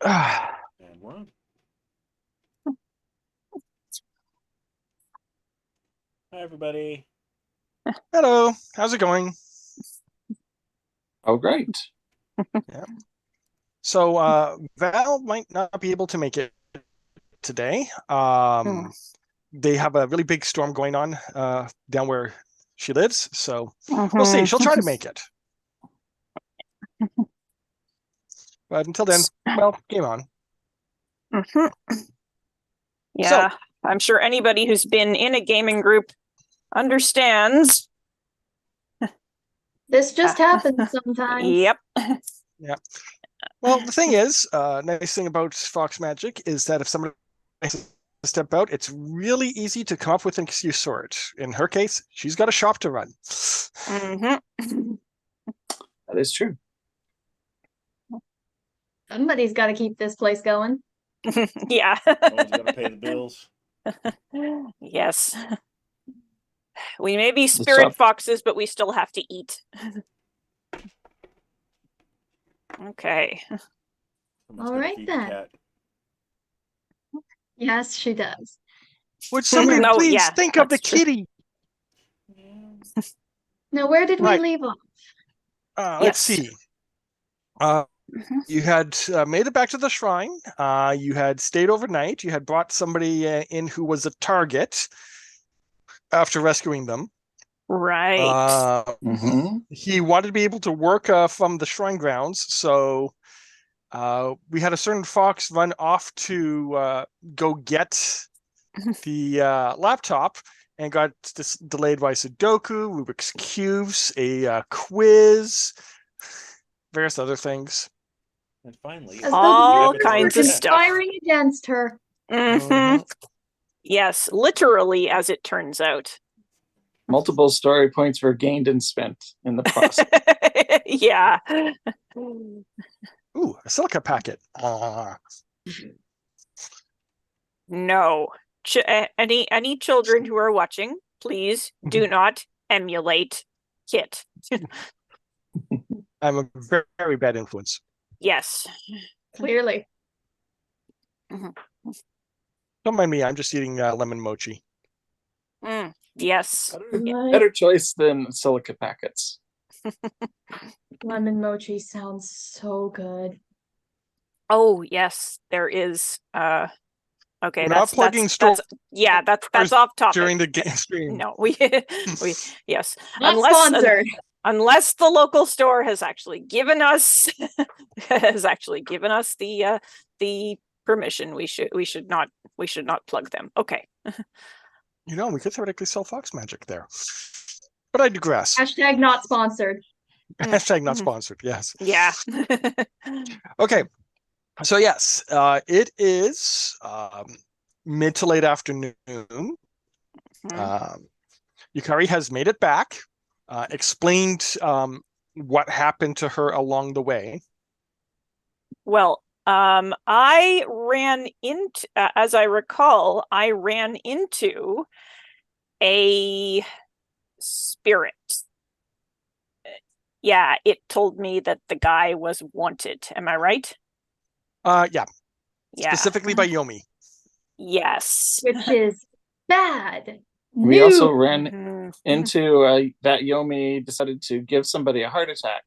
And we're on. Hi, everybody. Hello, how's it going? Oh, great. Yeah. So Val might not be able to make it today. They have a really big storm going on down where she lives, so we'll see. She'll try to make it. But until then, well, game on. Yeah, I'm sure anybody who's been in a gaming group understands. This just happens sometimes. Yep. Yeah. Well, the thing is, nice thing about Fox Magic is that if somebody makes a step out, it's really easy to come up with an excuse for it. In her case, she's got a shop to run. That is true. Somebody's got to keep this place going. Yeah. Someone's got to pay the bills. Yes. We may be spirit foxes, but we still have to eat. Okay. All right then. Cat. Yes, she does. Would somebody No, please yeah, think of the that's true. kitty? Now, where did Right. we leave off? Let's see. You had made it back to the shrine. You had stayed overnight. You had brought somebody in who was a target after rescuing them. Right. He wanted to be able to work from the shrine grounds, so we had a certain fox run off to go get the laptop and got delayed by Sudoku, Rubik's Cubes, a quiz, various other things. And finally, all As though the kinds of universe were stuff. conspiring against her. Yes, literally, as it turns out. Multiple story points were gained and spent in the process. Yeah. Ooh, a silica packet. No. Any children who are watching, please do not emulate Kit. I'm a very, very bad influence. Yes. Clearly. Don't mind me, I'm just eating lemon mochi. Yes. Better choice than silica packets. Lemon mochi sounds so good. Oh, yes, there is. Okay, We're not plugging stores that's off topic. during the game stream. No, we yes. Not sponsored. Unless the local store has actually given us the permission, we should not plug them. Okay. You know, we could theoretically sell Fox Magic there. But I digress. Hashtag not sponsored. Hashtag not sponsored, yes. Yeah. Okay. So yes, it is mid to late afternoon. Yukari has made it back, explained what happened to her along the way. Well, I ran into, as I recall, I ran into a spirit. Yeah, it told me that the guy was wanted. Am I right? Yeah. Yeah. Specifically by Yomi. Yes. Which is bad. We also ran into that Yomi decided to give somebody a heart attack.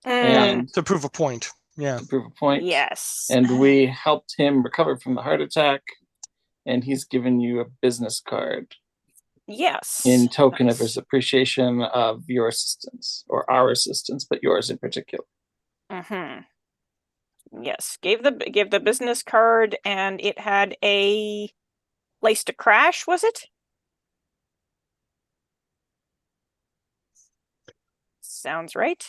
And to prove a point. Yeah. To prove a point. Yes. And we helped him recover from the heart attack. And he's given you a business card. Yes. In token of his appreciation of your assistance, or our assistance, but yours in particular. Yes. Gave the business card, and it had a place to crash, was it? Sounds right.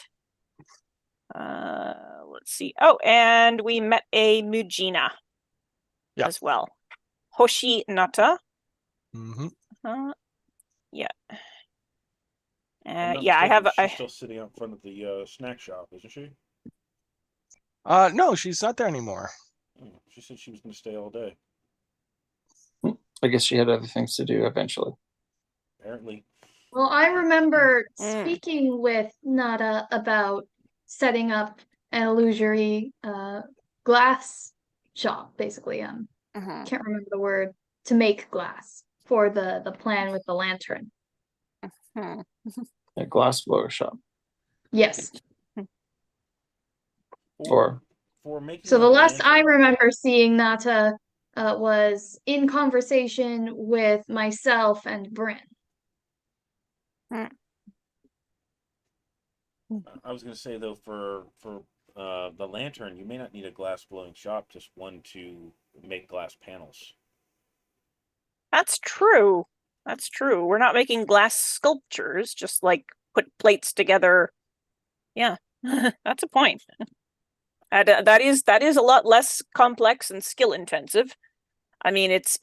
Let's see. Oh, and we met a Mujina as well. Hoshi Nata. Yeah. Yeah, I have. She's still sitting out in front of the snack shop, isn't she? No, she's not there anymore. She said she was going to stay all day. I guess she had other things to do eventually. Apparently. Well, I remember speaking with Nada about setting up an illusory glass shop, basically. Mhm. Can't remember the word, to make glass for the plan with the lantern. Hmm. A glass blower shop. Yes. Or for making So the last I lantern- remember seeing Nata was in conversation with myself and Bryn. I was going to say though, for the lantern, you may not need a glass blowing shop, just one to make glass panels. That's true. That's true. We're not making glass sculptures, just like put plates together. Yeah, that's a point. That is a lot less complex and skill intensive. I mean, it's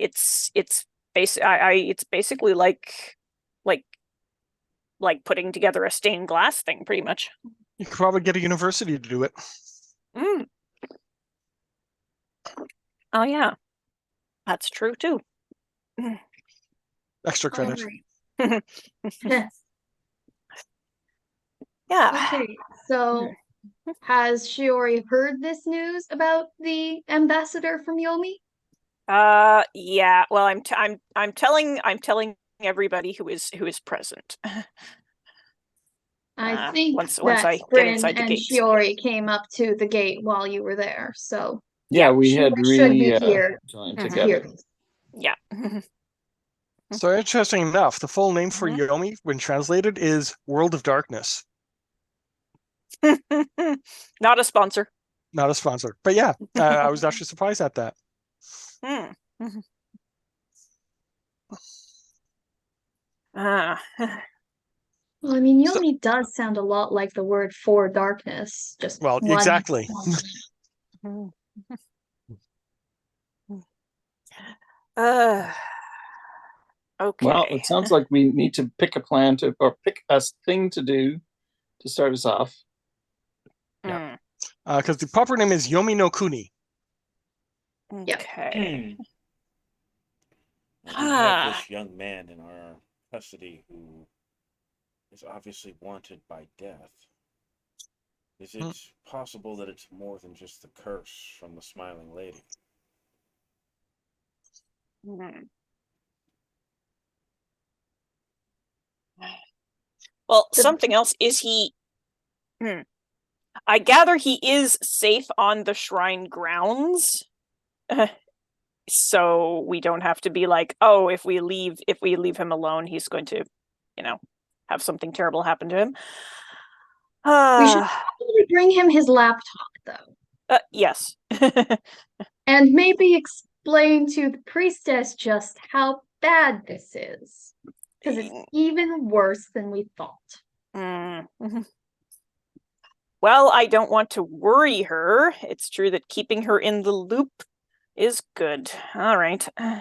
basically like putting together a stained glass thing, pretty much. You could probably get a university to do it. Mm. Oh yeah, that's true too. Extra credit. Alright. Yeah. Okay, so has Shiori heard this news about the ambassador from Yomi? Yeah. Well, I'm telling everybody who is present. I think once that I get Bryn inside the and gates. Shiori came up to the gate while you were there, so yeah, we had Shiori should be re here joined Mhm. to together. hear this. Yeah. So interesting enough, the full name for Mhm. Yomi, when translated, is World of Darkness. Not a sponsor. Not a sponsor. But yeah, I was actually surprised at that. Hmm. Ah. Well, I mean, So- Yomi does sound a lot like the word for darkness. Just Well, one- exactly. Okay. Well, it sounds like we need to pick a plan to, or pick a thing to do to start us off. Mm, Because the proper name is Yomi no Kuni. Yeah. Okay. We have this young man in our custody who is obviously wanted by death. Is it possible that it's more than just the curse from the smiling lady? Hmm. Well, something else. Is he? I gather he is safe on the shrine grounds. So we don't have to be like, oh, if we leave him alone, he's going to, have something terrible happen to him. We should probably bring him his laptop, though. Yes. And maybe explain to the priestess just how bad this is. Because it's even worse than we thought. Well, I don't want to worry her. It's true that keeping her in the loop is good. All right. All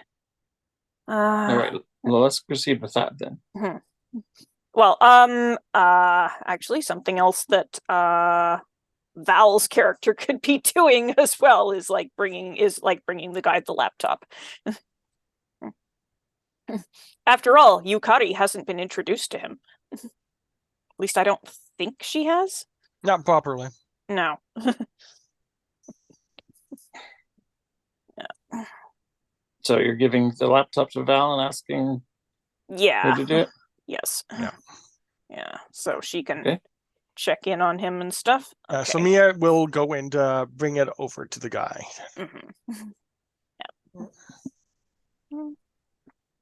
right. Well, let's proceed with that then. Well, actually, something else that Val's character could be doing as well is bringing the guy the laptop. After all, Yukari hasn't been introduced to him. At least I don't think she has. Not properly. No. So you're giving the laptop to Val and asking Yeah. her to do it? Yes. Yeah. Yeah. So she can Okay. check in on him and stuff. So Mia will go and bring it over to the guy.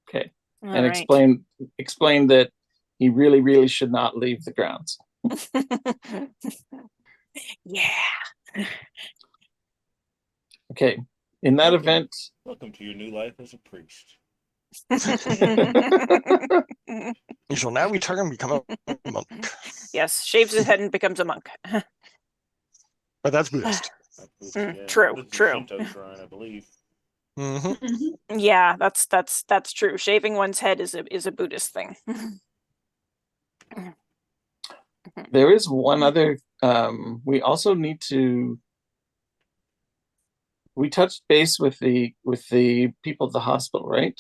Okay. All And right. explain that he really, really should not leave the grounds. Yeah. Okay. In that event, Welcome to your new life as a priest. You shall now return and become a monk. Yes, shaves his head and becomes a monk. But that's Buddhist. True, This is a true. Shinto shrine, I believe. Mm-hmm. Yeah, that's true. Shaving one's head is a Buddhist thing. there is one other. We also need to. We touched base with the people at the hospital, right?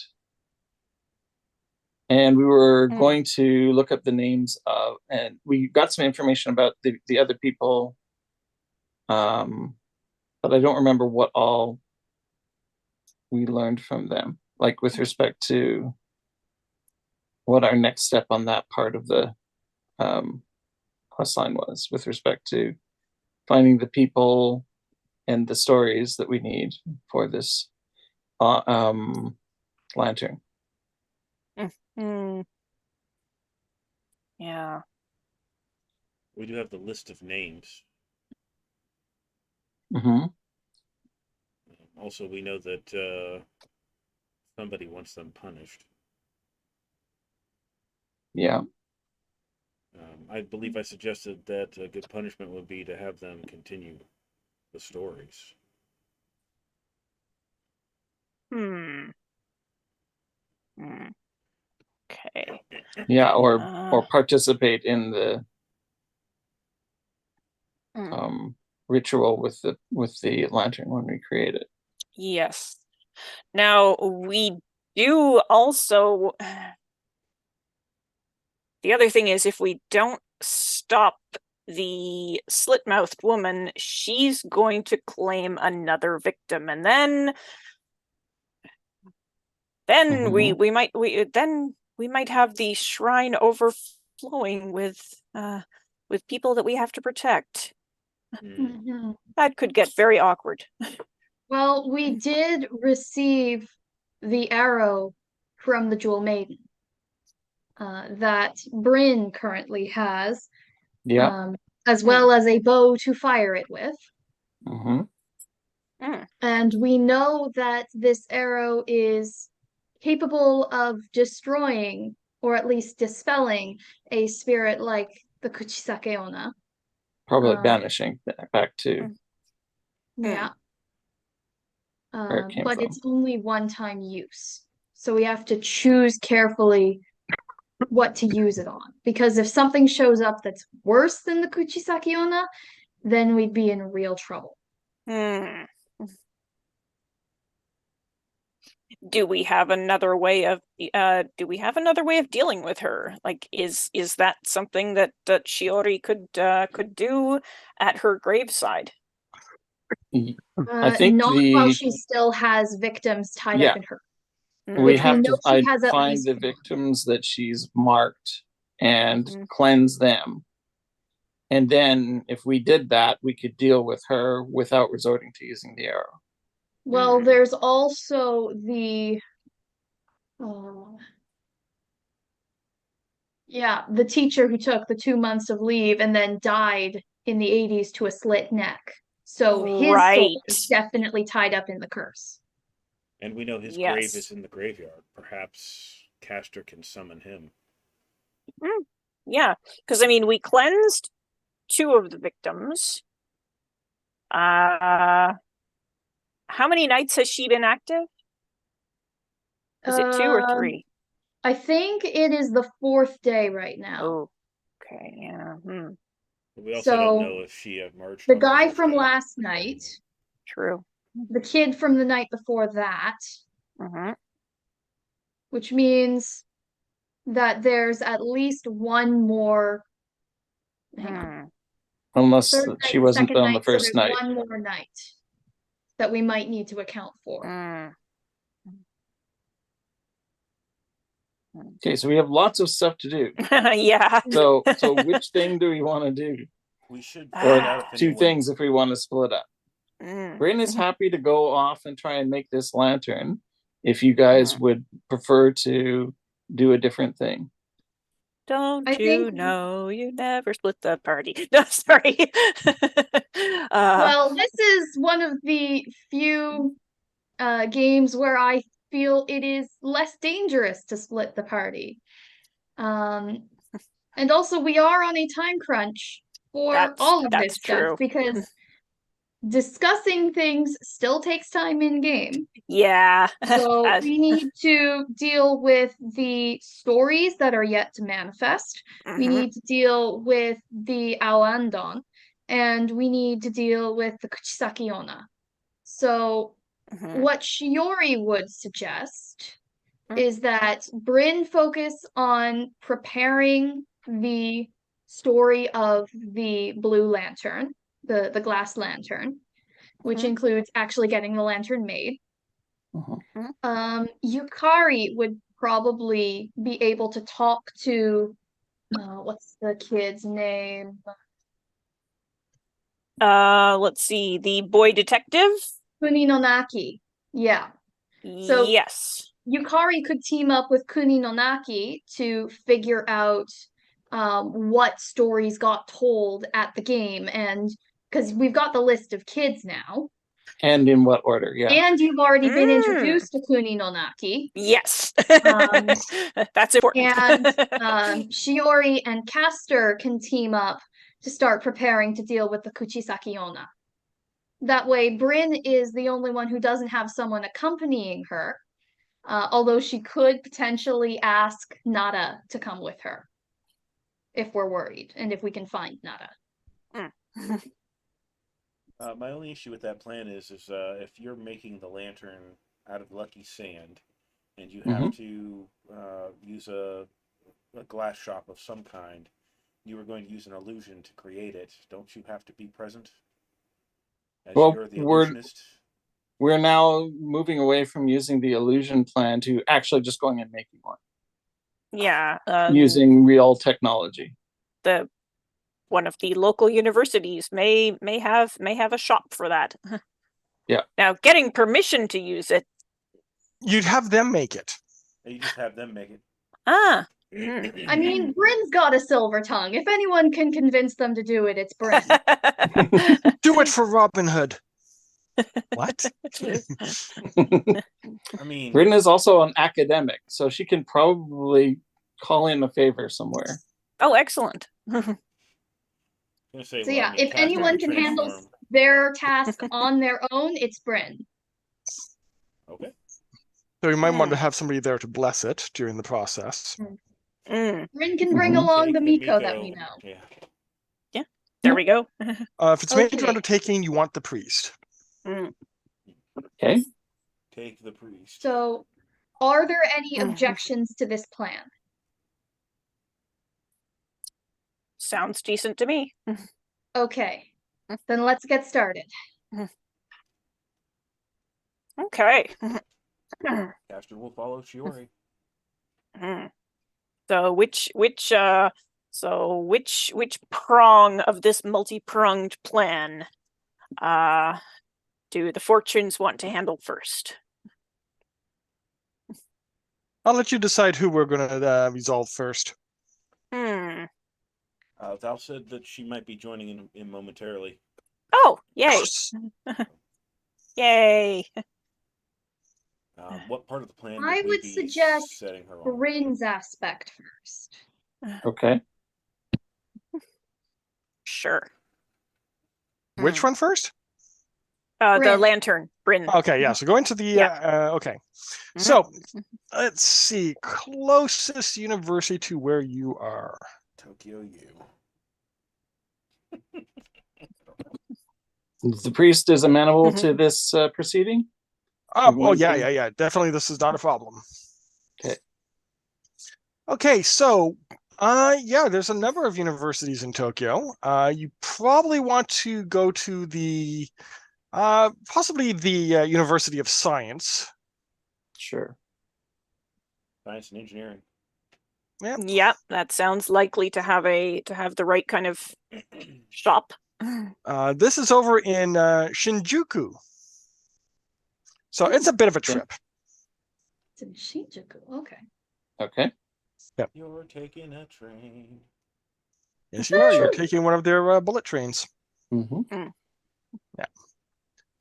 And we were going to look up the names of, and we got some information about the other people but I don't remember what all we learned from them, like with respect to what our next step on that part of the quest line was, with respect to finding the people and the stories that we need for this lantern. Yeah. We do have the list of names. Mm-hmm. Also, we know that somebody wants them punished. Yeah. I believe I suggested that a good punishment would be to have them continue the stories. Okay. Yeah, or participate in the ritual with the lantern when we create it. Yes. Now we do also. The other thing is, if we don't stop the slit-mouthed woman, she's going to claim another victim, and then we might have the shrine overflowing with people that we have to protect. That could get very awkward. Well, we did receive the arrow from the Jewel Maiden that Bryn currently has, Yeah. as well as a bow to fire it with. Mm-hmm. And we know that this arrow is capable of destroying, or at least dispelling, a spirit like the Kuchisake Onna. Probably banishing back to Yeah. where it came But from. it's only one-time use. So we have to choose carefully what to use it on. Because if something shows up that's worse than the Kuchisake Onna, then we'd be in real trouble. Do we have another way of dealing with her? Like, is that something that Shiori could do at her graveside? I think not while she still has victims tied up in her. We have to has at find least the victims that she's marked and cleanse them. And then if we did that, we could deal with her without resorting to using the arrow. Well, there's also the the teacher who took the 2 months of leave and then died in the 80s to a slit neck. So his soul is definitely tied up in the curse. And we know his grave is in the graveyard. Perhaps Castor can summon him. Yeah, because I mean, we cleansed 2 of the victims. How many nights has she been active? Is it 2 or 3? I think it is the 4th day right now. Oh, okay, yeah. We also don't know if she emerged. The guy from last night. True. The kid from the night before that. Which means that there's at least one more. Unless she wasn't on the first night. One more night that we might need to account for. Okay, so we have lots of stuff to do. Yeah. So which thing do we want to do? We should or 2 things if we want to split up. Bryn is happy to go off and try and make this lantern if you guys would prefer to do a different thing. Don't you know you never split the party? No, sorry. Well, this is one of the few games where I feel it is less dangerous to split the party. And also we are on a time crunch for all of this stuff because discussing things still takes time in game. Yeah. So we need to deal with the stories that are yet to manifest. We need to deal with the Aoandon, and we need to deal with the Kuchisake Onna. So what Shiori would suggest is that Bryn focus on preparing the story of the blue lantern, the glass lantern, which Mhm. includes actually getting the lantern made. Mhm. Yukari would probably be able to talk to what's the kid's name? Let's see. The boy detective? Kuni no Naki. Yeah. So Yes. Yukari could team up with Kuni no Naki to figure out what stories got told at the game, and because we've got the list of kids now, And in what order? Yeah. and you've already been Mm. introduced to Kuni no Naki, Yes. Um, That's important. and Shiori and Castor can team up to start preparing to deal with the Kuchisaki Onna. That way, Bryn is the only one who doesn't have someone accompanying her, although she could potentially ask Nada to come with her if we're worried and if we can find Nada. My only issue with that plan is if you're making the lantern out of lucky sand, and you have to use a glass shop of some kind, you are going to use an illusion to create it. Don't you have to be present? As Well, you're the we're illusionist. we're now moving away from using the illusion plan to actually just going and making one Yeah. using real technology. The one of the local universities may have a shop for that. Yeah. Now, getting permission to use it. You'd have them make it. You just have them make it. Ah. I mean, Bryn's got a silver tongue. If anyone can convince them to do it, it's Bryn. Do it for Robin Hood. What? I mean, Britain is also an academic, so she can probably call in a favor somewhere. Oh, excellent. I'm gonna say, So well, yeah, I mean, if Castor anyone can can handle transform. their task on their own, it's Bryn. Okay. So you might want to have somebody there to bless it during the process. Mm. Bryn can bring Mhm. along Take the Miko that we know. Yeah. There we go. If it's major Okay. undertaking, you want the priest. Okay. Take the priest. So, are there any objections to this plan? Sounds decent to me. Okay, then let's get started. Okay. Castor will follow Shiori. So which prong of this multi-pronged plan do the fortunes want to handle first? I'll let you decide who we're going to resolve first. Val said that she might be joining in momentarily. Oh, yay. Yes. Yay. What part of the plan I would we would be suggest setting her on? Bryn's aspect first. Okay. Sure. Which one first? The Bryn. lantern, Bryn. Okay, yeah. So going to the Yeah. okay. So let's see. Closest university to where you are. Tokyo U. The priest is amenable to this proceeding? Oh, yeah. Definitely, this is not a problem. Okay. Okay, so yeah, there's a number of universities in Tokyo. You probably want to go to the possibly the University of Science. Sure. Science and engineering. Yeah, that sounds likely to have the right kind of shop. This is over in Shinjuku. So it's a bit of a trip. It's in Shinjuku. Okay. Okay. You're taking a train. Yes, you are. Sure. You're taking one of their bullet trains. Mm-hmm.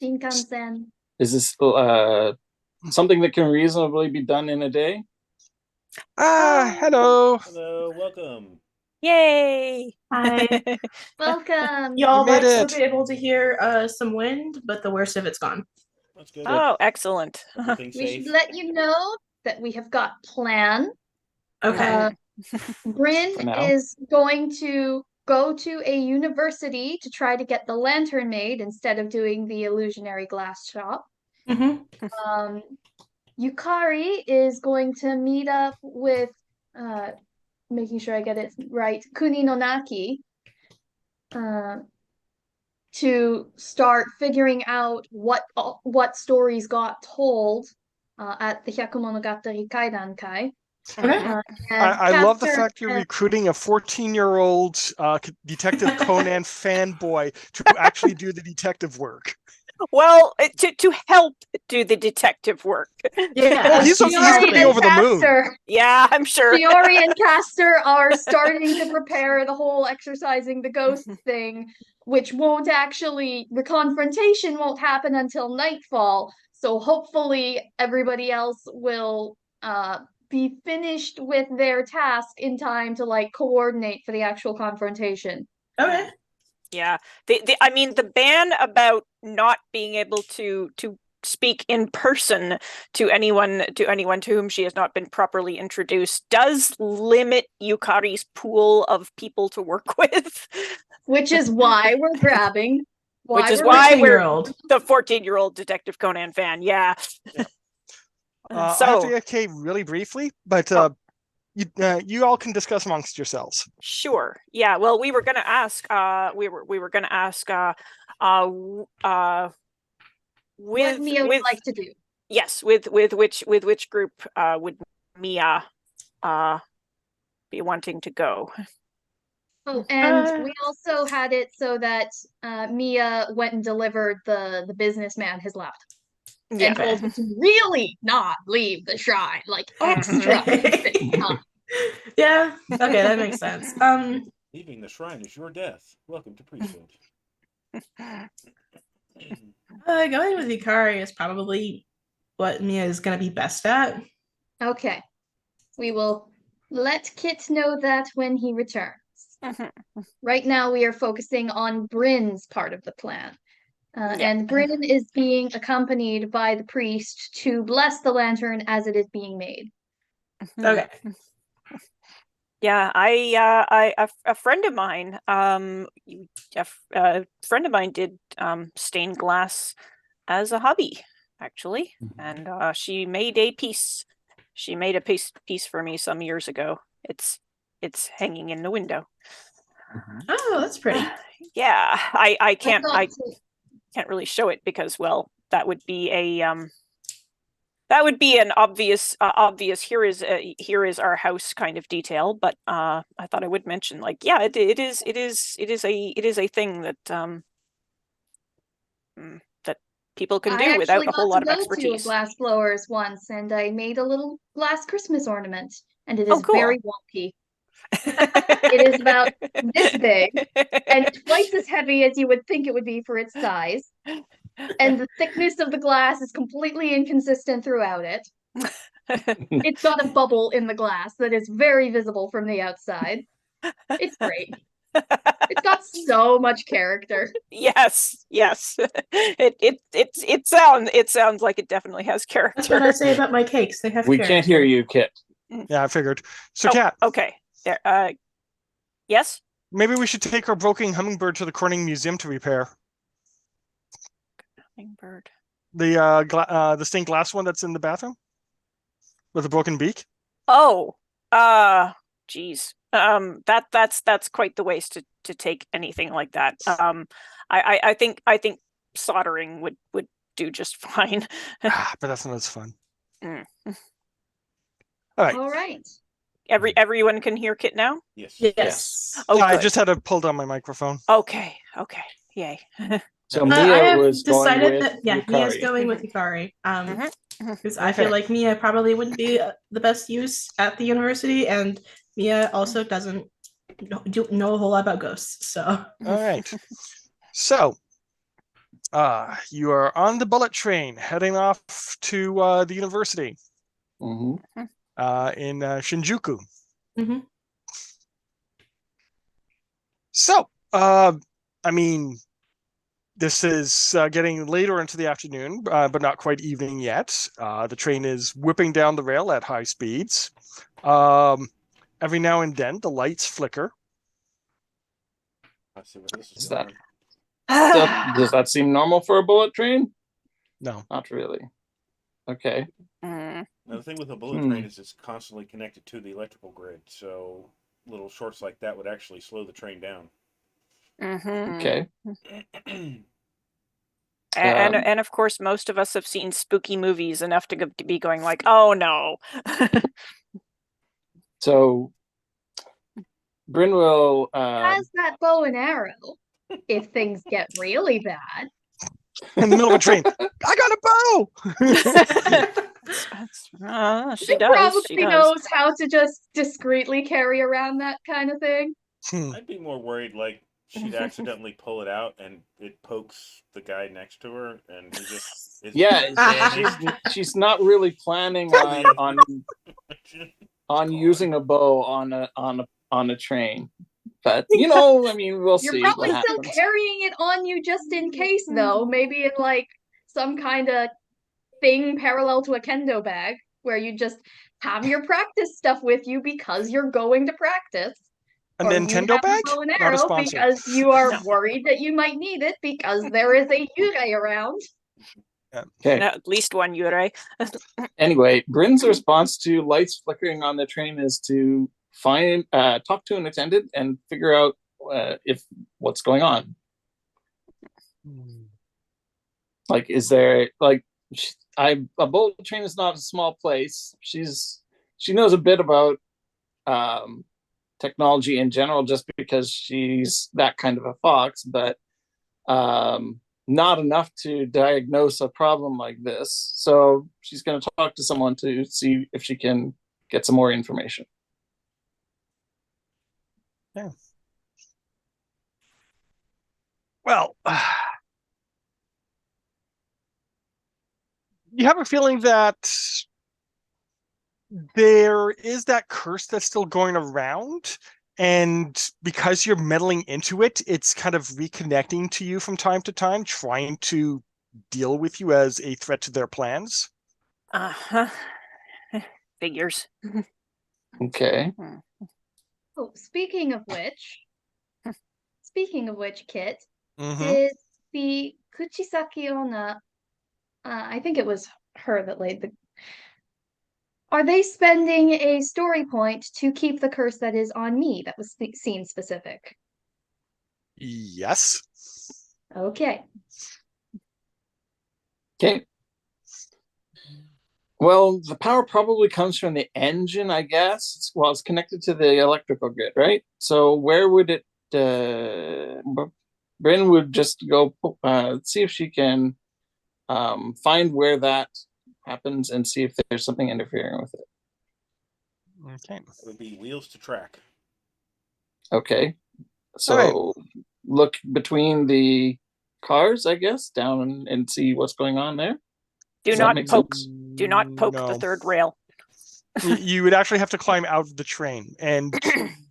Shinkansen. Is this something that can reasonably be done in a day? Hello. Hello, welcome. Yay. Hi. Welcome. Y'all made might still it. be able to hear some wind, but the worst of it's gone. That's good. Oh, excellent. Everything We safe. should let you know that we have got plan. Okay. Bryn For now. is going to go to a university to try to get the lantern made instead of doing the illusionary glass shop. Mm-hmm. Yukari is going to meet up with, making sure I get it right, Kuni no Naki. to start figuring out what stories got told at the Hyakumonogatari Kaidankai. Okay. And I love the Castor fact you're and- recruiting a 14-year-old Detective Conan fanboy to actually do the detective work. Well, to help do the detective work. Yeah. Oh, he's she's gonna be helping. over the moon. Castor, Yeah, I'm sure. Shiori and Castor are starting to prepare the whole exercising the ghosts thing, which the confrontation won't happen until nightfall. So hopefully everybody else will be finished with their task in time to like coordinate for the actual confrontation. Okay. Yeah. I mean, the ban about not being able to speak in person to anyone to whom she has not been properly introduced does limit Yukari's pool of people to work with. Which is why we're grabbing. Which is we're why grabbing- we're 14-year-old. the 14-year-old Detective Conan fan. Yeah. I have So to okay really briefly, but you all can discuss amongst yourselves. sure. Yeah. Well, we were gonna ask. We were gonna ask. what Mia would like to do. Yes, with which group would Mia be wanting to go? Oh, and we also had it so that Mia went and delivered the businessman his laptop and told him to really not leave the shrine, like extra. Yeah. Okay, that makes sense. Leaving the shrine is your death. Welcome to priesthood. Going with Yukari is probably what Mia is gonna be best at. Okay, we will let Kit know that when he returns. Right now, we are focusing on Bryn's part of the plan. And Bryn is being accompanied by the priest to bless the lantern as it is being made. Okay. Yeah, a friend of mine, a friend of mine did stained glass as a hobby, actually, and she made a piece. She made a piece for me some years ago. It's hanging in the window. Oh, that's pretty. Yeah, I can't thought can't really show it because, well, that would be an obvious here is our house kind of detail, but I thought I would mention, like, yeah, it is a thing that that people can do without a whole lot of I actually got to go to a expertise. glass blowers once, and I made a little glass Christmas ornament, and it Oh, is cool. very wonky. It is about this big and twice as heavy as you would think it would be for its size. And the thickness of the glass is completely inconsistent throughout it. It's got a bubble in the glass that is very visible from the outside. It's great. It's got so much character. Yes. It sounds like it definitely has character. That's what I say about my cakes. They have We character. can't hear you, Kit. Yeah, I figured. So, Oh, Kat, okay. There. Yes. maybe we should take our broken hummingbird to the Corning Museum to repair. Hummingbird. The stained glass one that's in the bathroom with a broken beak. Oh, geez. That's quite the waste to take anything like that. I think soldering would do just fine. But that's not as fun. Mm. All right. All right. Everyone can hear Kit now? Yes. Yes. Oh, I good. just had to pull down my microphone. Okay. Yay. So I Mia have was going decided with that Mia's Yukari. going with Yukari. Mhm. Because I feel Okay. like Mia probably wouldn't be the best use at the university, and Mia also doesn't know a whole lot about ghosts. So All right. So, you are on the bullet train heading off to the university Mhm. in Shinjuku. Mhm. So, I mean, this is getting later into the afternoon, but not quite evening yet. The train is whipping down the rail at high speeds. Every now and then, the lights flicker. I see where this is Is going. Does that seem normal for a bullet train? No. Not really. Okay. Mm. Now, the thing with a bullet train is it's constantly connected to the electrical grid, so little shorts like that would actually slow the train down. Okay. And of course, most of us have seen spooky movies enough to be going like, "Oh no." So Bryn will Has that bow and arrow if things get really bad. In the middle of a train. I got a bow. She It does. probably She does. knows how to just discreetly carry around that kind of thing. I'd be more worried like she'd accidentally pull it out and it pokes the guy next to her and he just is she's not really planning on using a bow on a train. But I mean, we'll You're see probably what still happens. carrying it on you just in case, though. Maybe in like some kind of thing parallel to a kendo bag, where you just have your practice stuff with you because you're going to practice. A Or you Nintendo have bag? a bow and Not a arrow sponsor. because you are No. worried that you might need it because there is a Yurei around. Okay. No, at least one Yurei. Anyway, Bryn's response to lights flickering on the train is to talk to an attendant and figure out if what's going on. Like, is there like a bullet train is not a small place. She knows a bit about technology in general just because she's that kind of a fox, but not enough to diagnose a problem like this. So she's going to talk to someone to see if she can get some more information. Yeah. Well, you have a feeling that there is that curse that's still going around, and because you're meddling into it, it's kind of reconnecting to you from time to time, trying to deal with you as a threat to their plans. Figures. Okay. Oh, speaking of which, Kit, Mm-hmm. did the Kuchisaki Onna, I think it was her that laid the. Are they spending a story point to keep the curse that is on me that was scene specific? Yes. Okay. Okay. Well, the power probably comes from the engine, I guess. It's connected to the electrical grid, right? So where would it? Bryn would just go see if she can find where that happens and see if there's something interfering with it. Okay. It would be wheels to track. Okay. So look between the cars, I guess, down and see what's going on there. Do Does that not make poke. sense? Do not poke the No. third rail. You would actually have to climb out of the train, and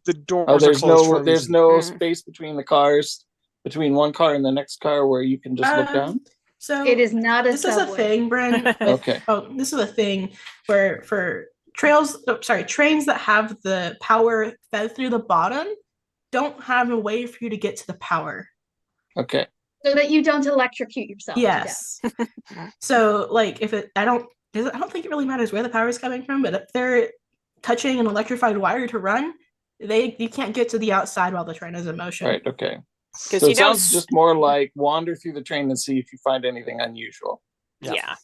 the doors Oh, are there's closed for no a there's reason. no space between the cars, between one car and the next car where you can just look down. So It is not a this is a subway. thing, Bryn. with- Okay. Oh, this is a thing where for trains that have the power fed through the bottom don't have a way for you to get to the power. Okay. So that you don't electrocute yourself to death. Yes. So like if it I don't think it really matters where the power is coming from, but if they're touching an electrified wire to run, you can't get to the outside while the train is in motion. Right. Okay. Because So it sounds just more like wander through the train and see if you find anything unusual. Yeah.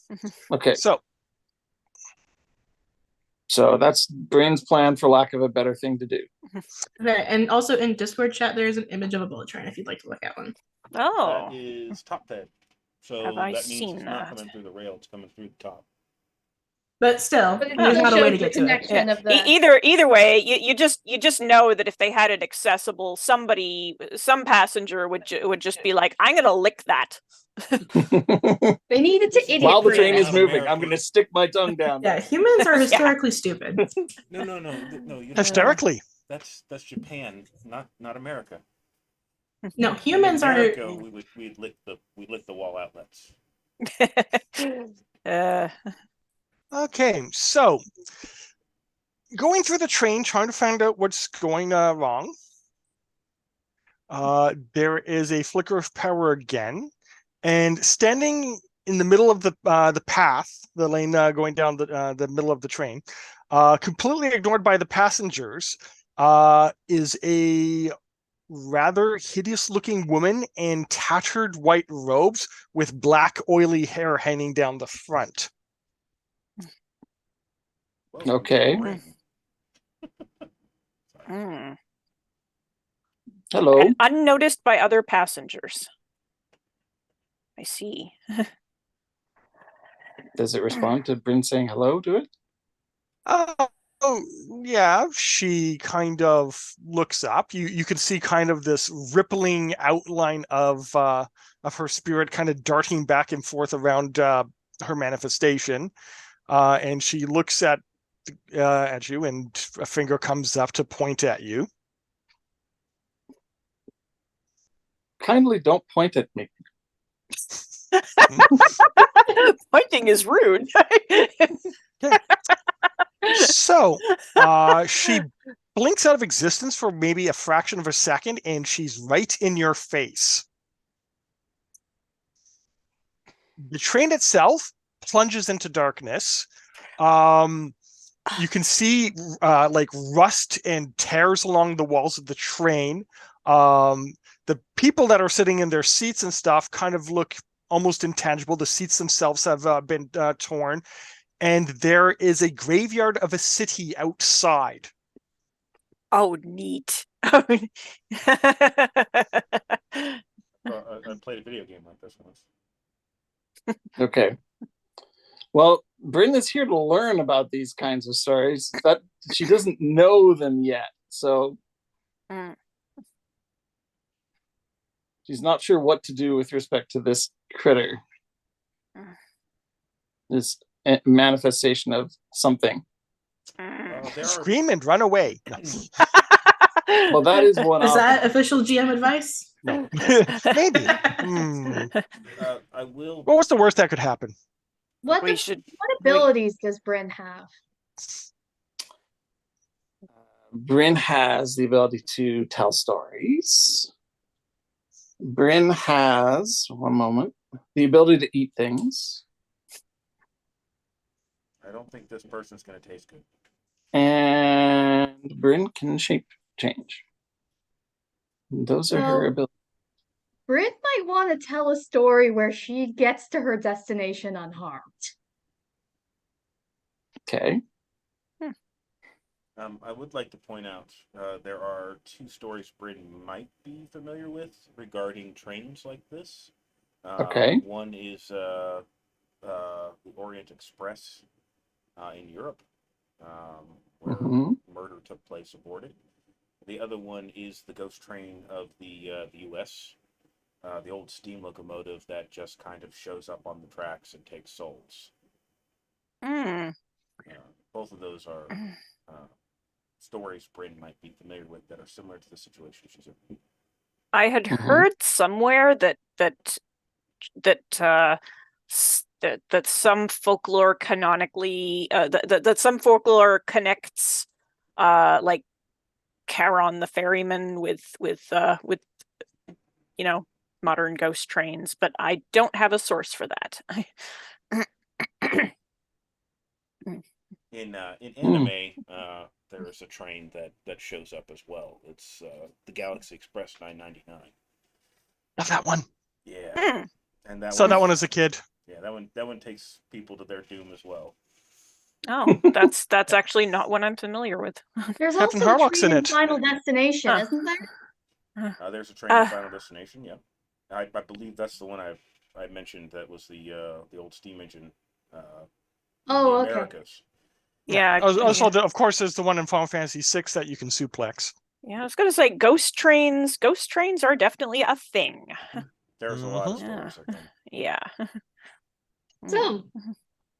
Okay. So that's Bryn's plan, for lack of a better thing to do. Okay, and also in Discord chat, there's an image of a bullet train if you'd like to look at one. Oh. That is top fed. So Have I that means seen it's not that? coming through the rail, it's coming through the top. But still, But it there's still not a way shows to the get to it. connection of the. Either way, you just know that if they had it accessible, some passenger would just be like, I'm gonna lick that. They needed to idiot While the proof train it. is moving, I'm going to stick my tongue down. Yeah, humans are historically stupid. No. You don't hysterically. That's Japan, not America. No, In humans America, are. we'd lick the wall outlets. Okay, so going through the train, trying to find out what's going wrong. There is a flicker of power again, and standing in the middle of the path, the lane going down the middle of the train, completely ignored by the passengers, is a rather hideous-looking woman in tattered white robes with black, oily hair hanging down the front. Welcome to Okay. the ring. Mm. Hello. And unnoticed by other passengers. I see. Does it respond to Bryn saying hello to it? Oh, yeah. She kind of looks up. You can see kind of this rippling outline of her spirit, kind of darting back and forth around her manifestation. And she looks at you, and a finger comes up to point at you. Kindly don't point at me. Pointing is rude. So she blinks out of existence for maybe a fraction of a second, and she's right in your face. The train itself plunges into darkness. You can see like rust and tears along the walls of the train. The people that are sitting in their seats and stuff kind of look almost intangible. The seats themselves have been torn. And there is a graveyard of a city outside. Oh, neat. I played a video game like this once. Okay. Well, Bryn is here to learn about these kinds of stories. That she doesn't know them yet, so she's not sure what to do with respect to this critter. This manifestation of something. Scream and run away. No. Well, that is one Is option. that official GM advice? No. Maybe. I will. What was the worst that could happen? What abilities does Bryn have? Bryn has the ability to tell stories. Bryn has, one moment, the ability to eat things. I don't think this person's going to taste good. And Bryn can shape change. Those are her abilities. Bryn might want to tell a story where she gets to her destination unharmed. Okay. I would like to point out there are two stories Bryn might be familiar with regarding trains like this. Okay. One is the Orient Express in Europe, where murder took place aboard it. The other one is the ghost train of the U.S., the old steam locomotive that just kind of shows up on the tracks and takes souls. Both of those are stories Bryn might be familiar with that are similar to the situation she's in. I had heard somewhere that some folklore canonically that some folklore connects like Charon the ferryman with modern ghost trains, but I don't have a source for that. In anime, there is a train that shows up as well. It's the Galaxy Express 999. Not that one. Yeah, and that that one as a kid. Yeah, that one takes people to their doom as well. Oh, that's actually not one I'm familiar with. There's Captain also a Harlock's train in in it. Final Destination, isn't there? There's a train in Final Destination. Yeah, I believe that's the one I mentioned. That was the old steam engine. Oh, the okay. Americas. Yeah. Also, of course, there's the one in Final Fantasy VI that you can suplex. Yeah, I was gonna say ghost trains. Ghost trains are definitely a thing. There's a lot of stories of them. Yeah. So,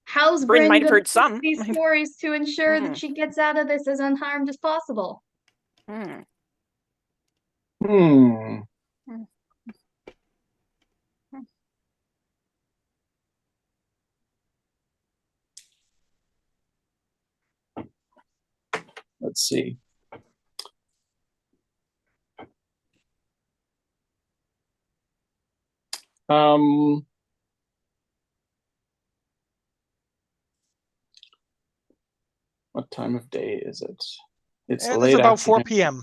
how's Bryn Bryn might have gonna heard some. these stories to ensure that she gets out of this as unharmed as possible? Let's see. What time of day is it? It's And late it's about 4 afternoon, p.m.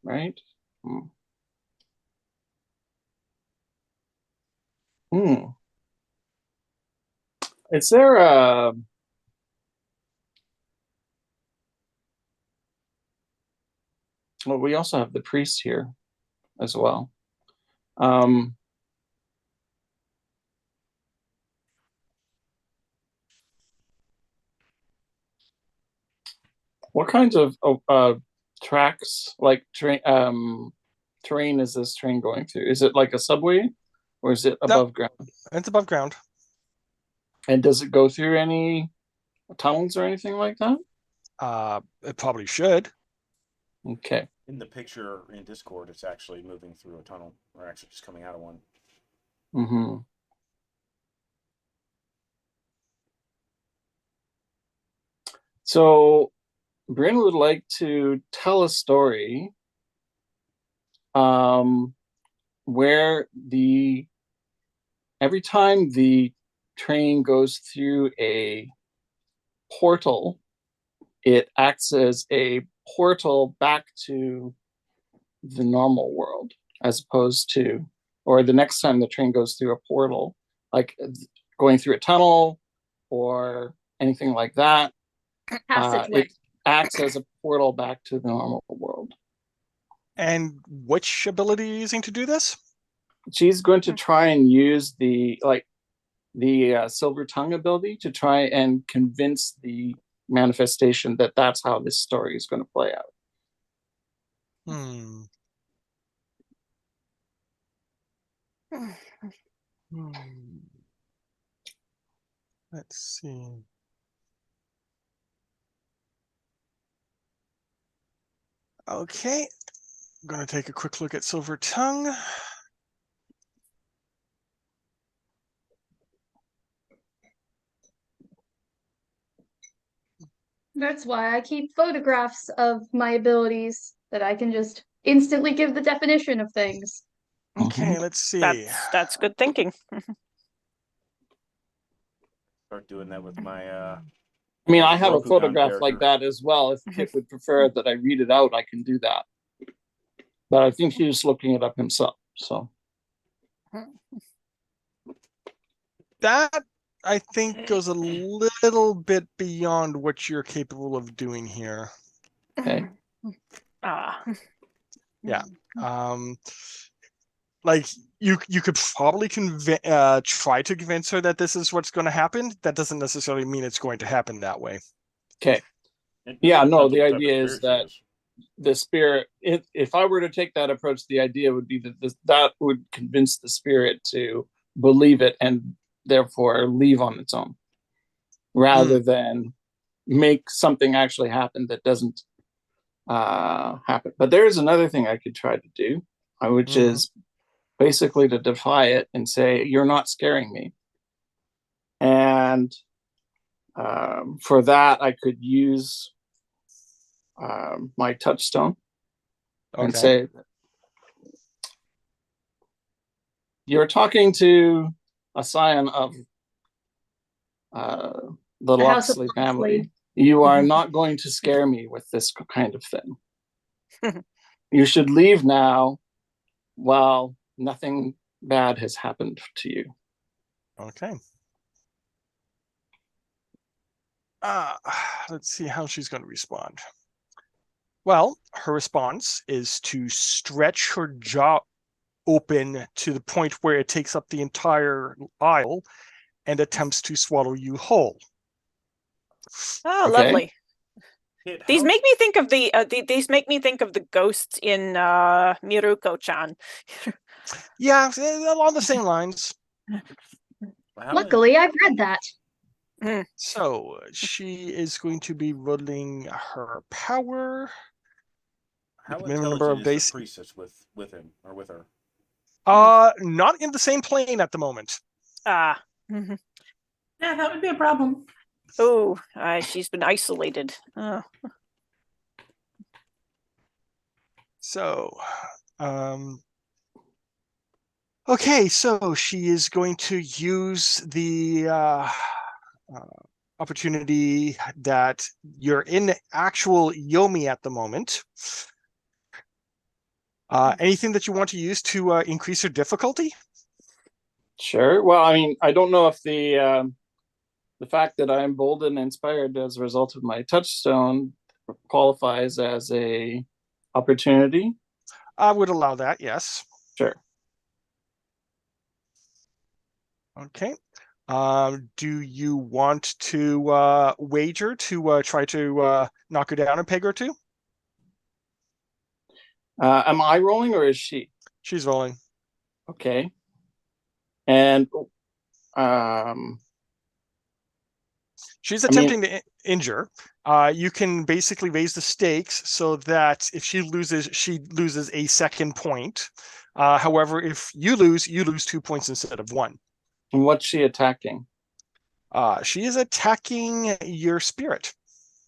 Right? Hmm. Hmm. Is there a well, we also have the priest here as well. Um, what kinds of tracks, like terrain is this train going through? Is it like a subway or is it No. above ground? It's above ground. And does it go through any tunnels or anything like that? It probably should. Okay. In the picture in Discord, it's actually moving through a tunnel, or actually just coming out of one. Mm-hmm. So Bryn would like to tell a story where every time the train goes through a portal, it acts as a portal back to the normal world, as opposed to, or the next time the train goes through a portal, like going through a tunnel or anything like that, Passageway. it acts as a portal back to the normal world. And which ability are you using to do this? She's going to try and use the silver tongue ability to try and convince the manifestation that that's how this story is going to play out. Hmm. Let's see. Okay, I'm gonna take a quick look at Silver Tongue. That's why I keep photographs of my abilities that I can just instantly give the definition of things. Okay, let's see. That's good thinking. Start doing that with my I mean, I have a Rokugan photograph like character. that as well. If Kit would prefer that I read it out, I can do that. But I think he's looking it up himself. So That I think goes a little bit beyond what you're capable of doing here. okay. Ah. Yeah. Like you could probably try to convince her that this is what's going to happen. That doesn't necessarily mean it's going to happen that way. Okay. It Yeah, depends no, on the what type of idea is spirit she that the spirit, if I were to take that approach, the idea would be that that would convince the spirit to believe it and therefore leave on its own, rather than make something actually happen that doesn't happen. But there's another thing I could try to do, which is basically to defy it and say, "You're not scaring me." And for that, I could use my touchstone and say, "You're talking to a scion of the The House of Loxley Loxley. family. You are not going to scare me with this kind of thing. You should leave now while nothing bad has happened to you." Okay. Let's see how she's going to respond. Well, her response is to stretch her jaw open to the point where it takes up the entire aisle and attempts to swallow you whole. Oh, Okay. lovely. Kit, These how- make me think of these make me think of the ghosts in Miruko-chan. Yeah, along the same lines. how Luckily, I've read that. So she is going to be rolling her power. how the minimum number of intelligent is base. the priestess with him or with her? Not in the same plane at the moment. Ah. Yeah, that would be a problem. Oh, she's been isolated. Oh. So, okay, so she is going to use the opportunity that you're in actual Yomi at the moment. Anything that you want to use to increase your difficulty? Sure. Well, I mean, I don't know if the fact that I'm emboldened and inspired as a result of my touchstone qualifies as a opportunity. I would allow that, yes. Sure. Okay. Do you want to wager to try to knock her down a peg or two? Am I rolling or is she? She's rolling. Okay. And um, She's I mean- attempting to injure. You can basically raise the stakes so that if she loses a second point. However, if you lose 2 points instead of 1. what's she attacking? She is attacking your spirit.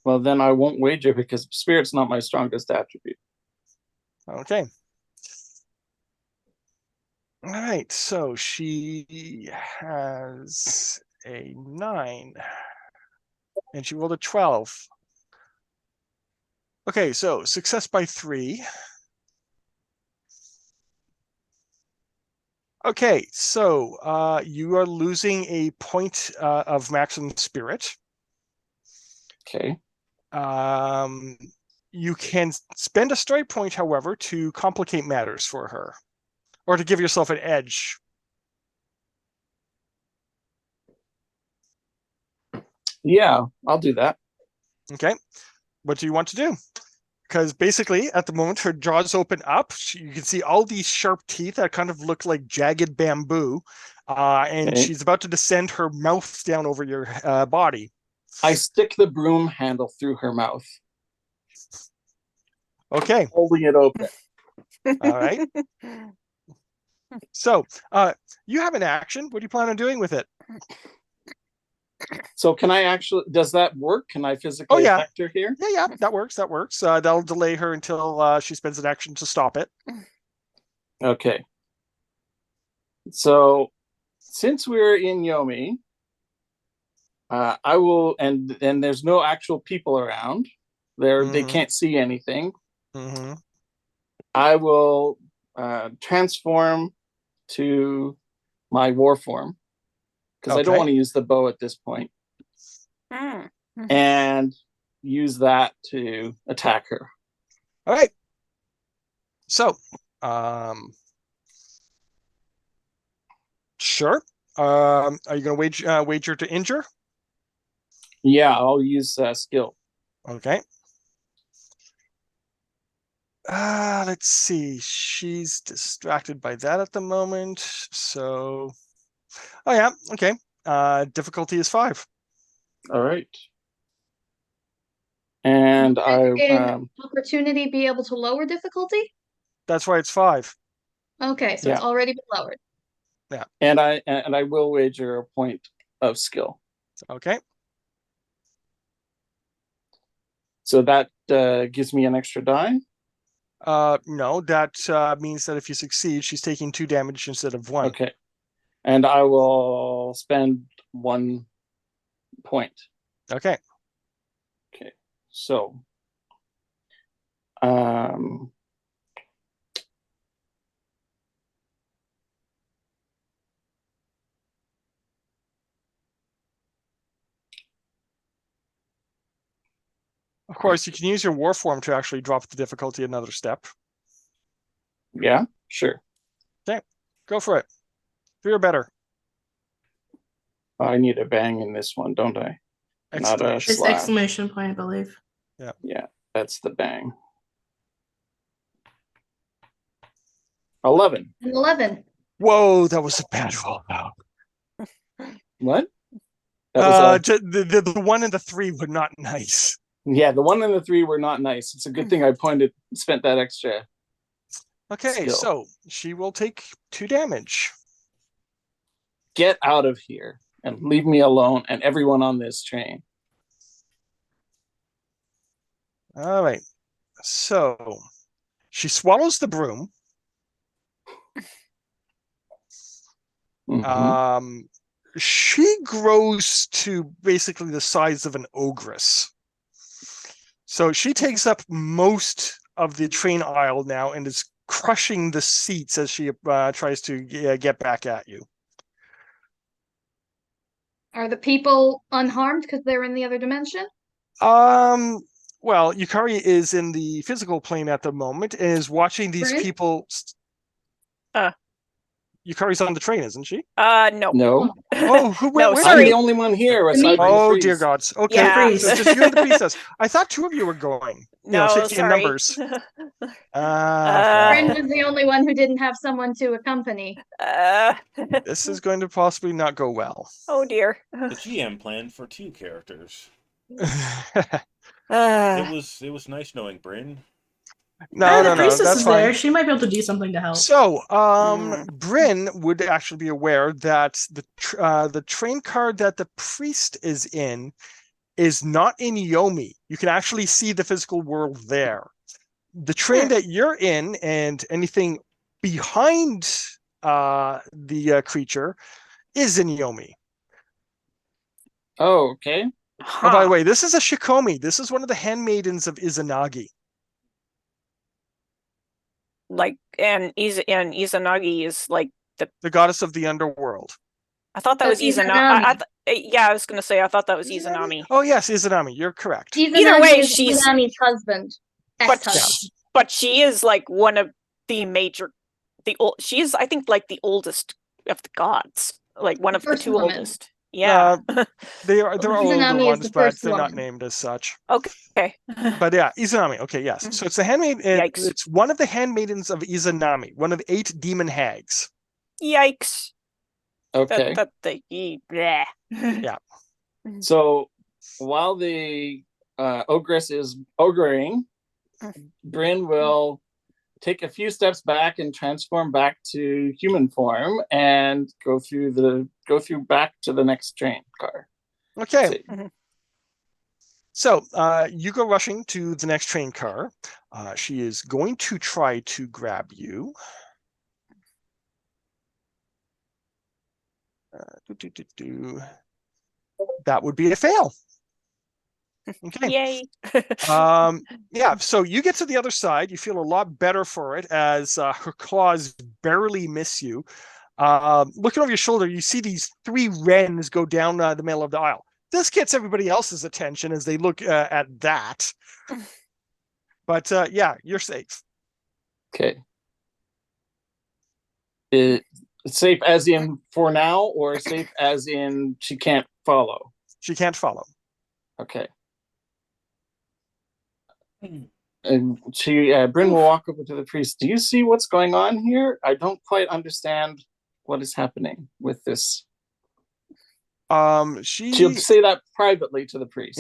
Well, then I won't wager because spirit's not my strongest attribute. Okay. All right, so she has a 9 and she rolled a 12. Okay, so success by 3. Okay, so you are losing a point of maximum spirit. Okay. You can spend a story point, however, to complicate matters for her, or to give yourself an edge. Yeah, I'll do that. Okay, what do you want to do? Because basically, at the moment, her jaws open up. You can see all these sharp teeth that kind of look like jagged bamboo, and Okay. she's about to descend her mouth down over your body. I stick the broom handle through her mouth, Okay, holding it open. all right. So, you have an action. What do you plan on doing with it? So can I actually, does that work? Can I physically yeah. affect her here? Yeah, that works. That'll delay her until she spends an action to stop it. Okay. So since we're in Yomi, I will, and there's no actual people around. They Mhm. can't see anything. Mm-hmm. I will transform to my war form because I don't Okay. want to use the bow at this point, Mm. and use that to attack her. All right. So, sure. Are you going to wager to injure? Yeah, I'll use skill. Okay. Let's see. She's distracted by that at the moment. So, oh yeah. Okay. Difficulty is 5. All right. And An opportunity be able to lower difficulty? That's why it's 5. Okay, so it's Yeah. already been lowered. and I will wager a point of skill. Okay. So that gives me an extra die. No, that means that if you succeed, she's taking 2 damage instead of 1. Okay. And I will spend 1 point. Okay. Okay. So Of course, you can use your war form to actually drop the difficulty another step. yeah, sure. Okay, go for it. 3 or better. I need a bang in this one, don't I? Not a Exclamation. It's slash. exclamation point, I believe. Yeah, that's the bang. 11. 11. Whoa, that was a bad roll. What? That was The 1 and the 3 were not nice. yeah, the 1 and the 3 were not nice. It's a good thing I spent that extra. Okay, Skill. so she will take 2 damage. Get out of here and leave me alone and everyone on this train. All right. So she swallows the broom. Mhm. She grows to basically the size of an ogress. So she takes up most of the train aisle now and is crushing the seats as she tries to get back at you. Are the people unharmed because they're in the other dimension? Well, Yukari is in the physical plane at the moment and is watching these Bryn? people. Yukari's on the train, isn't she? No. No, Oh, who went? No, where- I'm sorry. the only one here. The Aside from the Oh, priest. dear gods. Okay, Yeah. so just you and the priestess. I thought two of you were going. No, 60 in sorry. numbers. Bryn Well, was the only one who didn't have someone to accompany. this is going to possibly not go well. Oh dear. The GM planned for 2 characters. Uh, It was nice knowing Bryn. The priestess that's is fine. there. She might be able to do something to help. So, Mm. Bryn would actually be aware that the train car that the priest is in is not in Yomi. You can actually see the physical world there. The train that you're in and anything behind the creature is in Yomi. Oh, okay. Oh, by the huh. way, this is a Shikomi. This is one of the handmaidens of Izanagi. Like, and Izanagi is like The goddess of the underworld. I thought that was That's Izanami. Izanami. Yeah, I was gonna say I thought that was Izanami? Izanami. Oh yes, Izanami. You're correct. Either way, is she's- Izanami's husband. But Ex-husband. but she is like one of the major, she is, I think, like the oldest of the gods, like one of the First 2 woman. oldest. Yeah. They're older Izanami is ones, the but first they're not woman. named as such. Okay. But yeah, Izanami. Okay, yes. So it's the handmaid. Yikes. It's one of the handmaidens of Izanami, one of 8 demon hags. Yikes. Okay. Yeah. Yeah. So while the ogress is ogring, Bryn will take a few steps back and transform back to human form and go through back to the next train car. Okay. Mhm. So you go rushing to the next train car. She is going to try to grab you. That would be a fail. Okay. Yay. Yeah, so you get to the other side. You feel a lot better for it as her claws barely miss you. Looking over your shoulder, you see these 3 wrens go down the middle of the aisle. This gets everybody else's attention as they look at that. But yeah, you're safe. Okay. It's safe as in for now, or safe as in she can't follow? She can't follow. Okay. And Bryn will walk over to the priest. Do you see what's going on here? I don't quite understand what is happening with this. She'll say that privately to the priest.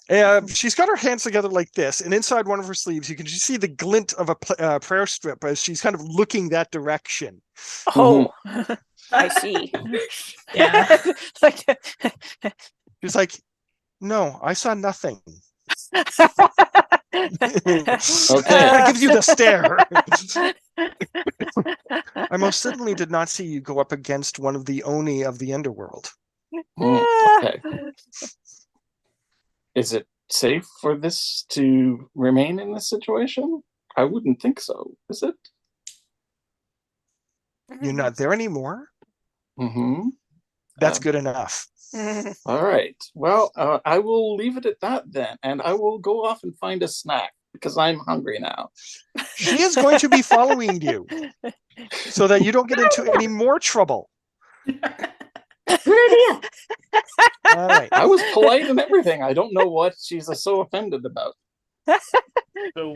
Yeah. She's got her hands together like this, and inside one of her sleeves, you can just see the glint of a prayer strip as she's kind of looking that direction. Oh, I see. Yeah. She's like, "No, I saw nothing." Okay. Gives you the stare. I most certainly did not see you go up against one of the Oni of the underworld. Okay. Is it safe for this to remain in this situation? I wouldn't think so. Is it? You're not there anymore? Mm-hmm. That's good enough. All right. Well, I will leave it at that then, and I will go off and find a snack because I'm hungry now. She is going to be following you so that you don't get into any more trouble. Good idea. All right. I was polite and everything. I don't know what she's so offended about. So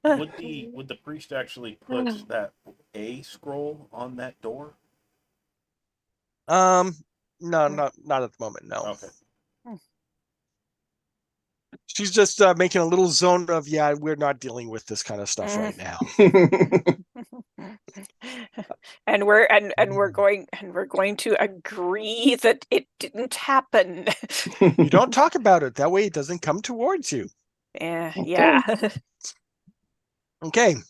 would the priest actually put that A scroll on that door? No, not at the moment. No. Okay. She's just making a little zone of, yeah, we're not dealing with this kind of stuff right now. and we're going to agree that it didn't happen. You don't talk about it. That way it doesn't come towards you. Yeah. Okay. One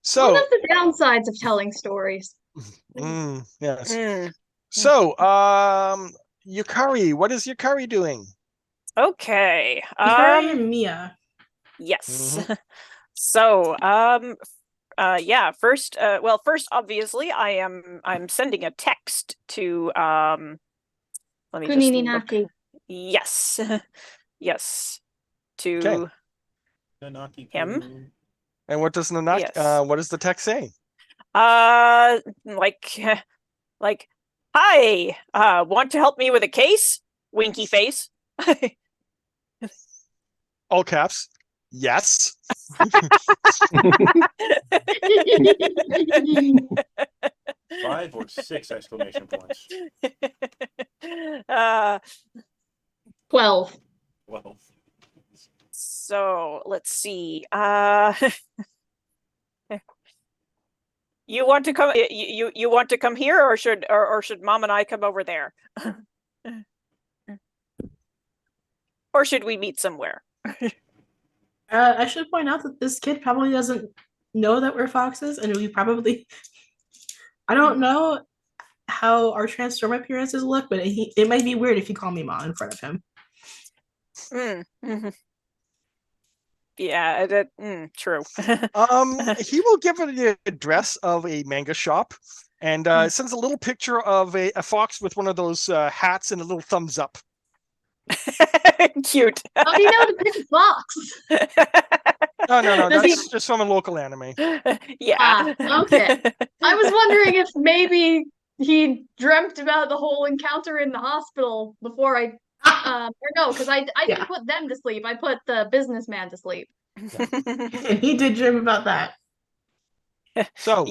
So, of the downsides of telling stories. yes. Mm. So, Yukari, what is Yukari doing? Okay. Yukari and Mia. Yes. So, Yeah. First, obviously, I'm sending a text to Let me just Kunini look. Naki. Yes, yes, to Okay. Nanaki him. Kuru. And what does Nanaki? Yes. What does the text say? Like, hi. Want to help me with a case? Winky face. All caps. Yes. 5 or 6 exclamation points. 12. 12. So let's see. You want to come? You want to come here, or should Mom and I come over there? Or should we meet somewhere? I should point out that this kid probably doesn't know that we're foxes, and we probably. I don't know how our transform appearances look, but it might be weird if you call me mom in front of him. Yeah, true. He will give it the address of a manga shop, and sends a little picture of a fox with one of those hats and a little thumbs up. Cute. How do you know to pick a fox? No, Does he- that's just from a local anime. Yeah. Okay. I was wondering if maybe he dreamt about the whole encounter in the hospital before I or no, because I Yeah. didn't put them to sleep. I put the businessman to sleep. And he did dream about that. So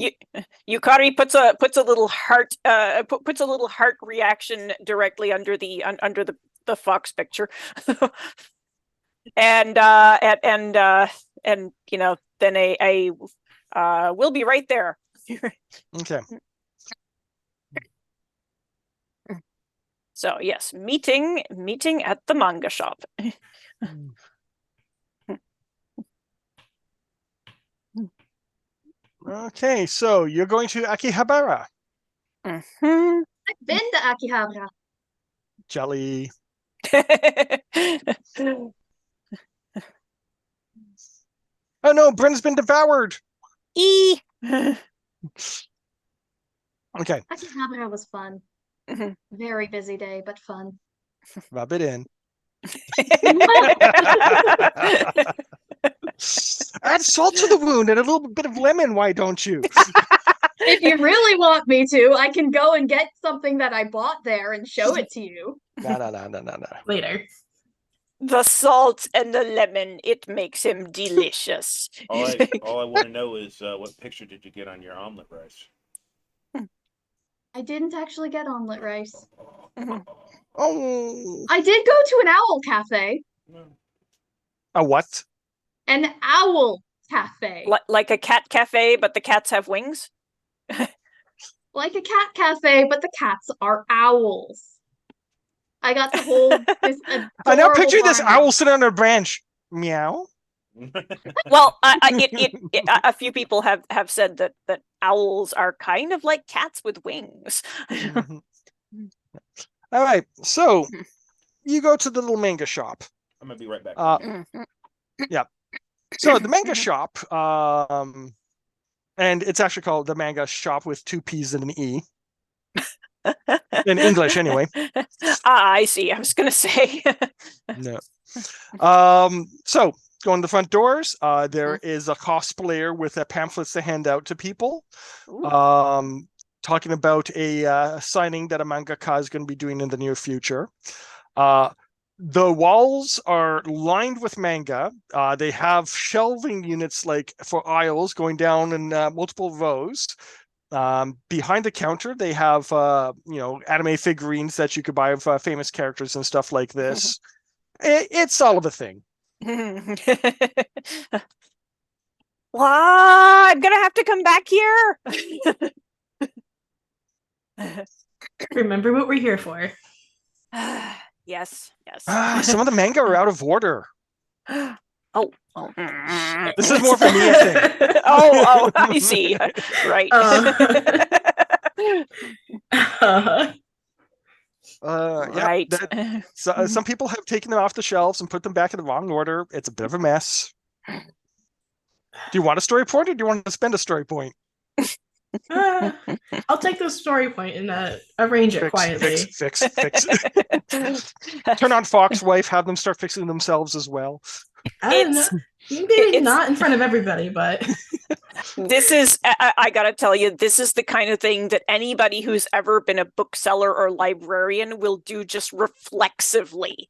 Yukari puts a little heart puts a little heart reaction directly under the fox picture. and you know, then a we'll be right there. okay. So yes, meeting at the manga shop. Okay, so you're going to Akihabara. Mhm. I've been to Akihabara. Jelly. Oh no, Bryn's been devoured. E. Okay. Akihabara was fun. Mhm. Very busy day, but fun. Rub it in. Add salt to the wound and a little bit of lemon, why don't you? If you really want me to, I can go and get something that I bought there and show it to you. No. Later. The salt and the lemon, it makes him delicious. All I want to know is what picture did you get on your omelet rice? I didn't actually get omelet rice. Oh. I did go to an owl cafe. A what? An owl cafe. Like a cat cafe, but the cats have wings. Like a cat cafe, but the cats are owls. I got to hold this adorable I now picture this barnyard. owl sitting on a branch. Meow. Well, a few people have said that owls are kind of like cats with wings. Mhm. All right, so you go to the little manga shop. I'm gonna be right back. So the manga shop, and it's actually called the manga shop with 2 P's and an E. In English, anyway. I see. I was gonna say. No. So going to the front doors, there is a cosplayer with pamphlets to hand out to people. Ooh. Talking about a signing that a mangaka is going to be doing in the near future. The walls are lined with manga. They have shelving units like for aisles going down in multiple rows. Behind the counter, they have anime figurines that you could buy of famous characters and stuff like this. It's all of a thing. Well, I'm gonna have to come back here. Remember what we're here for. Yes. Some of the manga are out of order. Oh. This is more for me, I think. Oh, I see. Right. Right. Some people have taken them off the shelves and put them back in the wrong order. It's a bit of a mess. Do you want a story point, or do you want to spend a story point? I'll take the story point and arrange it quietly. Fix. Turn on Fox Wife, have them start fixing themselves as well. I don't know. Maybe not in front of everybody, but This is, I gotta tell you, this is the kind of thing that anybody who's ever been a bookseller or librarian will do just reflexively.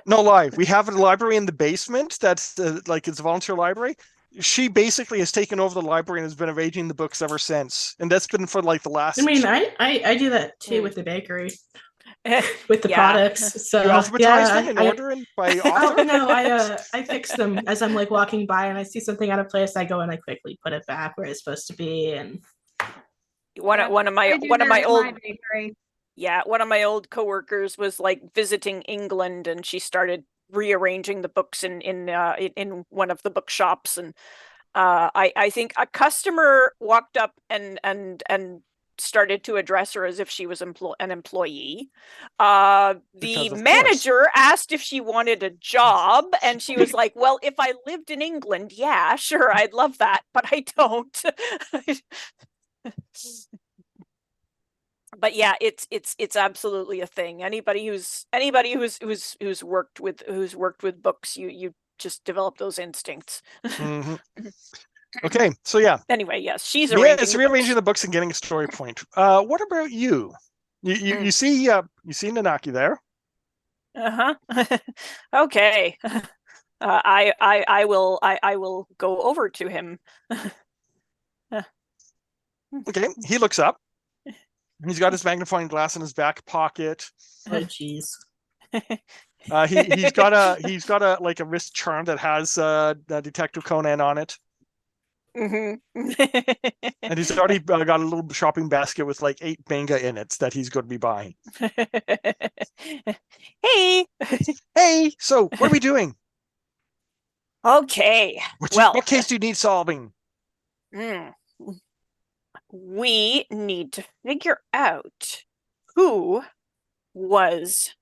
No lie, we have a library in the basement that's like it's a volunteer library. She basically has taken over the library and has been arranging the books ever since, and that's been for like the last. I mean, I do that too with the bakery, with the Yeah. products. So You alphabetize yeah, them and order and by author. Oh no, I fix them as I'm like walking by and I see something out of place. I go and I quickly put it back where it's supposed to be. And one of my I do one of that my at old bakery. Yeah, one of my old coworkers was like visiting England, and she started rearranging the books in one of the bookshops, and I think a customer walked up and started to address her as if she was an employee. Because The of manager asked if she wanted a job, and she was like, "Well, if I lived in England, yeah, sure, I'd love that, but I don't." But yeah, it's absolutely a thing. Anybody who's worked with books, you just develop those instincts. Mhm. Okay, so yeah, Anyway, yes, she's yeah, arranging it's the rearranging books. the books and getting a story point. What about you? You see Nanaki there? Uh-huh. Okay. I will go over to him. Okay, he looks up. He's got his magnifying glass in his back pocket. oh jeez. He's got a like a wrist charm that has Detective Conan on it, Mhm. and he's already got a little shopping basket with like 8 manga in it that he's going to be buying. Hey. Hey, so what are we doing? Okay. What Well, case do you need solving? we need to figure out who was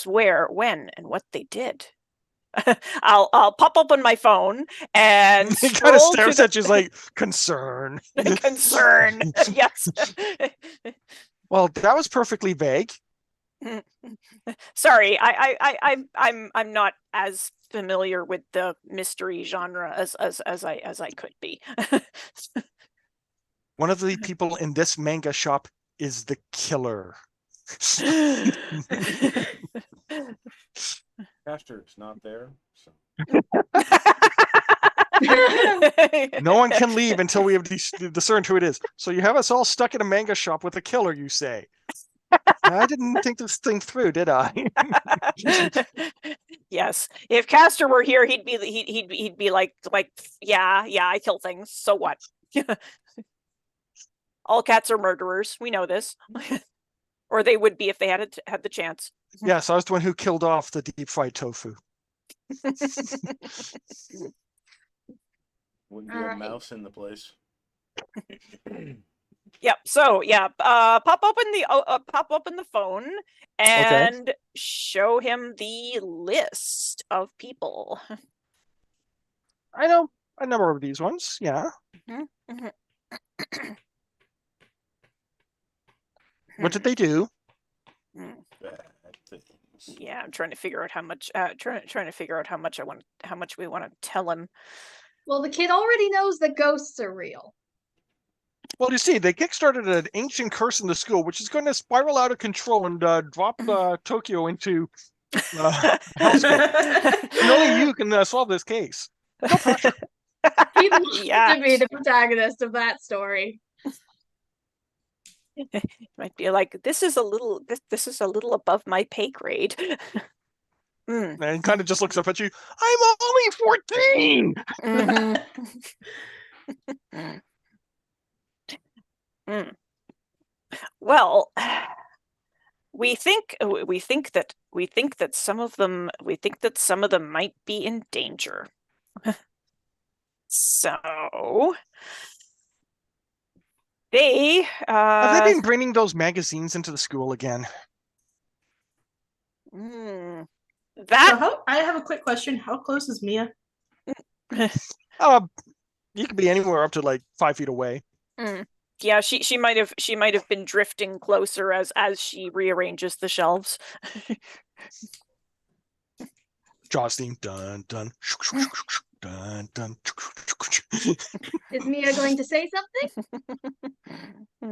where, when, and what they did. I'll pop open my phone and He kind of scroll to stares at you like concern. concern. Yes. Well, that was perfectly vague. Sorry, I'm not as familiar with the mystery genre as I could be. One of the people in this manga shop is the killer. Caster's not there, so No one can leave until we have discerned who it is. So you have us all stuck in a manga shop with a killer, you say? I didn't think this thing through, did I? Yes, if Castor were here, he'd be like, yeah, I kill things. So what? All cats are murderers. We know this, or they would be if they had the chance. Yes, I was the one who killed off the deep fried tofu. wouldn't be a mouse in the place. Yep. So yeah, pop open the phone and show him the list of people. I know a number of these ones. Yeah. What did they do? Bad things. Yeah, I'm trying to figure out how much. Trying to figure out how much we want to tell him. Well, the kid already knows that ghosts are real. Well, you see, they kickstarted an ancient curse in the school, which is going to spiral out of control and drop Tokyo into hellscape. And only you can solve this case. No pressure. He'd love Yeah. to be the protagonist of that story. Might be like, this is a little above my pay grade. And he kind of just looks up at you. I'm only 14. Well, we think that some of them might be in danger. So they have they been bringing those magazines into the school again? That So I have a quick question. How close is Mia? You could be anywhere up to like 5 feet away. Yeah, she might have been drifting closer as she rearranges the shelves. Jaws theme. Dun dun. Dun dun. Is Mia going to say something?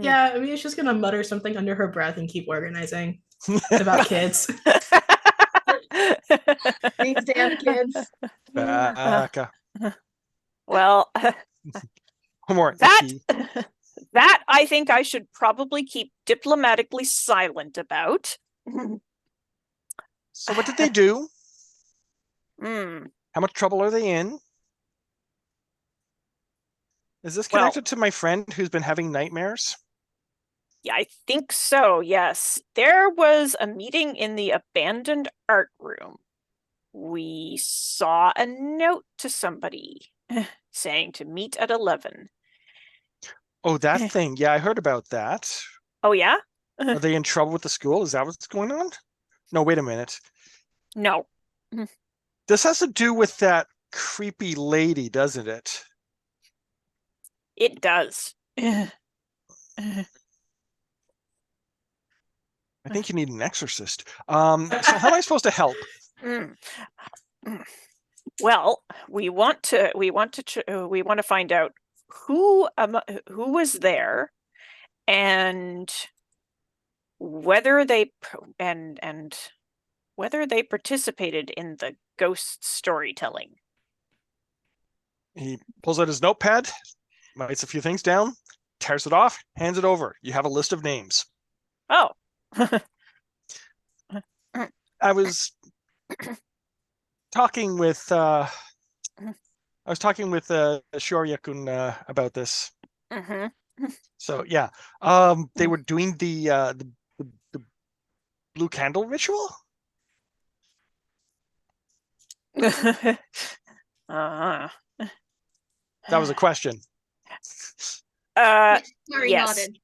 Yeah, I mean, it's just gonna mutter something under her breath and keep organizing about kids. These damn kids. Baka. Well, More that icky. that I think I should probably keep diplomatically silent about. So what did they do? Hmm. How much trouble are they in? Is this Well- connected to my friend who's been having nightmares? Yeah, I think so, yes. There was a meeting in the abandoned art room. We saw a note to somebody saying to meet at 11. Oh, that thing. Yeah, I heard about that. Oh, yeah? Are they in trouble with the school? Is that what's going on? No, wait a minute. No. This has to do with that creepy lady, doesn't it? It does. I think you need an exorcist. So how am I supposed to help? Well, we want to find out who was there and whether they whether they participated in the ghost storytelling. He pulls out his notepad, writes a few things down, tears it off, hands it over. You have a list of names. Oh. I was talking with Shoryakun about this. Mm-hmm. So yeah, they were doing the blue candle ritual. uh, That was a question. uh, Sorry, yes. nodded.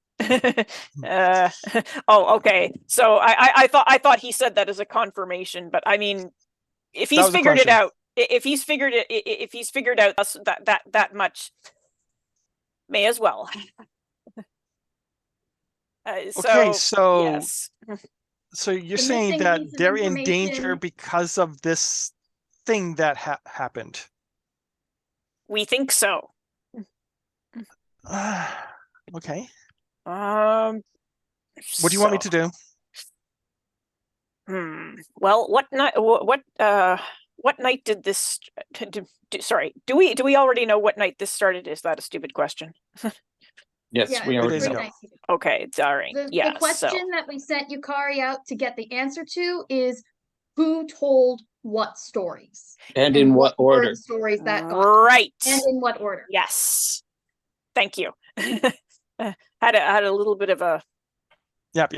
Oh, okay. So I thought he said that as a confirmation, but I mean, if That he's was a figured it question. out, if he's figured out that may as well. Okay, so yes. so you're The saying missing that piece of they're in danger information- because of this thing that happened. We think so. Okay. What What do you want me to do? Well, what night? What night did this? Sorry, do we already know what night this started? Is that a stupid question? Yes, Yeah, we it's already days pretty know. ago. nice. Okay, sorry. The Yeah. question that we sent Yukari out to get the answer to is who told what stories And in what were order? the stories So that got right. and in what order. Yes. Thank you. Had a little bit of a. Yep.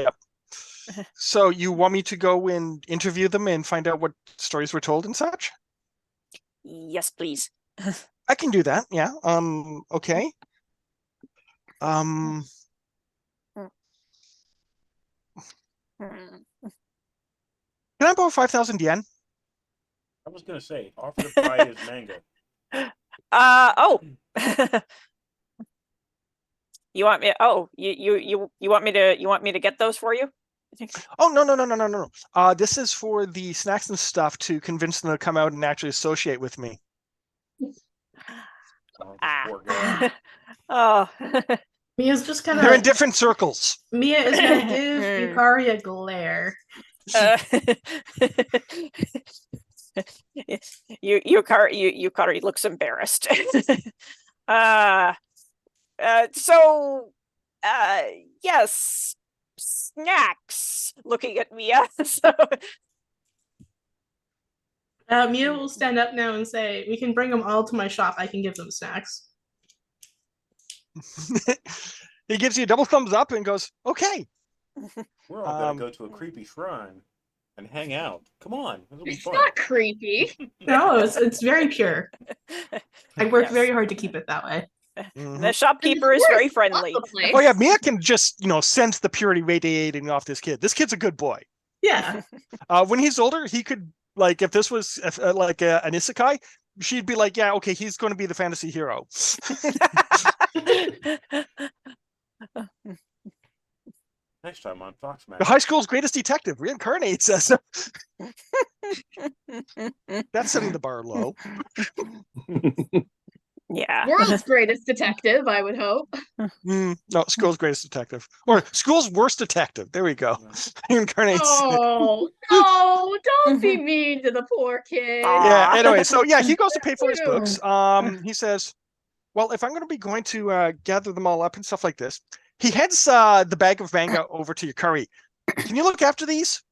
So you want me to go and interview them and find out what stories were told and such? Yes, please. I can do that. Yeah. Okay. Hmm. Can I borrow 5,000 yen? I was gonna say, offer to buy his manga. Oh. You want me? Oh, you want me to get those for you? Oh no. This is for the snacks and stuff to convince them to come out and actually associate with me. Oh, this poor guy. Oh. Mia's just They're in gonna. different circles. Mia is gonna give Yukari a glare. Yukari looks embarrassed. So yes, snacks. Looking at Mia. So Mia will stand up now and say, "We can bring them all to my shop. I can give them snacks." He gives you a double thumbs up and goes, "Okay." We're all gonna go to a creepy shrine and hang out. Come on, it'll be It's fun. not creepy. No, it's very pure. I work Yes. very hard to keep it that way. Mhm. The shopkeeper is very friendly. Oh yeah, Mia can just sense the purity radiating off this kid. This kid's a good boy. Yeah. When he's older, he could if this was like an isekai, she'd be like, yeah, okay, he's going to be the fantasy hero. Next time on Fox The Magic. high school's greatest detective reincarnates as that's setting the bar low. Yeah. World's greatest detective, I would hope. No, school's greatest detective. Or school's worst detective. There we go. Reincarnates. Oh, no, don't be mean to the poor kid. Yeah, Aw. anyway, so yeah, he goes to pay for his Ew. books. He says, well, if I'm going to be going to gather them all up and stuff like this, he heads the bag of manga over to Yukari. Can you look after these?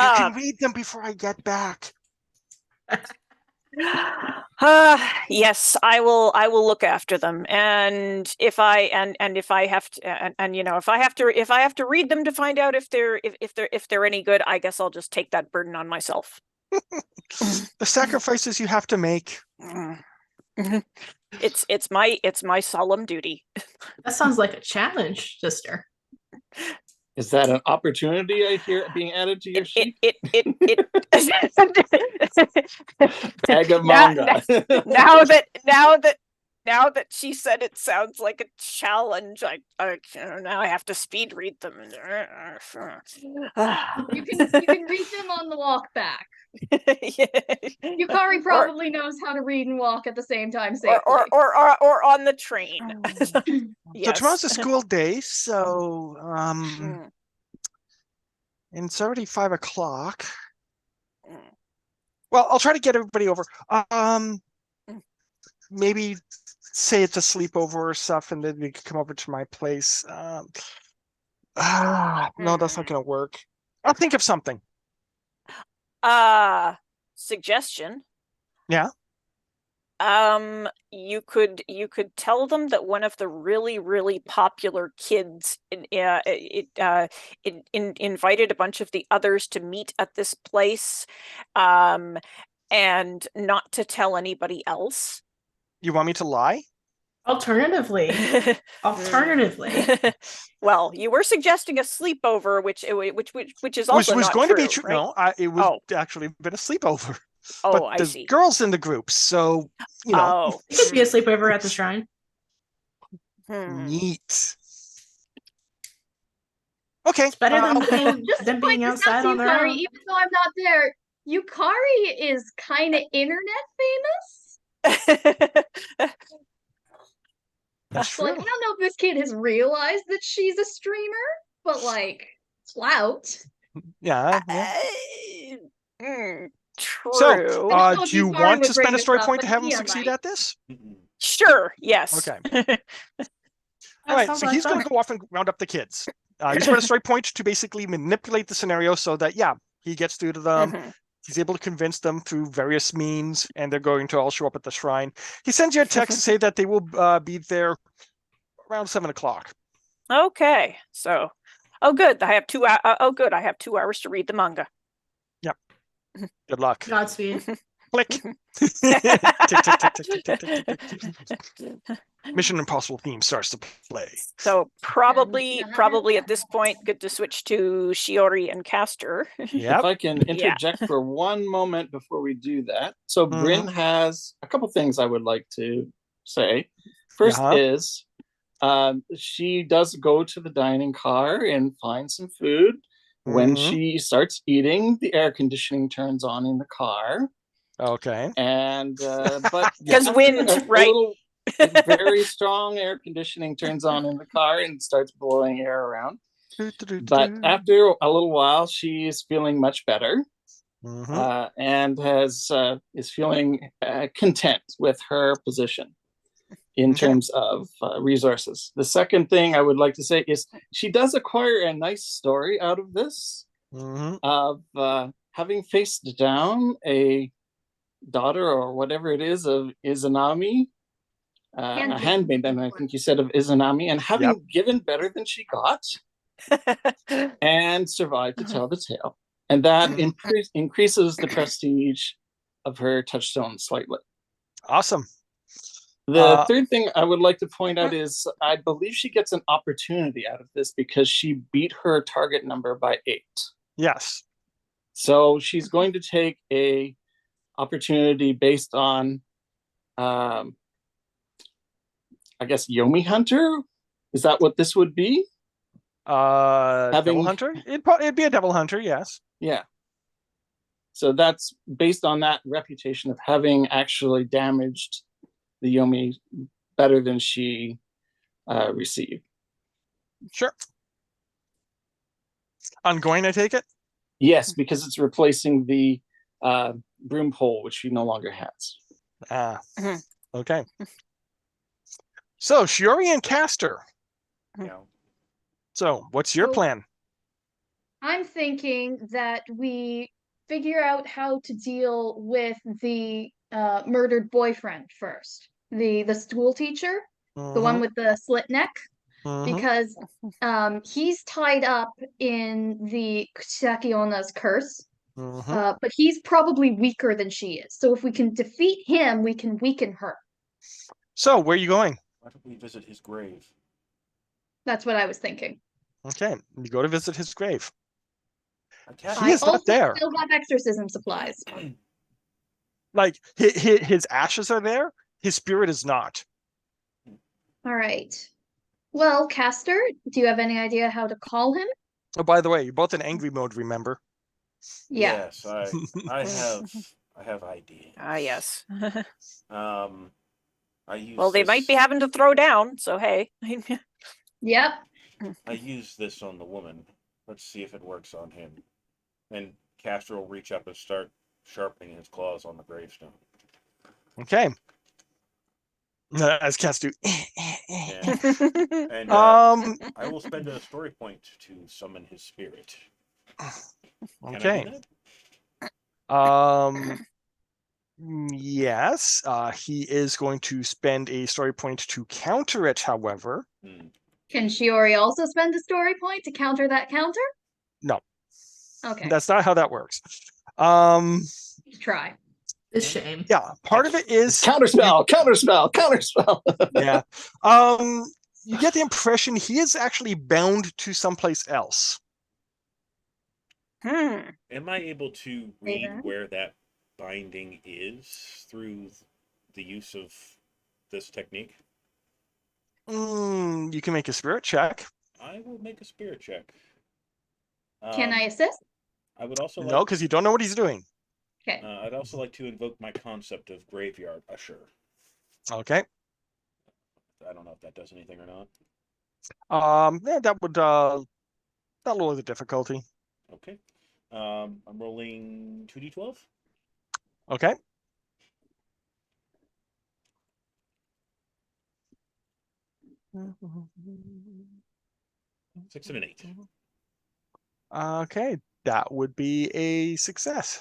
You can read them before I get back. Yes, I will look after them. And if I have to if I have to read them to find out if they're any good, I guess I'll just take that burden on myself. The sacrifices you have to make. It's my solemn duty. That sounds like a challenge, sister. Is that an opportunity I hear being added to your sheet? Bag of manga. Now that she said it sounds like a challenge, I now I have to speed read them. You can read them on the walk back. Yukari probably knows how to read and walk at the same time safely. or on the train. So tomorrow's a school day, so and it's already 5 o'clock. Well, I'll try to get everybody over. Maybe say it's a sleepover or stuff, and then we can come over to my place. No, that's not gonna work. I'll think of something. Suggestion. Yeah. You could tell them that one of the really popular kids invited a bunch of the others to meet at this place, and not to tell anybody else. You want me to lie? Alternatively, Well, you were suggesting a sleepover, which is also was not going true, to be true. right? No, it was actually been a sleepover. Oh, But I there's see. girls in the group, so you know. Oh, it could be a sleepover at the shrine. Neat. Okay. It's better than Just to them point being this out outside to on their Yukari, own. even though I'm not there, Yukari is kind of internet famous. That's So, like, true. I don't know if this kid has realized that she's a streamer, but like, clout. Yeah. True. So, I don't know if do you Yukari want would to bring spend a this story up, point but to have him Mia succeed might. at this? Sure. Yes. Okay. That All right. sounds So like he's going fun. to go off and round up the kids. You spend a story point to basically manipulate the scenario so that he gets through to them. Mhm. He's able to convince them through various means, and they're going to all show up at the shrine. He sends you a text to say that they will be there around 7 o'clock. Okay. So, oh, good. I have 2 hours. Oh, good. I have 2 hours to read the manga. Good luck. Godspeed. Click. Tick, tick, tick, tick, tick, tick, tick, tick. Mission Impossible theme starts to play. So probably at this point, good to switch to Shiori and Castor. Yep. If I can interject for one moment before we do that. So Bryn has a couple things I would like to say. First is she does go to the dining car and find some food. When she starts eating, the air conditioning turns on in the car. Okay. And but because wind, right? Very strong air conditioning turns on in the car and starts blowing air around. But after a little while, she's feeling much better, and is feeling content with her position in terms of resources. The second thing I would like to say is she does acquire a nice story out of this, of having faced down a daughter or whatever it is of Izanami, a handmaiden, I think you said, of Izanami, and having given better than she got and survived to tell the tale. And that increases the prestige of her touchstone slightly. Awesome. The third thing I would like to point out is I believe she gets an opportunity out of this because she beat her target number by 8. Yes. So she's going to take a opportunity based on, I guess, Yomi Hunter? Is that what this would be? Devil hunter? It'd be a devil hunter, yes. Yeah. So that's based on that reputation of having actually damaged the Yomi better than she received. Sure. Ongoing, I take it? Yes, because it's replacing the broom pole, which she no longer has. Ah, okay. So, Shiori and Castor. Yeah. So, what's your So- plan? I'm thinking that we figure out how to deal with the murdered boyfriend first. The school teacher, the one with the slit neck, because he's tied up in the Sakiona's curse. But he's probably weaker than she is. So if we can defeat him, we can weaken her. So, where are you going? Why don't we visit his grave? That's what I was thinking. Okay, you go to visit his grave. Attack. He is not there. Still have exorcism supplies. Like, his ashes are there, his spirit is not. All right. Well, Castor, do you have any idea how to call him? Oh, by the way, you're both in angry mode, remember? Yeah. Yes, I have ideas. Ah, yes. I use Well, they might be this- having to throw down, so hey. Yep. I use this on the woman. Let's see if it works on him. And Castor will reach up and start sharpening his claws on the gravestone. Okay. As cats do. Yeah. And I will spend a story point to summon his spirit. Can I do Okay. that? Yes. He is going to spend a story point to counter it, however. Can Shiori also spend a story point to counter that counter? No. Okay. That's not how that works. Try. It's a shame. Yeah, part of it is Counterspell, counterspell. yeah. You get the impression he is actually bound to someplace else. Am I able to read that? where that binding is through the use of this technique? You can make a spirit check. I will make a spirit check. Can I assist? I would also No, because you don't know what he's doing. Okay. I'd also like to invoke my concept of graveyard usher. Okay. I don't know if that does anything or not. Yeah, that would that'll lower the difficulty. Okay. I'm rolling 2d12. Okay. Six and an 8. Okay, that would be a success.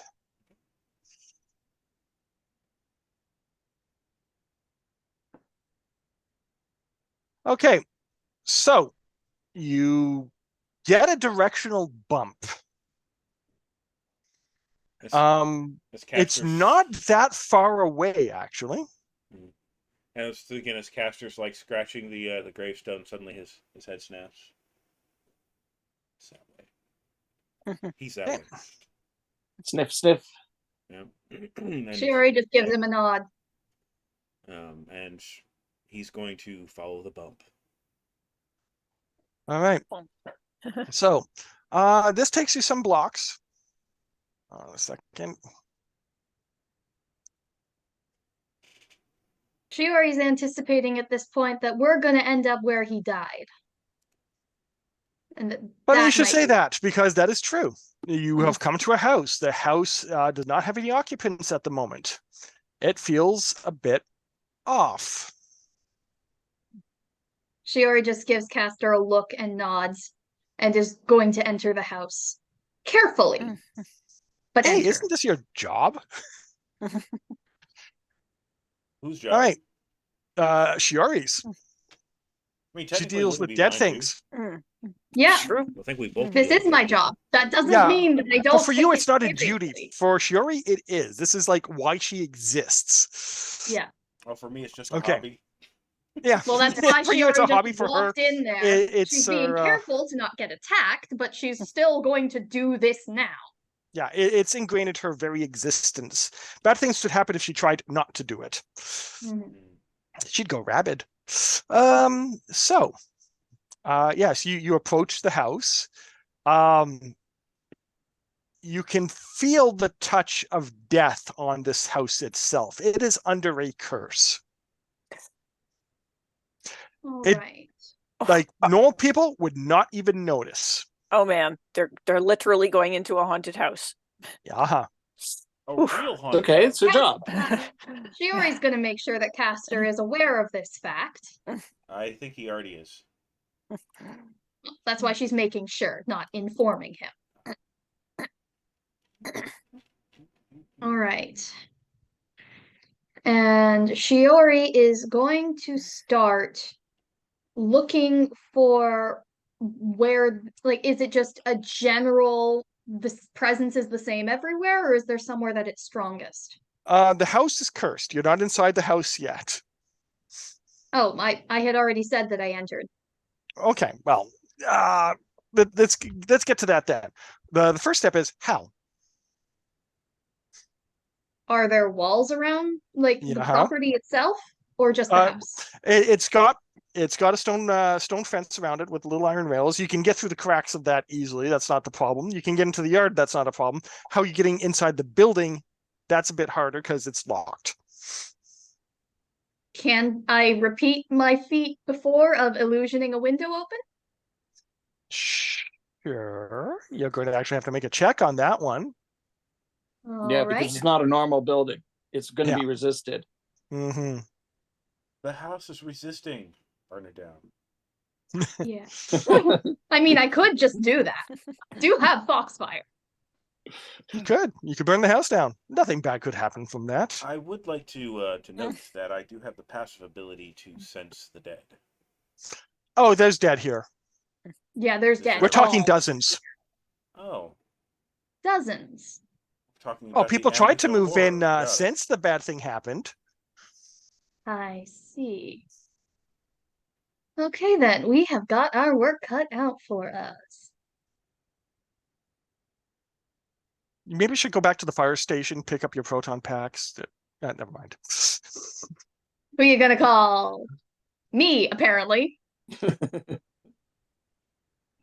Okay, so you get a directional bump. As It's Castor's- not that far away, actually. And I was thinking as Castor's like scratching the gravestone, suddenly his head snaps. It's that way. He's that way. Sniff, sniff. Yeah. And, Shiori just gives him a nod. and he's going to follow the bump. All right. So, this takes you some blocks. A second. Shiori's anticipating at this point that we're going to end up where he died. And But you that should might say be- that because that is true. You have come to a house. The house does not have any occupants at the moment. It feels a bit off. Shiori just gives Castor a look and nods and is going to enter the house. Carefully. But Hey, enter. isn't this your job? Whose job? All right. Shiori's. I mean, She technically, deals wouldn't with be dead mine, things. Yeah. True. I think we both. This deal is with my it. job. That doesn't Yeah, mean that I But don't for you, take it's it not a duty. seriously. For Shiori, it is. This is like why she exists. Yeah. Oh, for me, it's just a Okay. hobby. Yeah. Well, that's why for you, it's a Shiori hobby. just For her, walked in there. it's She's being her, careful to not get attacked, but she's still going to do this now. Yeah, it's ingrained into her very existence. Bad things would happen if she tried not to do it. Mhm. She'd go rabid. Yes, you approach the house. You can feel the touch of death on this house itself. It is under a curse. All It- right. Like normal people would not even notice. Oh man, they're literally going into a haunted house. Yeah. A Oof. real haunted Okay, house. it's her job. Shiori's going to make sure that Castor is aware of this fact. I think he already is. That's why she's making sure, not informing him. All right. And Shiori is going to start looking for where, like, is it just a general, this presence is the same everywhere, or is there somewhere that it's strongest? The house is cursed. You're not inside the house yet. Oh, I had already said that I entered. Okay, well, let's get to that then. The first step is how. Are there walls around, like the Yeah. property itself, or just the house? It's got a stone fence around it with little iron rails. You can get through the cracks of that easily. That's not the problem. You can get into the yard. That's not a problem. How are you getting inside the building? That's a bit harder because it's locked. Can I repeat my feat before of illusioning a window open? Sure. You're going to actually have to make a check on that one. Yeah, All because right. it's not a normal building. It's going to Yeah. be resisted. Mm-hmm. The house is resisting. Burn it down. Yeah. I mean, I could just do that. Do have Foxfire. You could burn the house down. Nothing bad could happen from that. I would like to note that I do have the passive ability to sense the dead. Oh, there's dead here. Yeah, there's We're dead. We're talking all- dozens. Oh, Dozens. talking Oh, about people the tried to Amityville move in Horror. Got it. since the bad thing happened. I see. Okay, then. We have got our work cut out for us. You maybe should go back to the fire station, pick up your proton packs. Never mind. Who are you gonna call? Me, apparently.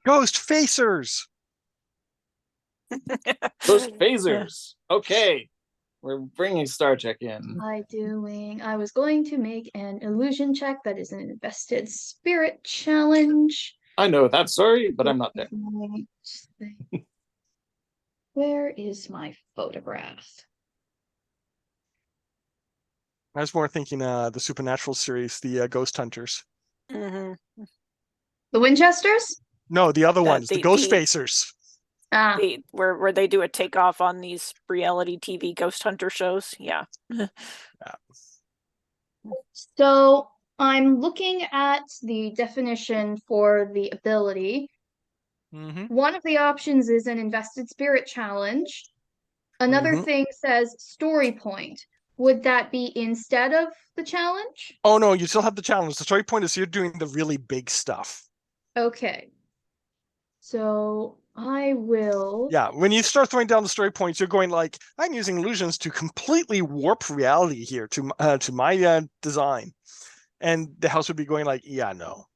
Ghost facers. Those phasers. Okay. We're bringing Star Trek in. I was going to make an illusion check that is an invested spirit challenge. I know that story, but I'm not there. Where is my photograph? I was more thinking the Supernatural series, the Ghost Hunters. Mhm. The Winchesters? No, the other ones, the Ghost the- Facers. Ah, Where they do a takeoff on these reality TV ghost hunter shows. Yeah. so I'm looking at the definition for the ability. Mm-hmm. One of the options is an invested spirit challenge. Another Mhm. thing says story point. Would that be instead of the challenge? Oh no, you still have the challenge. The story point is you're doing the really big stuff. Okay. So I will. Yeah, when you start throwing down the story points, you're going like, I'm using illusions to completely warp reality here to my design, and the house would be going like, yeah, no.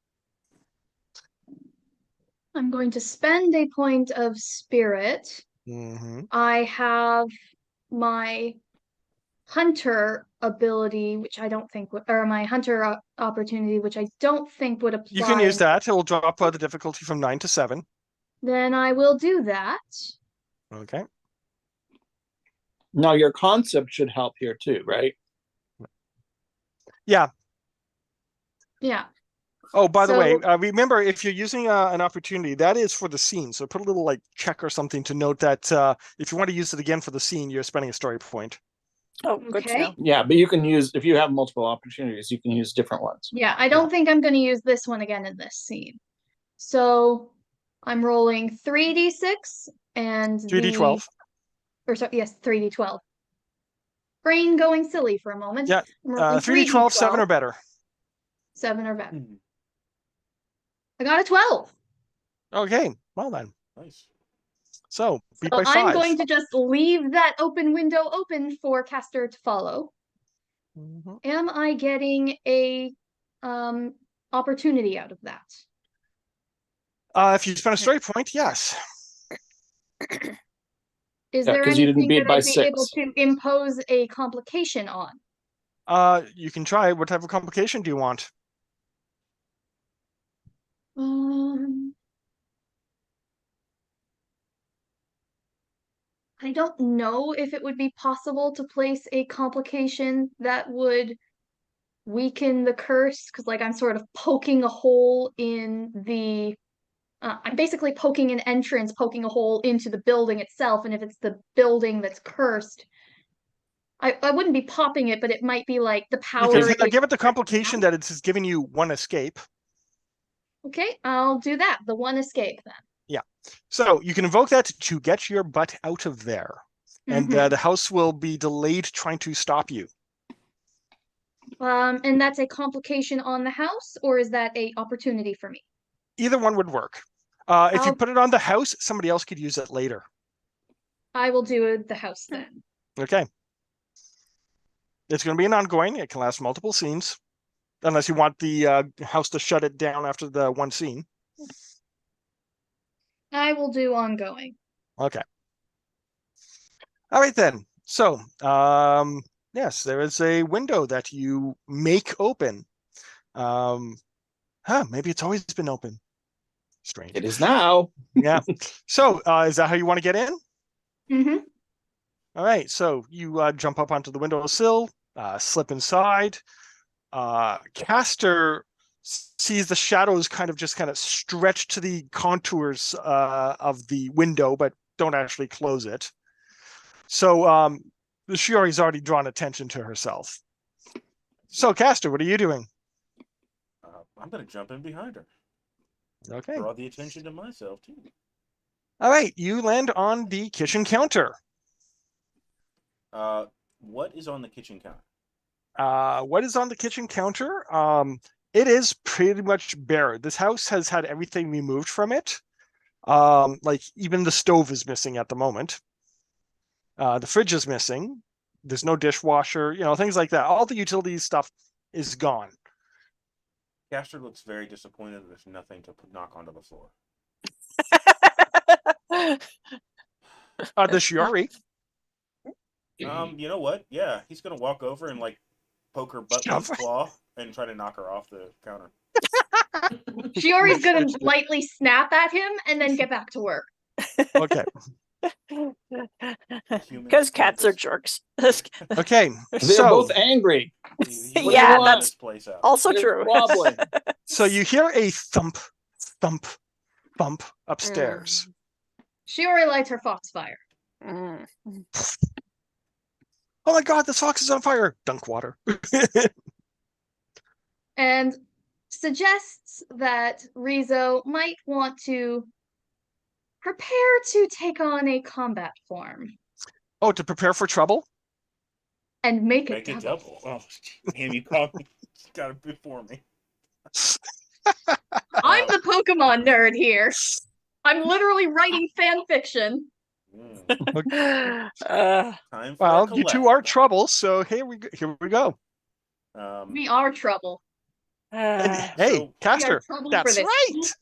I'm going to spend a point of spirit. Mm-hmm. I have my hunter ability, which I don't think would, or my hunter opportunity, which I don't think would apply. You can use that. It will drop the difficulty from 9 to 7. Then I will do that. Okay. Now, your concept should help here too, right? Yeah. Yeah. Oh, by the way, So- remember if you're using an opportunity, that is for the scene. So put a little like check or something to note that if you want to use it again for the scene, you're spending a story point. Oh, good to Okay. know. Yeah, but you can use, if you have multiple opportunities, you can use different ones. Yeah, I don't think I'm going to use this one again in this scene. So I'm rolling 3d6 and 3d12. Yes, 3d12. Brain going silly for a moment. Yeah, I'm rolling 3d12, 7 or better. 7 or better. I got a 12. Okay, well then. Nice. So beat So by I'm 5. going to just leave that open window open for Castor to follow. Mhm. Am I getting a opportunity out of that? If you spend a story point, yes. Is Yeah, there 'cause you didn't anything beat that by I'd be able 6. to impose a complication on? You can try. What type of complication do you want? I don't know if it would be possible to place a complication that would weaken the curse, because like I'm sort of poking a hole in the I'm basically poking an entrance, poking a hole into the building itself, and if it's the building that's cursed, I wouldn't be popping it, but it might be like the You power can is give it the complication that it's giving you 1 escape. Okay, I'll do that. The 1 escape then. So you can invoke that to get your butt out of there. And Mhm. the house will be delayed trying to stop you. And that's a complication on the house, or is that a opportunity for me? Either one would work. If you I'll- put it on the house, somebody else could use it later. I will do the house then. Okay. It's going to be an ongoing. It can last multiple scenes. Unless you want the house to shut it down after the 1 scene. I will do ongoing. Okay. All right then. So, yes, there is a window that you make open. Maybe it's always been open. Strange. It is now. Yeah. So, is that how you want to get in? Mm-hmm. All right. So you jump up onto the windowsill, slip inside. Castor sees the shadows kind of stretch to the contours of the window, but don't actually close it. So Shiori's already drawn attention to herself. So Castor, what are you doing? I'm going to jump in behind her. Okay. Draw the attention to myself, too. All right. You land on the kitchen counter. What is on the kitchen counter? What is on the kitchen counter? It is pretty much bare. This house has had everything removed from it. Like even the stove is missing at the moment. The fridge is missing. There's no dishwasher, things like that. All the utility stuff is gone. Castor looks very disappointed that there's nothing to knock onto the floor. The Shiori. You know what? Yeah, he's gonna walk over and like poke her butt with his claw and try to knock her off the counter. Shiori's gonna lightly snap at him and then get back to work. Okay. Because cats are jerks. Okay. They're So both angry. Yeah, want? that's this place out. also They're true. wobbling. so you hear a thump, thump, thump upstairs. Shiori lights her foxfire. Mm. Oh my god, this fox is on fire. Dunk water. And suggests that Rizzo might want to prepare to take on a combat form Oh, to prepare for trouble? and make Make it it double. double. Oh, damn! You got it before me. I'm the Pokemon nerd here. I'm literally writing fan fiction. Time for Well, a you two collab. are trouble, so here we go. We are trouble. Hey, So- We are Castor, trouble that's for this.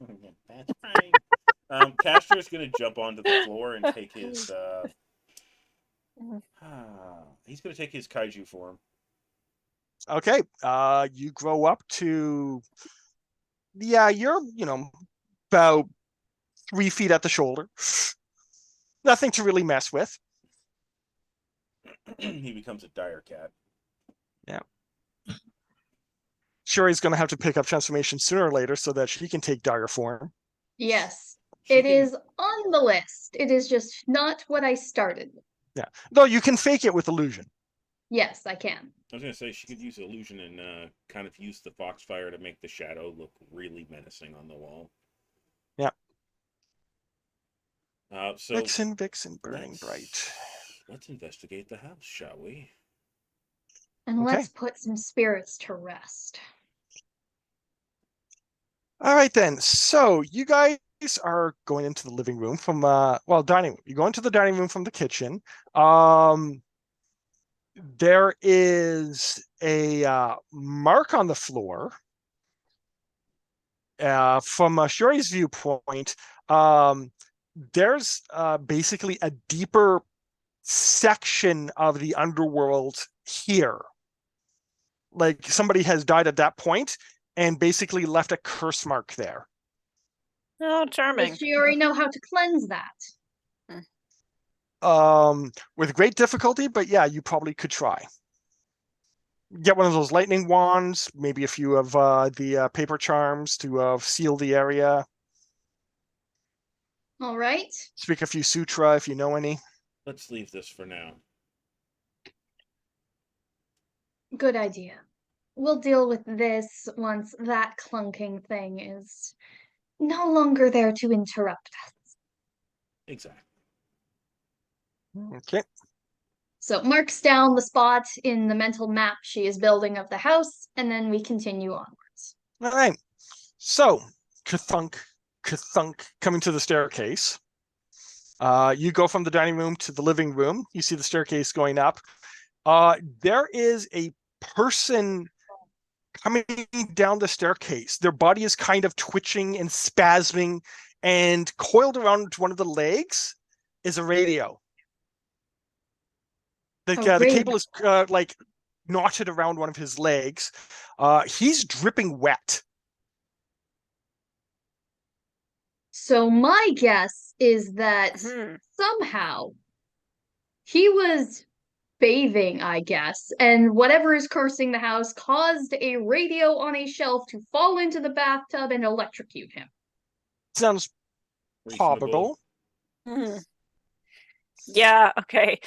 right. That's right. Castor's gonna jump onto the floor and take his. He's gonna take his kaiju form. Okay, you grow up to, you're, about 3 feet at the shoulder. Nothing to really mess with. He becomes a dire cat. Sure, he's going to have to pick up transformation sooner or later so that she can take dire form. Yes, She it can- is on the list. It is just not what I started with. Yeah, though you can fake it with illusion. Yes, I can. I was gonna say she could use illusion and kind of use the foxfire to make the shadow look really menacing on the wall. Yeah. So Vixen, burning let's- bright. Let's investigate the house, shall we? And Okay. let's put some spirits to rest. All right then. So you guys are going into the living room from dining room. You go into the dining room from the kitchen. There is a mark on the floor. From Shuri's viewpoint, there's basically a deeper section of the underworld here. Like somebody has died at that point and basically left a curse mark there. Oh, charming. Does she already know how to cleanse that? With great difficulty, but yeah, you probably could try. Get one of those lightning wands, maybe a few of the paper charms to seal the area. All right. Speak a few sutra if you know any. Let's leave this for now. Good idea. We'll deal with this once that clunking thing is no longer there to interrupt us. Exactly. Okay. So marks down the spot in the mental map she is building of the house, and then we continue onwards. All right. So, kathunk, coming to the staircase. You go from the dining room to the living room. You see the staircase going up. There is a person coming down the staircase. Their body is kind of twitching and spasming, and coiled around one of the legs is a radio. The cable is like knotted around one of his legs. He's dripping wet. So my guess is that somehow he was bathing, I guess, and whatever is cursing the house caused a radio on a shelf to fall into the bathtub and electrocute him. Sounds Reasonable. probable. Yeah, okay.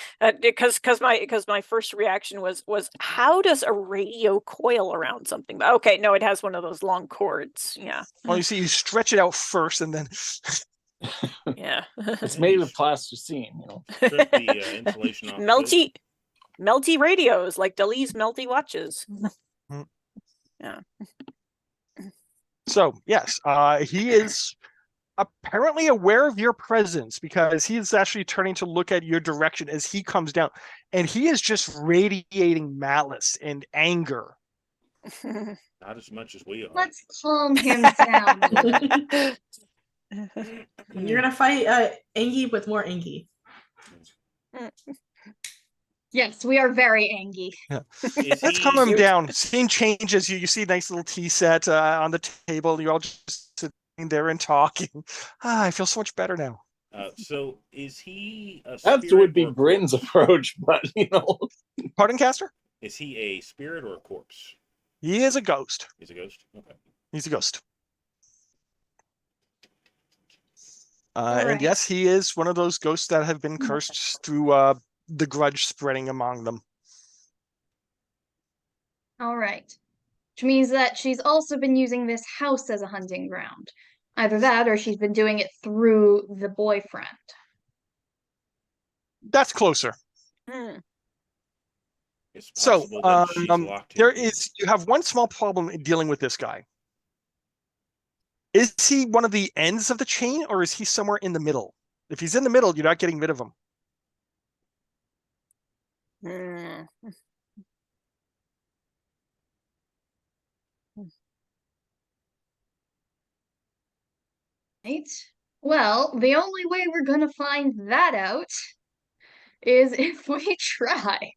Because my first reaction was how does a radio coil around something? Okay, no, it has one of those long cords. Yeah. Well, you see, you stretch it out first, and then Yeah. It's made of plasticine, you know. Strip the insulation off. melty radios like Dali's melty watches. Yeah. So yes, he is apparently aware of your presence because he is actually turning to look at your direction as he comes down, and he is just radiating malice and anger. Not as much as we are. Let's calm him down. You're gonna fight Angie with more Angie. Yes, we are very angry. Yeah. Let's calm him down. Scene changes. You see a nice little tea set on the table. You're all just sitting there and talking. I feel so much better now. So is he a That spirit would be or a Bryn's corpse? approach, but you know. Pardon, Caster? Is he a spirit or a corpse? He is a ghost. He's a ghost? Okay. He's a ghost. All And right. yes, he is one of those ghosts that have been cursed through the grudge spreading among them. All right. Which means that she's also been using this house as a hunting ground. Either that or she's been doing it through the boyfriend. That's closer. It's So possible that she's locked there in here. is, you have one small problem in dealing with this guy. Is he one of the ends of the chain, or is he somewhere in the middle? If he's in the middle, you're not getting rid of him. Right? Well, the only way we're gonna find that out is if we try.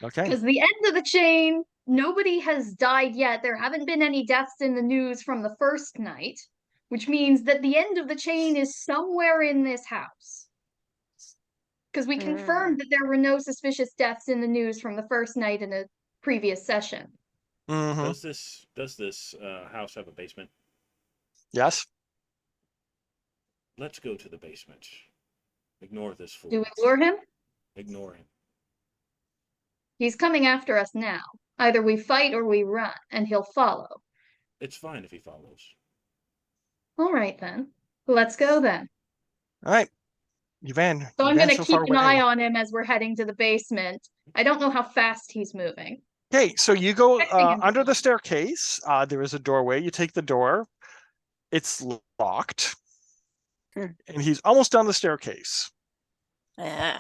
Okay. Because the end of the chain, nobody has died yet. There haven't been any deaths in the news from the first night, which means that the end of the chain is somewhere in this house. Because we confirmed that there were no suspicious deaths in the news from the first night in a previous session. Mm-hmm. Does this house have a basement? Yes. Let's go to the basement. Ignore this fool. Do we lure him? Ignore him. He's coming after us now. Either we fight or we run, and he'll follow. It's fine if he follows. All right, then. Let's go, then. All right. Yvan. So I'm going to so keep far an eye away. on him as we're heading to the basement. I don't know how fast he's moving. Okay, so you go Expecting him to under the come. staircase. There is a doorway. You take the door. It's locked. And he's almost down the staircase. Yeah.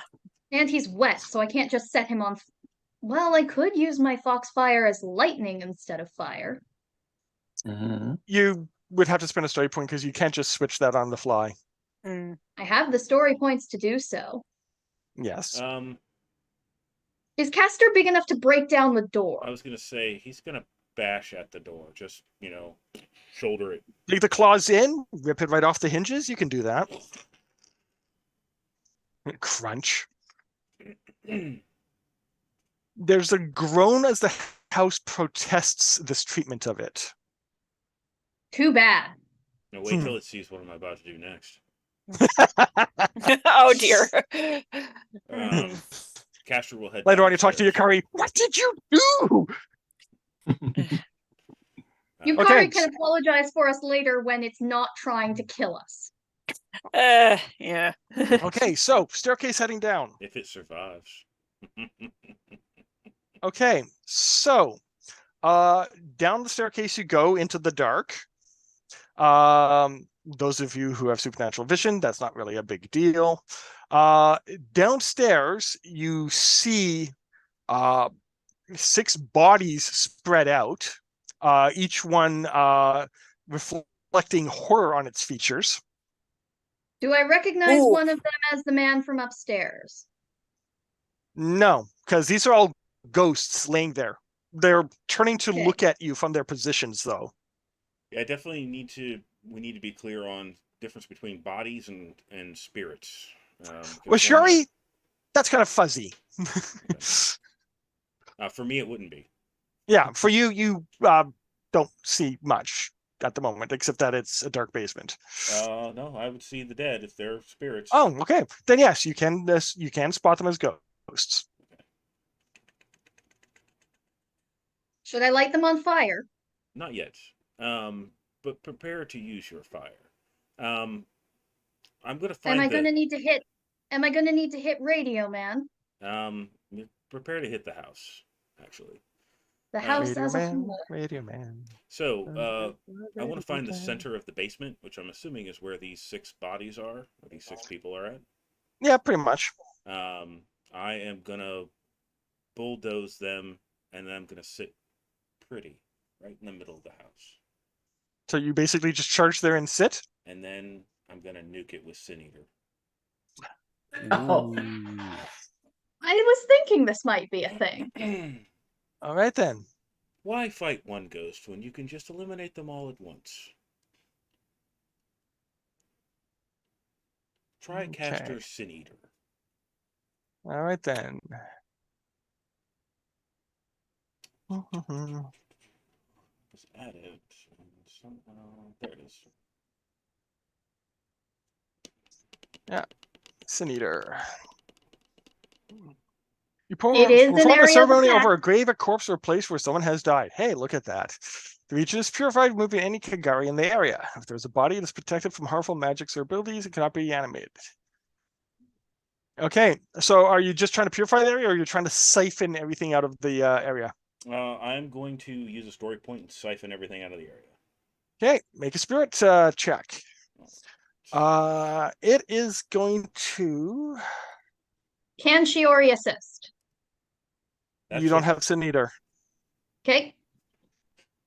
And he's wet, so I can't just set him on. Well, I could use my foxfire as lightning instead of fire. You would have to spend a story point because you can't just switch that on the fly. Mm. I have the story points to do so. Yes. Is Castor big enough to break down the door? I was gonna say he's gonna bash at the door. Just shoulder it. Dig the claws in, rip it right off the hinges. You can do that. Crunch. There's a groan as the house protests this treatment of it. Too bad. Now wait till it sees what I'm about to do next. Oh dear. Castor will head Later on, you talk to downstairs. Yukari. What did you do? Yukari Okay. can apologize for us later when it's not trying to kill us. Yeah. Okay, so staircase heading down. If it survives. Okay, so down the staircase you go into the dark. Those of you who have supernatural vision, that's not really a big deal. Downstairs you see 6 bodies spread out, each one reflecting horror on its features. Do I recognize Ooh. one of them as the man from upstairs? No, because these are all ghosts laying there. They're turning to Okay. look at you from their positions, though. Yeah, definitely we need to be clear on difference between bodies and spirits. Well, because Shuri, that's kind of fuzzy. for me, it wouldn't be. Yeah, for you, you don't see much at the moment, except that it's a dark basement. No, I would see the dead if they're spirits. Oh, okay. Then yes, you can spot them as ghosts. Should I light them on fire? Not yet. But prepare to use your fire. I'm gonna find. Am I gonna need to hit Radio Man? Prepare to hit the house. Actually. The house Radio as a Man, whole. Radio Man. So, I want to find the center of the basement, which I'm assuming is where these 6 bodies are, or these 6 people are at. Yeah, pretty much. I am gonna bulldoze them, and then I'm gonna sit pretty right in the middle of the house, So you basically just charge there and sit? and then I'm gonna nuke it with Sin Eater. Oh. I was thinking this might be a thing. All right, then. Why fight one ghost when you can just eliminate them all at once? Try Okay. Castor Sin Eater. All right, then. Let's add it. And somehow, there it is. Sin Eater. You It is an perform a area of ceremony attack. over a grave, a corpse, or a place where someone has died. Hey, look at that. The region is purified, moving any Kagari in the area. If there's a body that is protected from harmful magics or abilities, it cannot be animated. Okay, so are you just trying to purify the area, or are you trying to siphon everything out of the area? I'm going to use a story point and siphon everything out of the area. Okay, make a spirit check. It is going to. Can Shiori assist? That's You don't just- have Sin Eater. Okay.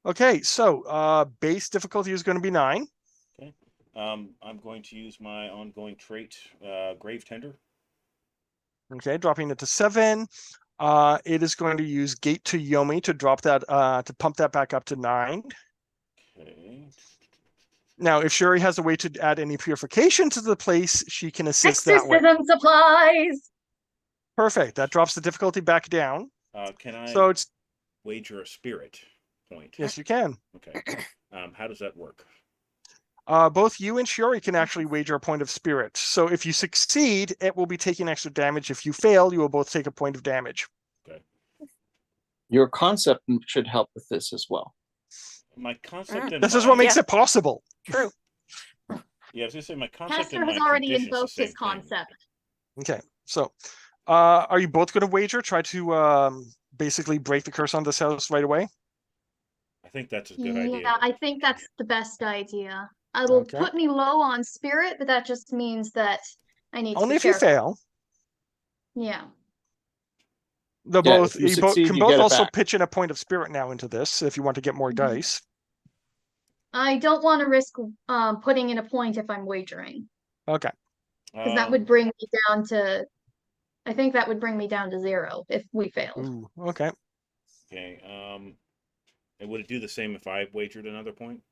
Okay, so base difficulty is going to be 9. I'm going to use my ongoing trait, Grave Tender. Okay, dropping it to 7. It is going to use Gate to Yomi to drop that to pump that back up to 9. Okay. Now, if Shuri has a way to add any purification to the place, she can assist that way. Exorcism supplies. Perfect. That drops the difficulty back down. Can I So it's wager a spirit point? yes, you can. Okay. How does that work? Both you and Shiori can actually wager a point of spirit. So if you succeed, it will be taking extra damage. If you fail, you will both take a point of damage. Your concept should help with this as well. My concept and This is what makes Yeah. it possible. True. Yeah, I was gonna say my concept Castor and has my already condition's the invoked same his thing. concept. Okay, so are you both going to wager? Try to basically break the curse on this house right away? I think that's a good Yeah, idea. I think that's the best idea. It'll Okay. put me low on spirit, but that just means that I need to Only be if you careful. fail. Yeah. They'll Yeah, both if you you succeed, can you both get it also back. pitch in a point of spirit now into this if you want to get more Mhm. dice. I don't want to risk putting in a point if I'm wagering, Okay. because that would bring me down to. I think that would bring me down to 0 if we failed. Ooh, okay. Okay. And would it do the same if I wagered another point?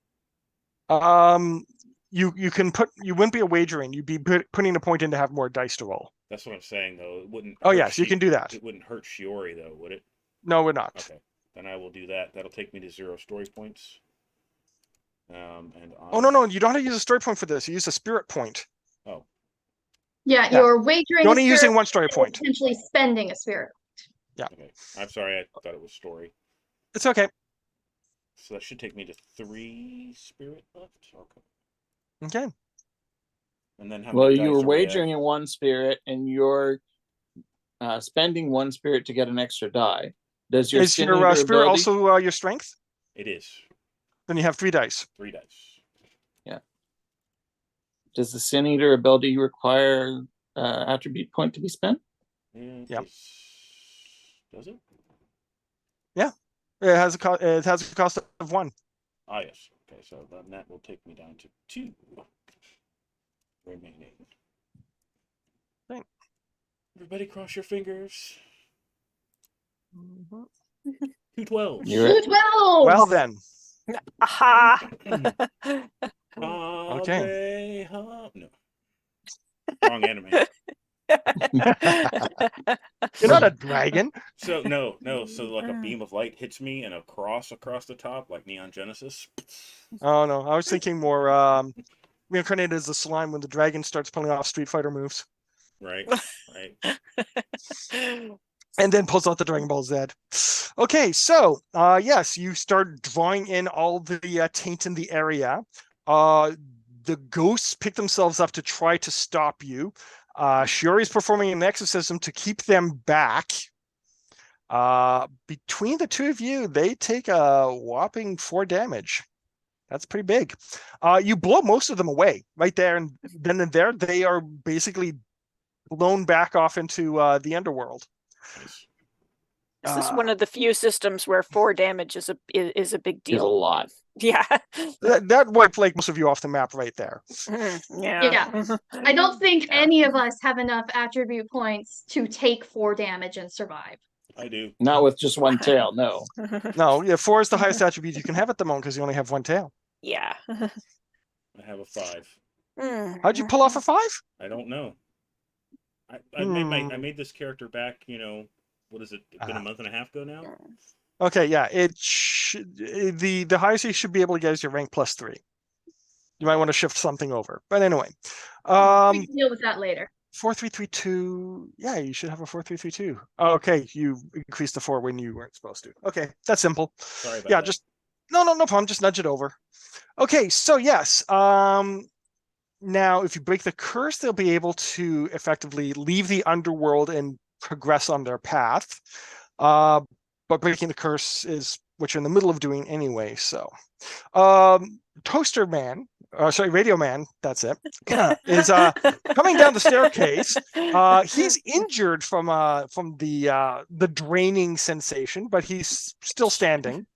You can put you wouldn't be a wagering. You'd be putting a point in to have more dice to roll. That's what I'm saying, though. It wouldn't. Oh hurt yes, you can do that. It wouldn't hurt Shiori, though, would it? No, we're not. Okay. Then I will do that. That'll take me to 0 story points. And Oh no, you don't have to use a story point for this. You use a spirit point. Oh. Yeah, Yeah. you're wagering. You're a only using spirit one story and point. potentially spending a spirit. Yeah. Okay. I'm sorry. I thought it was story. It's okay. So that should take me to 3 spirit left. Okay. Okay. And then how Well, many you dice were are we at? wagering in 1 spirit, and you're spending 1 spirit to get an extra die. Does your Is sin your eater spirit ability? also your strength? It is. Then you have 3 dice. 3 dice. Does the sin eater ability require attribute point to be spent? Yep. Does it? It has a cost of 1. Ah, yes. Okay, so then that will take me down to 2 remaining. Thank- Everybody cross your fingers. Mhm. 2 12s. You're Two at- 12s! Well then. Aha! Okay. No. Wrong anime. You're not a dragon. So no. So like a beam of light hits me and a cross across the top, like Neon Genesis. Oh no, I was thinking more reincarnated as the slime when the dragon starts pulling off Street Fighter moves. Right. And then pulls out the Dragon Ball Z. Okay, so yes, you start drawing in all the taint in the area. The ghosts pick themselves up to try to stop you. Shiori is performing an exorcism to keep them back. Between the two of you, they take a whopping 4 damage. That's pretty big. You blow most of them away right there, and then and there they are basically blown back off into the underworld. Nice. Is this one of the few systems where 4 damage is a big Is a deal? lot. Yeah. That wiped like most of you off the map right there. Yeah. I don't think Yeah. any of us have enough attribute points to take 4 damage and survive. I do. Not with just 1 tail, no. No, yeah, 4 is the highest attribute you can have at the moment because you only have 1 tail. Yeah. I have a 5. How'd you pull off a 5? I don't know. I made this character back, what is it? It's been a month and a half ago now? Okay, yeah, the highest you should be able to get is your rank +3. You might want to shift something over, but anyway, We can deal with that later. 4-3-3-2. Yeah, you should have a 4-3-3-2. Oh, okay, you increased the 4 when you weren't supposed to. Okay, that's simple. Sorry about Yeah, that. just no problem. Just nudge it over. Okay, so yes, now if you break the curse, they'll be able to effectively leave the underworld and progress on their path. But breaking the curse is what you're in the middle of doing anyway. So, Toaster Man, Radio Man, that's it, is coming down the staircase. He's injured from the draining sensation, but he's still standing.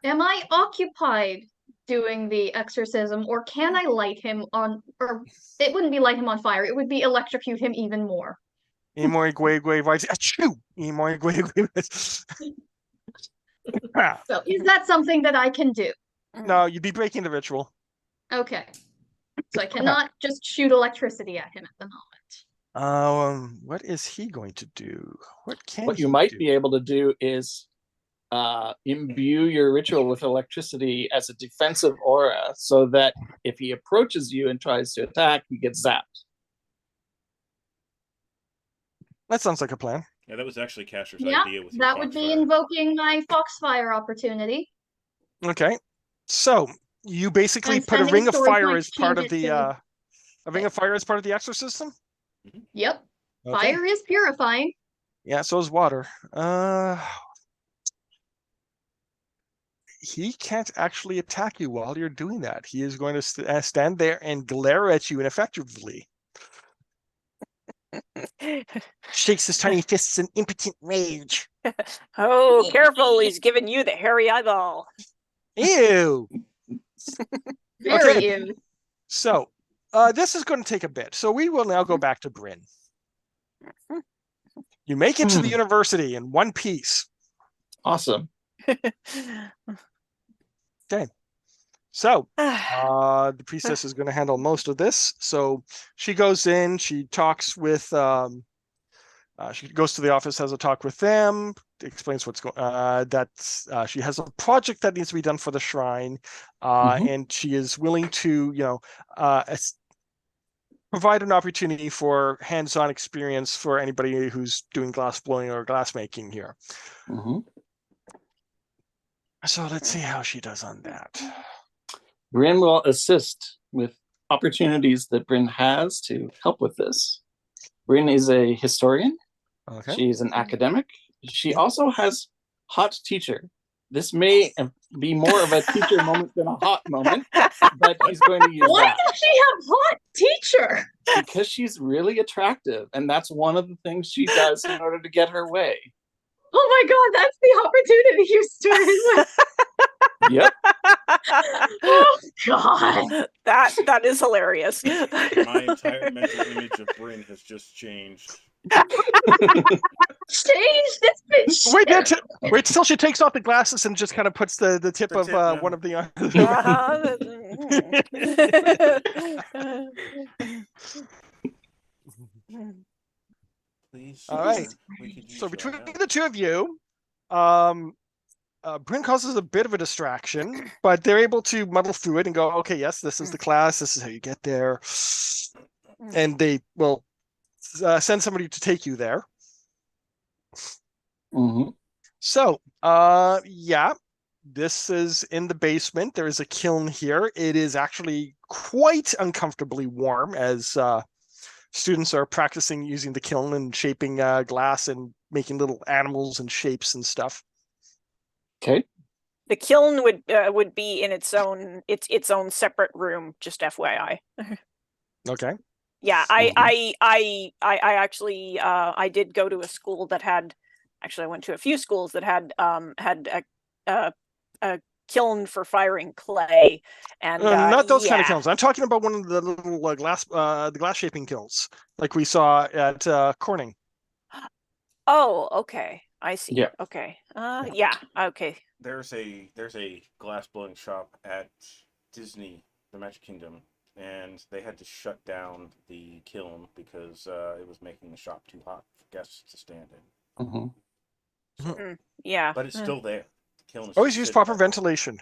Am I occupied doing the exorcism, or can I light him on, or it wouldn't be light him on fire, it would be electrocute him even more. Imoy Gwe Gwe Vice. Achoo! Imoy Gwe Gwe. So is that something that I can do? No, you'd be breaking the ritual. Okay. So I cannot just shoot electricity at him at the moment. What is he going to do? What you might be able to do is imbue your ritual with electricity as a defensive aura so that if he approaches you and tries to attack, he gets zapped. That sounds like a plan. Yeah, that was actually Casher's Yeah, idea with your that would be Foxfire. invoking my Foxfire opportunity. Okay. So you basically And put a spending ring of story fire points as part change of it the to- a ring of fire as part of the exorcism? Yep. Okay. Fire is purifying. Yeah, so is water. he can't actually attack you while you're doing that. He is going to stand there and glare at you ineffectively. Shakes his tiny fists in impotent rage. Oh, careful! He's giving you the hairy eyeball. Ew. Very Okay. ew. So, this is going to take a bit. So we will now go back to Bryn. You make it to the university in one piece. Awesome. So, the priestess is going to handle most of this. So she goes in, she talks with, she goes to the office, has a talk with them, explains what's going, that she has a project that needs to be done for the shrine, and she is willing to, provide an opportunity for hands-on experience for anybody who's doing glass blowing or glass making here. So let's see how she does on that. Bryn will assist with opportunities that Bryn has to help with this. Bryn is a historian. Okay. She's an academic. She also has hot teacher. This may be more of a teacher moment than a hot moment, but he's going to use Why that. does she have hot teacher? Because she's really attractive, and that's one of the things she does in order to get her way. Oh my god, that's the opportunity you started with. Yep. Oh god. That is hilarious. My entire mental image of Bryn has just changed. Change this bitch. Wait till she takes off the glasses and just kind of puts the tip The of tip, yeah. one of the. Please. All right. We could use So that between help. the two of you, Bryn causes a bit of a distraction, but they're able to muddle through it and go, okay, yes, this is the class. This is how you get there. And they will send somebody to take you there. So, yeah, this is in the basement. There is a kiln here. It is actually quite uncomfortably warm as students are practicing using the kiln and shaping glass and making little animals and shapes and stuff. Okay. The kiln would be in its own separate room. Just FYI. Okay. Yeah, I actually I did go to a school that had. Actually, I went to a few schools that had a kiln for firing clay, and not those kind of yeah. kilns. I'm talking about one of the little the glass shaping kilns, like we saw at Corning. Oh, okay. I see. Yeah. Okay. Yeah. Okay. There's a glass blowing shop at Disney, the Magic Kingdom, and they had to shut down the kiln because it was making the shop too hot for guests to stand in. So, Yeah. but it's still there. The kiln is Always still use sitting proper there. ventilation.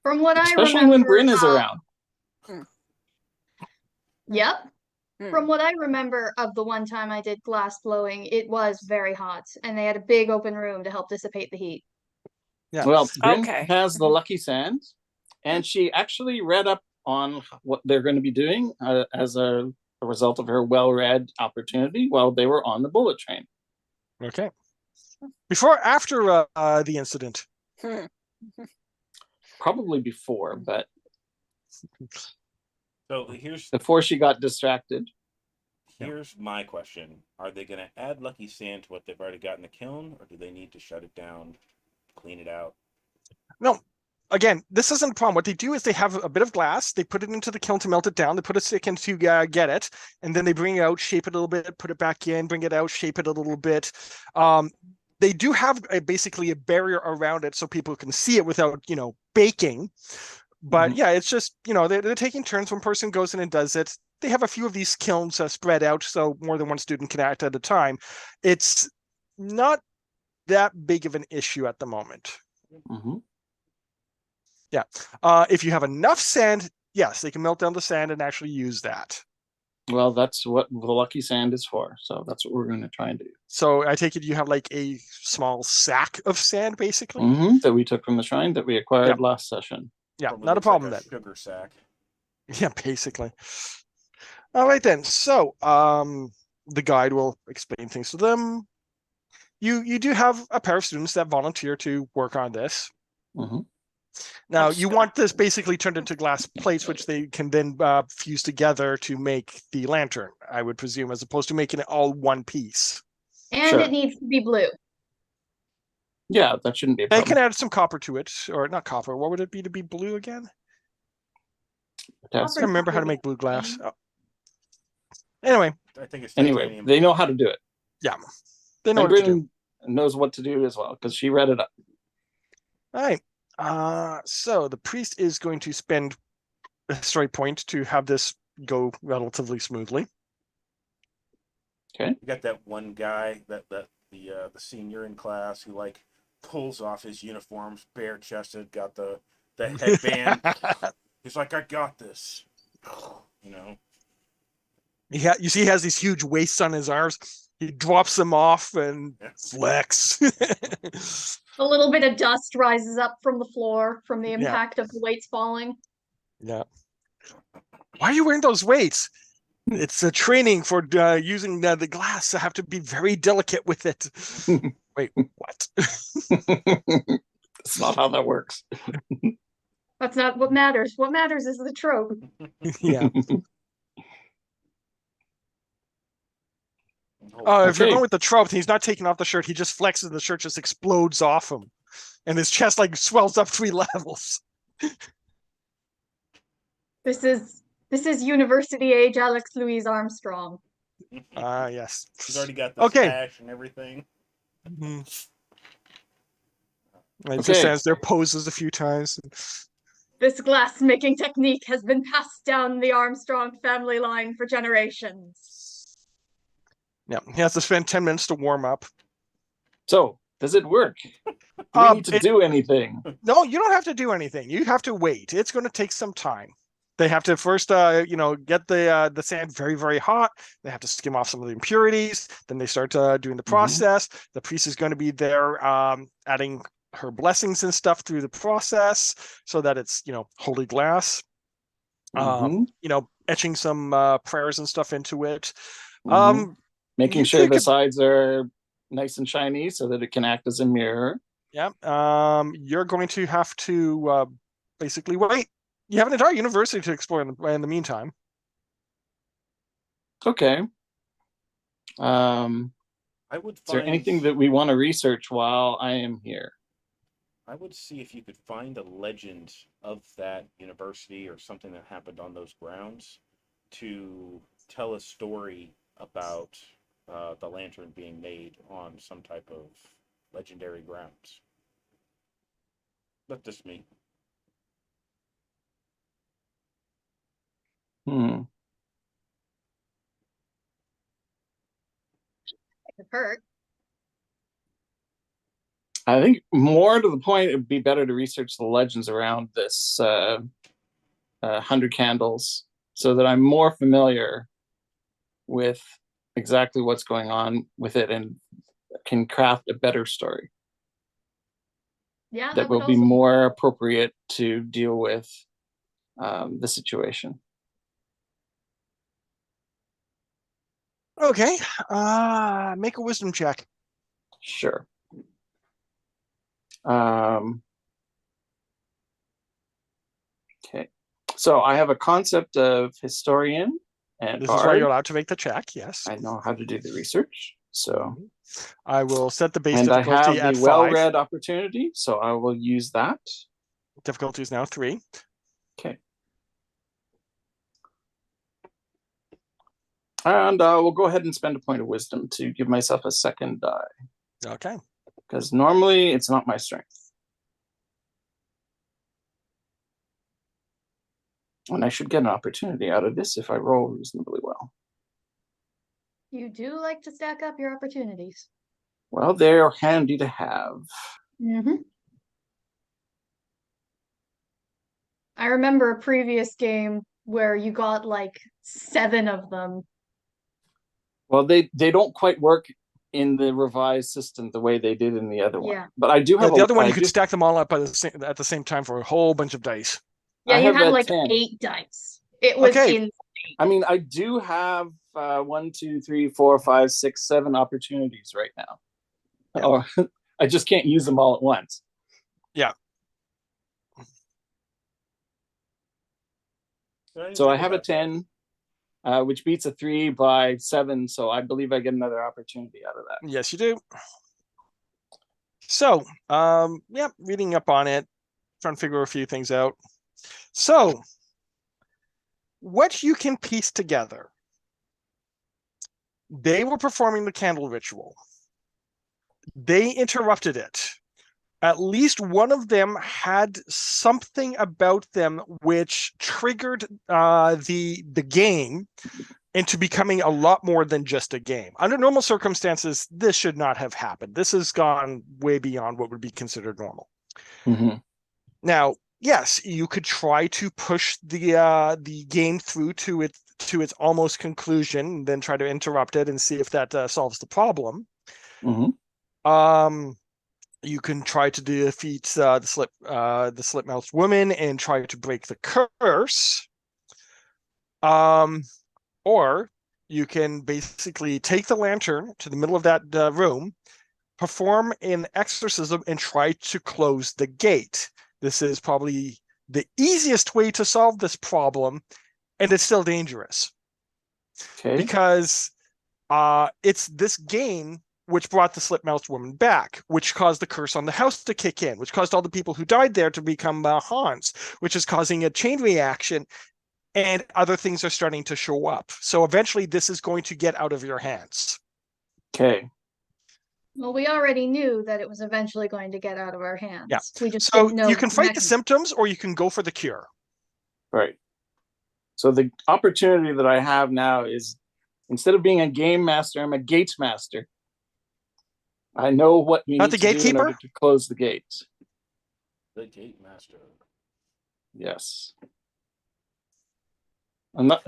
From what I Especially remember, when Bryn is around. Yep. Hmm. From what I remember of the one time I did glass blowing, it was very hot, and they had a big open room to help dissipate the heat. Yeah. Well, Bryn Okay. has the lucky sand, and she actually read up on what they're going to be doing as a result of her well-read opportunity while they were on the bullet train. Okay. Before or after the incident? Probably before, but So here's before she got distracted. Here's my question. Are they going to add lucky sand to what they've already got in the kiln, or do they need to shut it down, clean it out? No. Again, this isn't a problem. What they do is they have a bit of glass, they put it into the kiln to melt it down, they put a stick in to get it, and then they bring it out, shape it a little bit, put it back in, bring it out, shape it a little bit. They do have basically a barrier around it so people can see it without, baking. But yeah, it's just, they're taking turns. One person goes in and does it. They have a few of these kilns spread out so more than one student can act at a time. It's not that big of an issue at the moment. Yeah. If you have enough sand, yes, they can melt down the sand and actually use that. Well, that's what the lucky sand is for. So that's what we're going to try and do. So I take it you have like a small sack of sand, basically? That we took from the shrine that we acquired last session. Yeah, Probably not a looks problem like then. Sugar sack. Yeah, basically. All right then. So the guide will explain things to them. You do have a pair of students that volunteer to work on this. Mhm. Now, That's you good. want this basically turned into glass plates, which they can then fuse together to make the lantern, I would presume, as opposed to making it all one piece. And Sure. it needs to be blue. Yeah, that shouldn't be a They problem. can add some copper to it, or not copper. What would it be to be blue again? I That's- can't remember how to make blue glass. Oh. Anyway, I think it's Anyway, titanium. they know how to do it. yeah, they know And what to do. Britain knows what to do as well because she read it up. All right. So the priest is going to spend a story point to have this go relatively smoothly. You got that one guy, the senior in class who like pulls off his uniforms, bare chested, got the headband. He's like, I got this. You know. You see, he has these huge weights on his arms. He drops them off and flex. A little bit of dust rises up from the floor from the Yeah. impact of the weights falling. Yeah. Why are you wearing those weights? It's a training for using the glass. I have to be very delicate with it. Wait, what? That's not how that works. That's not what matters. What matters is the trope. Yeah. Oh, if you're Okay. going with the trope, he's not taking off the shirt. He just flexes, and the shirt just explodes off him, and his chest like swells up 3 levels. This is university age Alex Louise Armstrong. Yes. He's already got the Okay. stash and everything. Mhm. He Okay. just stands there, poses a few times. This glass making technique has been passed down the Armstrong family line for generations. Yeah, he has to spend 10 minutes to warm up. So, does it work? Do we need to do anything? No, you don't have to do anything. You have to wait. It's going to take some time. They have to first, get the sand very, very hot. They have to skim off some of the impurities. Then they start doing the process. The priest is going to be there adding her blessings and stuff through the process so that it's, holy glass. Etching some prayers and stuff into it. Making sure the sides are nice and shiny so that it can act as a mirror. Yeah. You're going to have to basically wait. You have an entire university to explore in the meantime. Okay. I would Is there anything that we want to research while I am here? I would see if you could find a legend of that university or something that happened on those grounds to tell a story about the lantern being made on some type of legendary grounds. That's just me. It could hurt. I think more to the point, it would be better to research the legends around this 100 candles so that I'm more familiar with exactly what's going on with it and can craft a better story. Yeah, that will be more appropriate to deal with the situation. Okay. Make a wisdom check. Sure. Okay. So I have a concept of historian and This bard. is why you're allowed to make the check. Yes. I know how to do the research. So I will set the base and I difficulty have at the 5. well-read opportunity, so I will use that. Difficulty is now 3. Okay. And we'll go ahead and spend a point of wisdom to give myself a second die. Okay. Because normally it's not my strength. And I should get an opportunity out of this if I roll reasonably well. You do like to stack up your opportunities. Well, they're handy to have. I remember a previous game where you got like 7 of them. Well, they don't quite work in the revised system the way they did in the other one. Yeah. But I do have the other one you could stack them all up at the same time for a whole bunch of dice. Yeah, I you have had a like 10. 8 dice. It was Okay. insane. I mean, I do have 1, 2, 3, 4, 5, 6, 7 opportunities right now. Yeah. Oh, I just can't use them all at once. Yeah. So I have a 10, which beats a 3 by 7. So I believe I get another opportunity out of that. Yes, you do. So, yeah, reading up on it, trying to figure a few things out. So, what you can piece together. They were performing the candle ritual. They interrupted it. At least one of them had something about them which triggered the game into becoming a lot more than just a game. Under normal circumstances, this should not have happened. This has gone way beyond what would be considered normal. Mm-hmm. Now, yes, you could try to push the game through to its almost conclusion, and then try to interrupt it and see if that solves the problem. Mm-hmm. You can try to defeat the slit-mouthed woman and try to break the curse. Or you can basically take the lantern to the middle of that room, perform an exorcism, and try to close the gate. This is probably the easiest way to solve this problem, and it's still dangerous. Okay. Because it's this game which brought the slit-mouthed woman back, which caused the curse on the house to kick in, which caused all the people who died there to become haunts, which is causing a chain reaction, and other things are starting to show up. So eventually this is going to get out of your hands. Okay. Well, we already knew that it was eventually going to get out of our hands. Yeah. We just So didn't know you can the fight the mechanism. symptoms, or you can go for the cure. Right. So the opportunity that I have now is, instead of being a game master, I'm a gate master. I know what we Not need the to do in gatekeeper? order to close the gate. The gate master. Yes. I'm not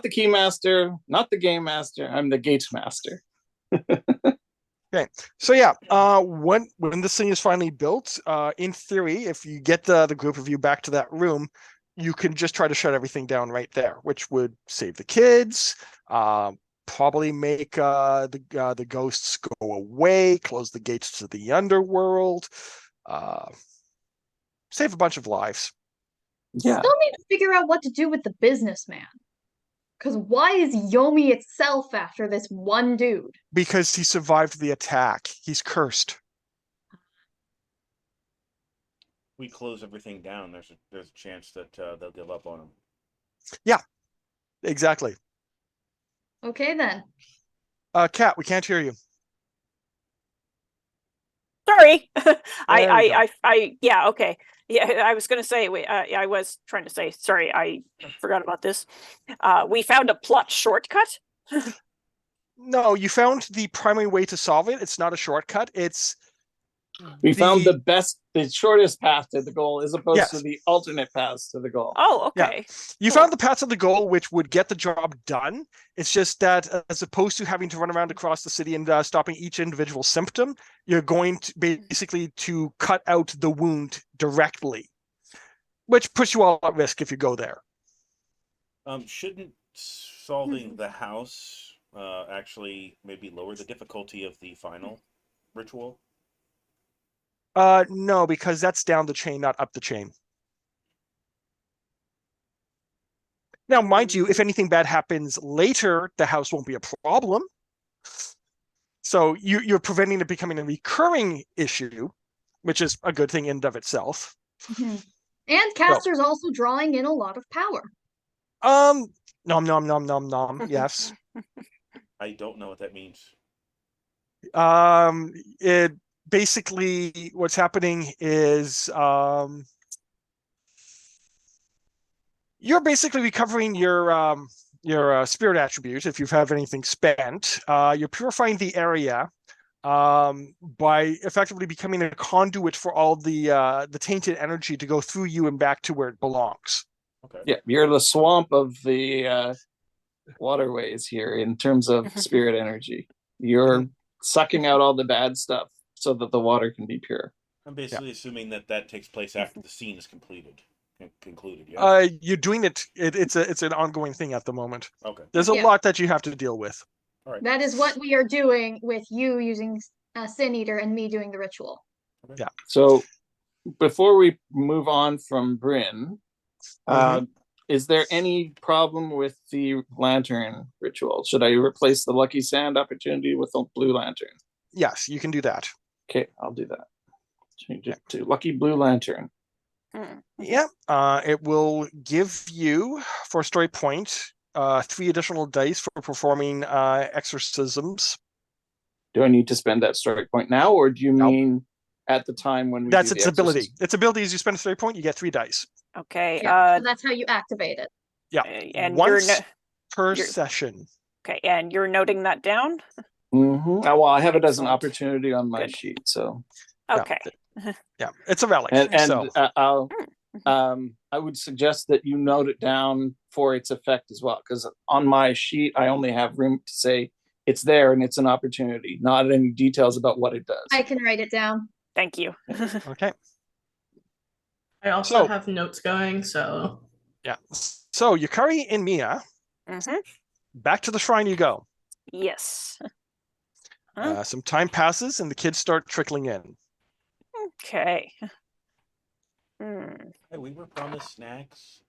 the key master, not the game master. I'm the gate master. Okay, so yeah, when this thing is finally built, in theory, if you get the group of you back to that room, you can just try to shut everything down right there, which would save the kids, probably make the ghosts go away, close the gates to the underworld, save a bunch of lives. Yeah. Still need to figure out what to do with the businessman. Because why is Yomi itself after this one dude? Because he survived the attack. He's cursed. We close everything down. There's a chance that they'll give up on him. Yeah, exactly. Okay then. Kat, we can't hear you. Sorry. There we go. Yeah, okay. Yeah, I was going to say, I was trying to say, sorry, I forgot about this. We found a plot shortcut. No, you found the primary way to solve it. It's not a shortcut. It's We found the shortest path to the goal, as opposed to the alternate paths to the goal. Oh, okay. You Cool. found the path to the goal, which would get the job done. It's just that as opposed to having to run around across the city and stopping each individual symptom, you're going to basically to cut out the wound directly, which puts you all at risk if you go there. Shouldn't solving the house actually maybe lower the difficulty of the final ritual? No, because that's down the chain, not up the chain. Now, mind you, if anything bad happens later, the house won't be a problem. So you're preventing it becoming a recurring issue, which is a good thing in and of itself. Mm-hmm. And Caster's also drawing in a lot of power. Nom nom nom nom nom. Yes. I don't know what that means. It basically, what's happening is you're basically recovering your spirit attribute if you have anything spent. You're purifying the area by effectively becoming a conduit for all the tainted energy to go through you and back to where it belongs. Okay. Yeah, you're the swamp of the waterways here in terms of spirit energy. You're sucking out all the bad stuff so that the water can be pure. I'm basically assuming that takes place after the scene is concluded. Yeah. You're doing it. It's an ongoing thing at the moment. Okay. There's a lot that you have to deal with. All right. That is what we are doing with you using Sin Eater and me doing the ritual. Okay. Yeah. So before we move on from Bryn, is there any problem with the lantern ritual? Should I replace the lucky sand opportunity with a blue lantern? Yes, you can do that. Okay, I'll do that. Change it to lucky blue lantern. Yeah. It will give you, for a story point, 3 additional dice for performing exorcisms. Do I need to spend that story point now, or do you No. mean at the time when we That's do the its ability. exorcism? Its ability is you spend a story point, you get 3 dice. Okay. Yeah, so that's how you activate it. Yeah. And Once per you're- session. okay, and you're noting that down. Well, I have it as an Excellent. opportunity on my Good. sheet, so Yeah. Okay. Yeah, it's a relic. and so I would suggest that you note it down for its effect as well, because on my sheet I only have room to say it's there and it's an opportunity, not any details about what it does. I can write it down. Thank you. okay. I also So- have notes going, so Yeah. So Yukari and Mia, back to the shrine you go. Yes. Some time passes and the kids start trickling in. Okay. Hey, we were promised snacks.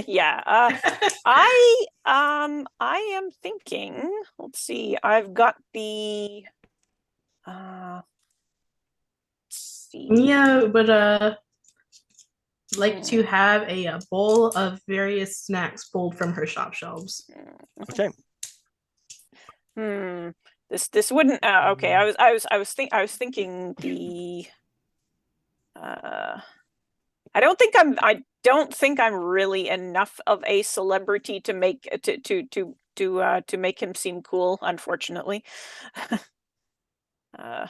Yeah. I am thinking, let's see, I've got the let's see. Mia would like to have a bowl of various snacks pulled from her shop shelves. Okay. This wouldn't okay, I was thinking the I don't think I'm really enough of a celebrity to make to make him seem cool, unfortunately. That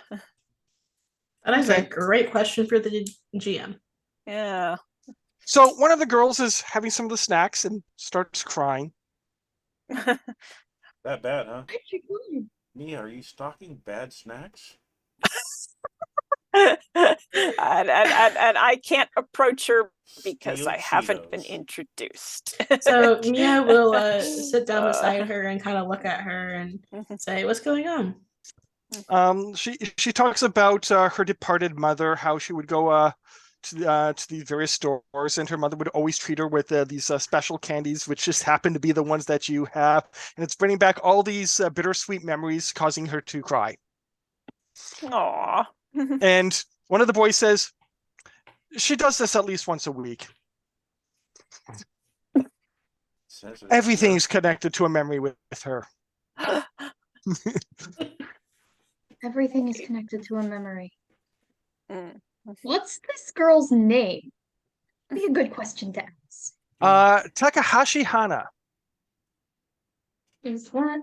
is a Okay. great question for the GM. Yeah. So one of the girls is having some of the snacks and starts crying. That bad, huh? Mia, are you stocking bad snacks? and I can't approach her because Steel I haven't been Cheetos. introduced. So Mia will sit down beside her and kind of look at her and say, "What's going on?" She talks about her departed mother, how she would go to these various stores, and her mother would always treat her with these special candies, which just happen to be the ones that you have, and it's bringing back all these bittersweet memories, causing her to cry. Aw. And one of the boys says, "She does this at least once a week. Says it Everything's connected to a memory with her." Everything is connected to a memory. What's this girl's name? Be a good question to ask. Takahashi Hana. Is that?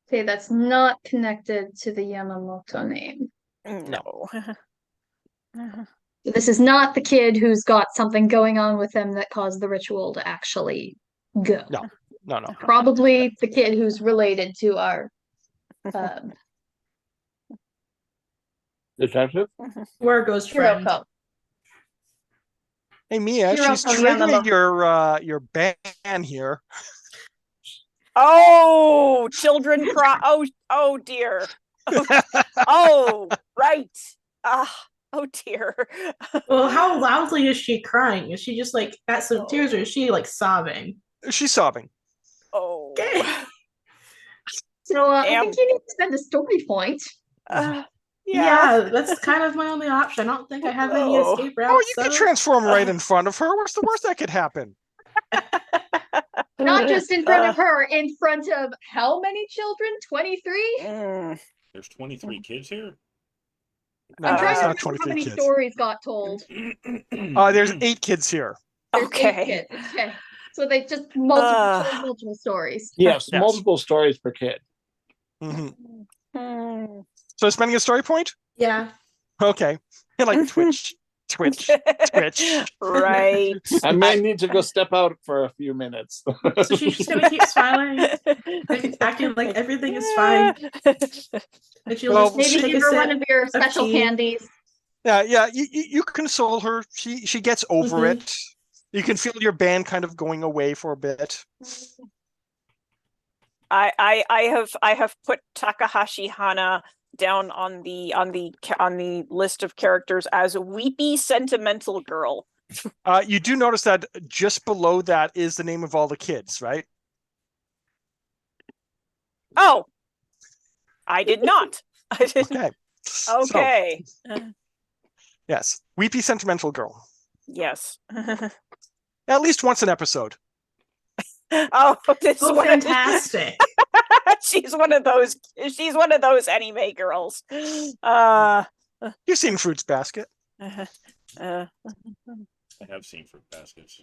Okay, that's not connected to the Yamamoto name. No. This is not the kid who's got something going on with him that caused the ritual to actually go. No. Probably the kid who's related to our Detective? Where goes friend? Hiroko. Hey Mia, Hiroko she's triggering Yamamoto. your ban here. Oh, children cry. Oh dear. Oh, right. Oh dear. Well, how loudly is she crying? Is she just like at some tears, or is she like sobbing? She's sobbing. Oh. Okay. So I Damn. think you need to spend a story point. Yeah, that's kind of my only option. I don't think I have any Oh. escape routes. Oh, you can so- transform right in front of her. What's the worst that could happen? Not just in front of her, in front of how many children? 23? There's 23 kids here? No, I'm trying it's to not remember how 23 many kids. stories got told. There's 8 kids here. There's Okay. 8 kids. Okay. So they just told multiple stories. Yes, Yes. multiple stories per kid. Mhm. So spending a story point? Yeah. Okay. Like Twitch. Right. I may need to go step out for a few minutes. So she's just gonna keep smiling, acting like everything is fine, and she'll Well, just Maybe take a give her one sip. of your special tea. candies. Yeah. You console her. She gets over Mhm. it. You can feel your band kind of going away for a bit. I have put Takahashi Hana down on the list of characters as a weepy sentimental girl. You do notice that just below that is the name of all the kids, right? Oh, I did not. I didn't. Okay. Okay. So, yes, weepy sentimental girl. Yes. At least once an episode. Oh, this Oh, one fantastic. she's one of those anime girls. You've seen Fruits Basket. Uh, I have seen Fruit Baskets.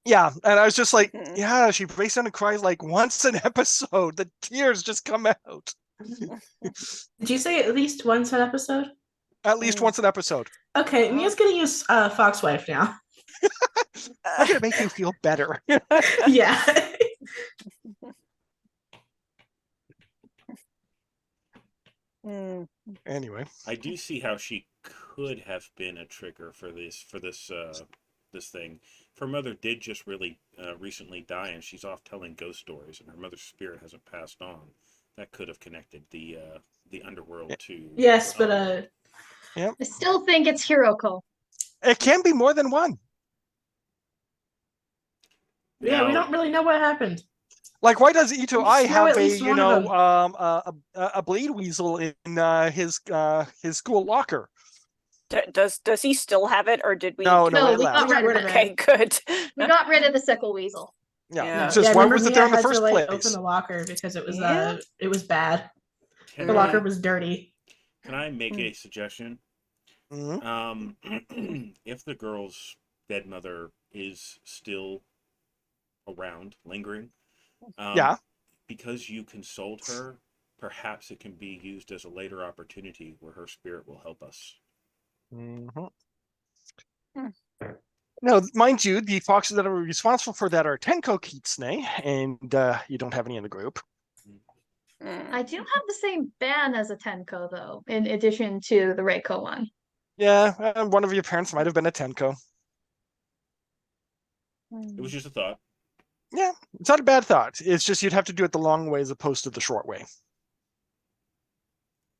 Yeah, and I was just like, Mhm. yeah, she breaks down and cries like once an episode. The tears just come out. Did you say at least once an episode? At least once an episode. Okay, Mia's gonna use Fox Wife now. How can it make you feel better? Yeah. Anyway, I do see how she could have been a trigger for this thing. Her mother did just really recently die, and she's off telling ghost stories, and her mother's spirit hasn't passed on. That could have connected the underworld to. Yes, but I still think it's Hiroko. it can be more than one. yeah, we don't really know what happened. Like, why does Ito We I just know have at least one of them. a blade weasel in his school locker? does he still have it, or did we? No, No, it we left. got rid of it. Okay, good. We got rid of the sickle weasel. Yeah, Yeah. it's just Yeah, why remember was it Mia there in the had first to, like, place? open the locker because it was Yeah. it was bad. Can The I- locker was dirty. Can I make a suggestion? Mhm. If the girl's dead mother is still around, lingering, Yeah. because you consoled her, perhaps it can be used as a later opportunity where her spirit will help us. Mhm. Hmm. Now, mind you, the foxes that are responsible for that are Tenko Kitsune, and you don't have any in the group. I do have the same ban as a Tenko though, in addition to the Reiko one. Yeah, one of your parents might have been a Tenko. It was just a thought. Yeah, it's not a bad thought. It's just you'd have to do it the long way as opposed to the short way.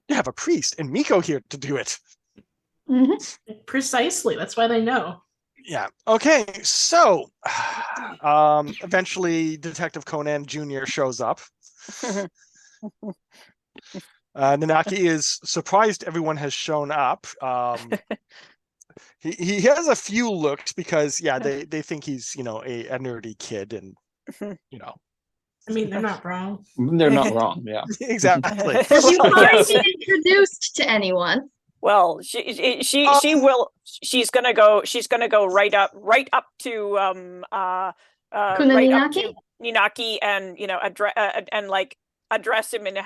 You have a priest and Miko here to do it. Precisely. That's why they know. Yeah. Okay. So, eventually, Detective Conan Jr. shows up. Nanaki is surprised everyone has shown up. He has a few looks because they think he's a nerdy kid, and I mean, they're not wrong. They're not wrong. Yeah. exactly. You Well, can't yes. be introduced to anyone. Well, she will. She's gonna go right up to right up Kunaninaki? to Ninaki, and address him in a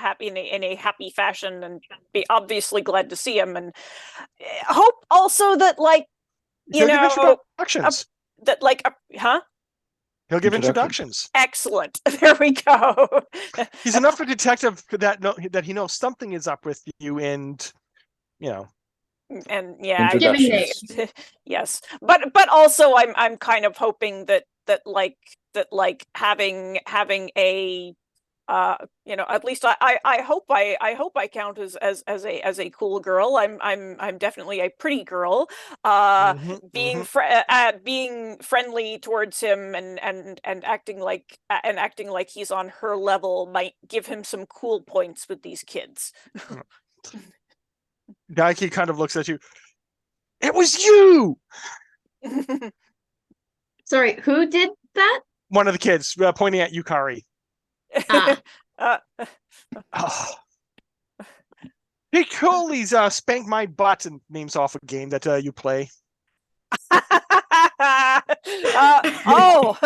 happy fashion, and be obviously glad to see him, and hope also that He'll give introductions. huh? He'll give Introduction. introductions. Excellent. There we go. He's enough of a detective that he knows something is up with you, and And yeah, Giving Introductions. names. yes, but also I'm kind of hoping that having a at least I hope I count as a cool girl. I'm definitely a pretty girl. Being friendly towards him and acting like he's on her level might give him some cool points with these kids. Daiki kind of looks at you. It was you. Sorry, who did that? One of the kids pointing at Yukari. Ah. Oh. Hey, Cooley's spank my butt and names off a game that you play. Oh,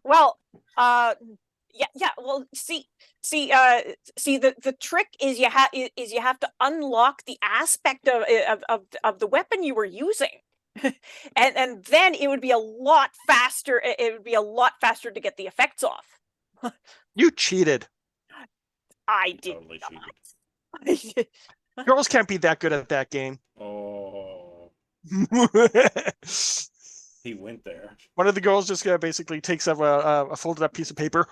well, yeah. Well, see, the trick is you have to unlock the aspect of the weapon you were using, and then it would be a lot faster. It would be a lot faster to get the effects off. You cheated. I did Totally not. Girls can't be that good at that game. Oh, he went there. One of the girls just basically takes up a folded up piece of paper.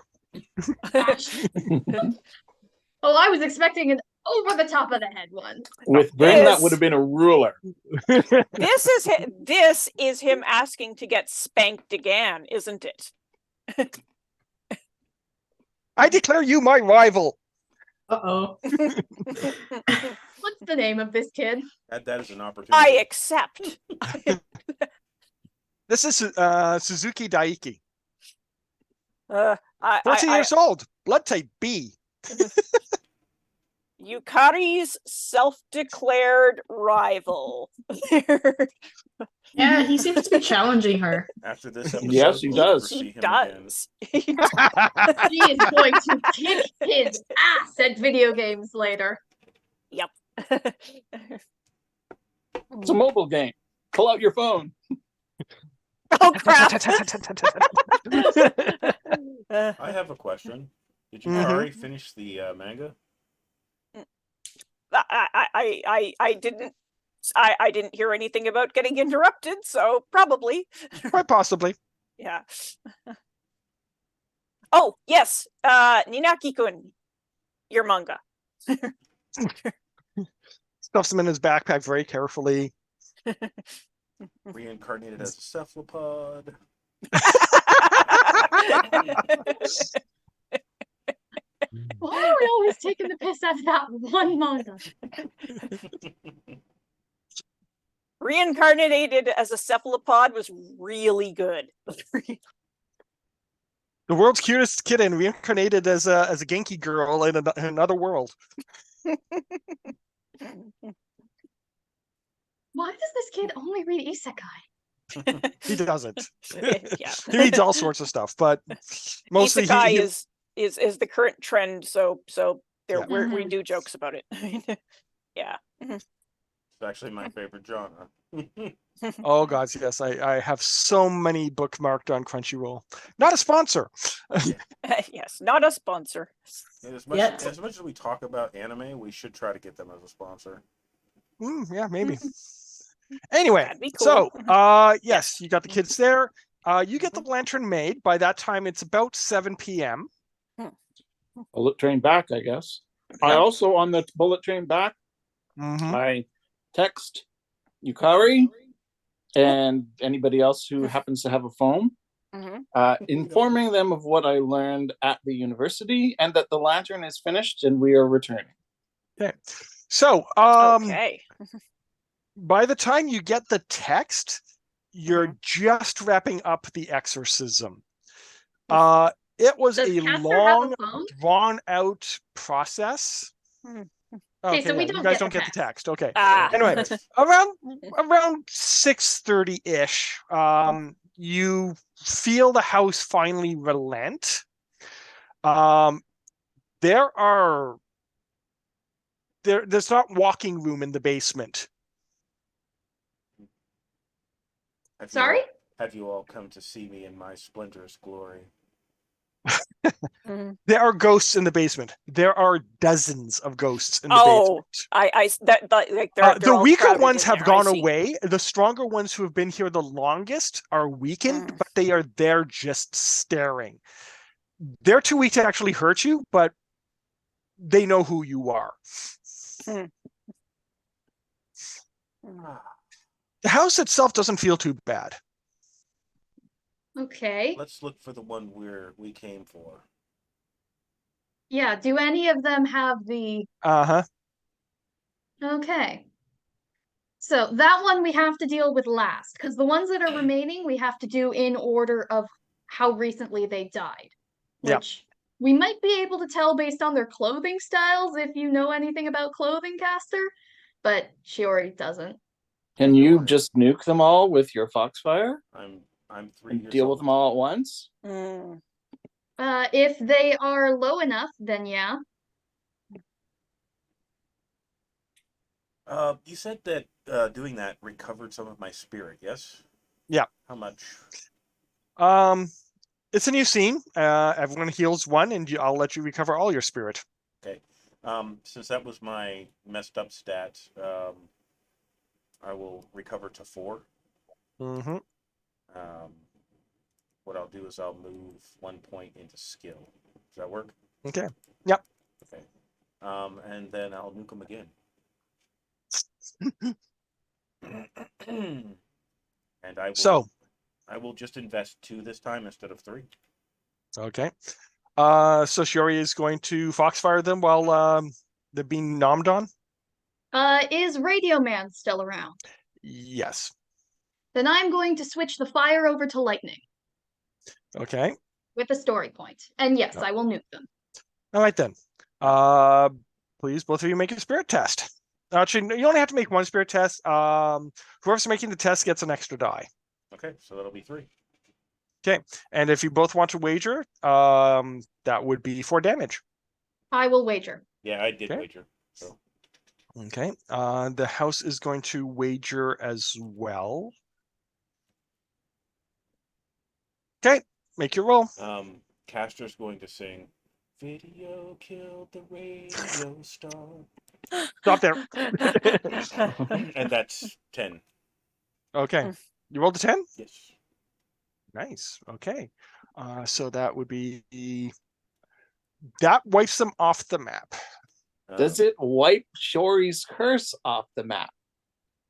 Oh, I was expecting an over the top of the head one. With Bryn, that Yes. would have been a ruler. This is him asking to get spanked again, isn't it? I declare you my rival. Uh-oh. What's the name of this kid? That is an opportunity. I accept. This is Suzuki Daiki, I 14 years old, blood type B. Yukari's self-declared rival. Yeah, he seems to be challenging her. After this episode, Yes, he we'll never does. see He him again. does. She is going to kick his ass at video games later. Yep. It's a mobile game. Pull out your phone. Oh crap! I have a question. Did Yukari finish the manga? I didn't. I didn't hear anything about getting interrupted, so probably. Quite possibly. Yeah. Oh yes, Ninaki-kun, your manga. Stuffs him in his backpack very carefully. Reincarnated as a cephalopod. Why are we always taking the piss out of that one manga? Reincarnated as a cephalopod was really good. The world's cutest kitten reincarnated as a Genki girl in another world. Why does this kid only read isekai? He doesn't. Yeah. He reads all sorts of stuff, but mostly Isekai is the current trend, so there Yeah. we do jokes about it. Yeah. It's actually my favorite genre. Oh god, yes, I have so many bookmarked on Crunchyroll. Not a sponsor. Yes, not a sponsor. And as much Yet. as much as we talk about anime, we should try to get them as a sponsor. Yeah, maybe. Anyway, That'd be cool. so yes, you got the kids there. You get the lantern made. By that time, it's about 7 p.m. Bullet train back, I guess. I also, on the bullet train back, I text Yukari and anybody else who happens to have a phone, informing them of what I learned at the university and that the lantern is finished and we are returning. Okay. So, Okay. by the time you get the text, you're just wrapping up the exorcism. It was Does a Casper long, have a phone? drawn-out process. Okay, so we you don't guys get don't the get the text. Okay. Ah. Anyway, around 6:30-ish, you feel the house finally relent. There's not walking room in the basement. Sorry? Have you all come to see me in my splendourous glory? There are ghosts in the basement. There are dozens of ghosts in the Oh, basement. like they're The all weaker crowded ones in have there, I gone see. away. The stronger ones who have been here the longest are weakened, but they are there just staring. They're too weak to actually hurt you, but they know who you are. The house itself doesn't feel too bad. Okay. Let's look for the one we came for. Yeah, do any of them have the... Okay. So that one we have to deal with last, because the ones that are remaining we have to do in order of how recently they died. Yeah. Which we might be able to tell based on their clothing styles if you know anything about clothing, Caster, but Shiori doesn't. Can you just nuke them all with your Foxfire I'm 3 and years deal old. with them all at once? If they are low enough, then yeah. You said that doing that recovered some of my spirit, yes? Yeah. How much? It's a new scene. Everyone heals 1, and I'll let you recover all your spirit. Okay. Since that was my messed up stat, I will recover to 4. What I'll do is I'll move 1 point into skill. Does that work? Okay. Yep. Okay. and then I'll nuke them again. And I will just invest 2 this time instead of 3. Okay. So Shiori is going to foxfire them while they're being nommed on? Is Radio Man still around? Yes. Then I'm going to switch the fire over to lightning Okay. with a story point. And yes, Oh. I will nuke them. All right then. Please, both of you make a spirit test. Actually, you only have to make 1 spirit test. Whoever's making the test gets an extra die. Okay, so that'll be 3. Okay, and if you both want to wager, that would be 4 damage. I will wager. Yeah, I did Okay. wager. So Okay, the house is going to wager as well. Okay, make your roll. Caster's going to sing "Video Killed the Radio Star," Stop there. and that's 10. Okay, you rolled a 10? Yes. Nice. Okay, so that would be that wipes them off the map. Does it wipe Shori's curse off the map?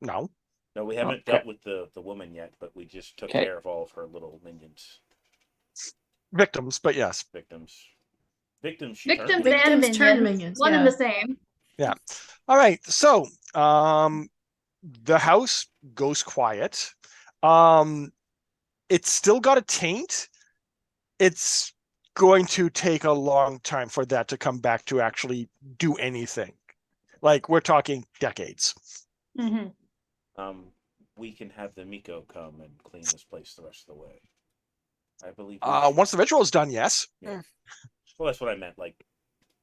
No. No, we haven't Okay. dealt with the woman yet, but we just took Okay. care of all of her little minions, Victims, but yes. victims. Victims. She Victims turned. and Victims minions. turn minions, One yeah. and the same. Yeah. All right. So, the house goes quiet. It's still got a taint. It's going to take a long time for that to come back to actually do anything. Like, we're talking decades. Mm-hmm. We can have the Miko come and clean this place the rest of the way. I believe. Once the ritual is done, yes. Yeah. Well, that's what I meant. Like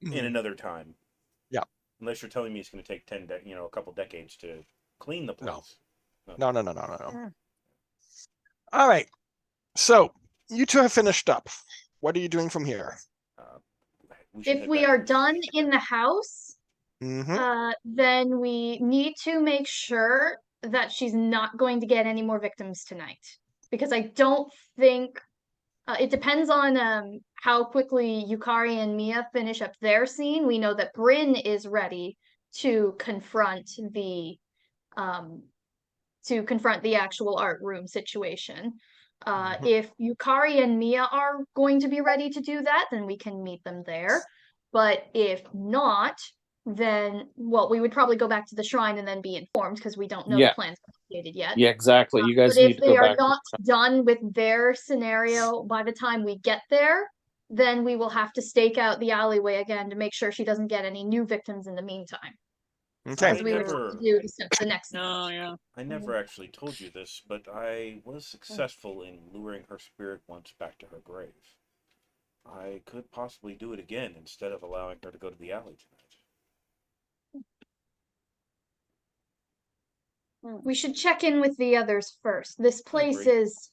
in Mhm. another time. Yeah. Unless you're telling me it's going to take a couple decades to clean the place. No. All right. So you two have finished up. What are you doing from here? should If head we back are to the done ship. in the house, Mm-hmm. then we need to make sure that she's not going to get any more victims tonight. Because I don't think it depends on how quickly Yukari and Mia finish up their scene. We know that Bryn is ready to confront the actual art room situation. Mhm. If Yukari and Mia are going to be ready to do that, then we can meet them there. But if not, then we would probably go back to the shrine and then be informed because we don't know Yeah. the plans completed yet. Yeah, exactly. You guys But need if to they go are back. not done with their scenario by the time we get there, then we will have to stake out the alleyway again to make sure she doesn't get any new victims in the meantime. Okay. As we would have to do the next. No, yeah. I never actually told you this, but I was successful in luring her spirit once back to her grave. I could possibly do it again instead of allowing her to go to the alley tonight. We should check in with the others first. This place agree. is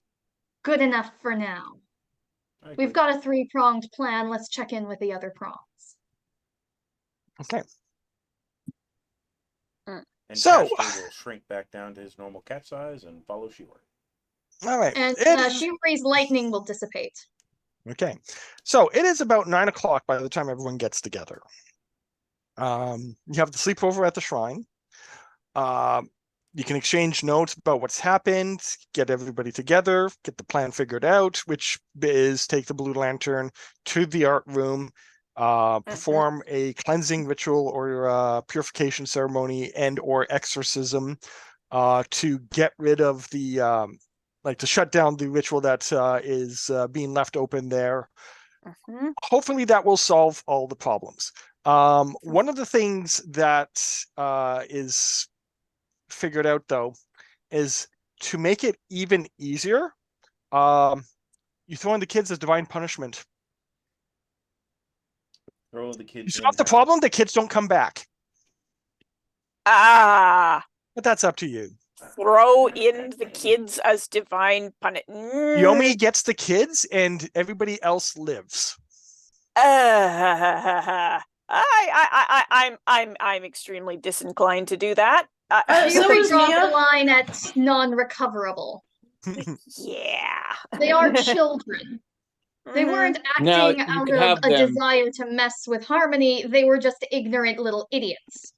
good enough for now. I agree. We've got a 3-pronged plan. Let's check in with the other prongs. Okay. And So- Castor will shrink back down to his normal cat size and follow Shiori. All right. And It- Shiori's lightning will dissipate. Okay, so it is about 9 o'clock by the time everyone gets together. You have the sleepover at the shrine. You can exchange notes about what's happened, get everybody together, get the plan figured out, which is take the Blue Lantern to the art room, perform a cleansing ritual or purification ceremony and or exorcism to get rid of the to shut down the ritual that is being left open there. Hopefully that will solve all the problems. One of the things that is figured out though is to make it even easier, you throw in the kids as divine punishment. Throw the kids You solve the in problem, the kids don't come back. Ah, But that's up to you. throw in the kids as divine punishment. Yomi gets the kids and everybody else lives. I'm extremely disinclined to do that. So Shiori is draws Mia. the line at non-recoverable. Yeah. They are children. They weren't Now, acting you out could of have a them- desire to mess with Harmony. They were just ignorant little idiots.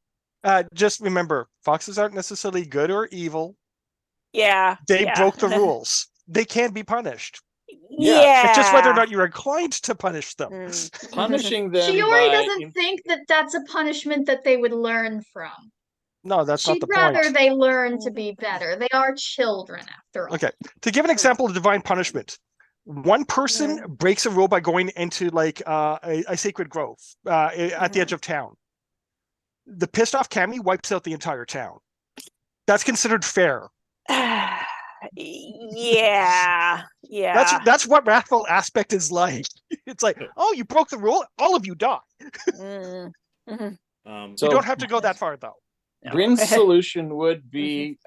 Just remember, foxes aren't necessarily good or evil. Yeah. They yeah. broke the rules. They can be punished. Yeah. It's just whether or not you're inclined to punish them. punishing them Shiori by doesn't think that that's a punishment that they would learn from. No, that's not She'd the rather point. they learn to be better. They are children, after all. Okay. To give an example of divine punishment, one person breaks a rule by going into like a sacred grove at the edge of town. The pissed off Cammy wipes out the entire town. That's considered fair. Yeah. Yeah. That's what wrathful aspect is like. It's like, oh, you broke the rule, all of you die. Mm. Mhm. So You don't have to go that far though. No. Bryn's solution would be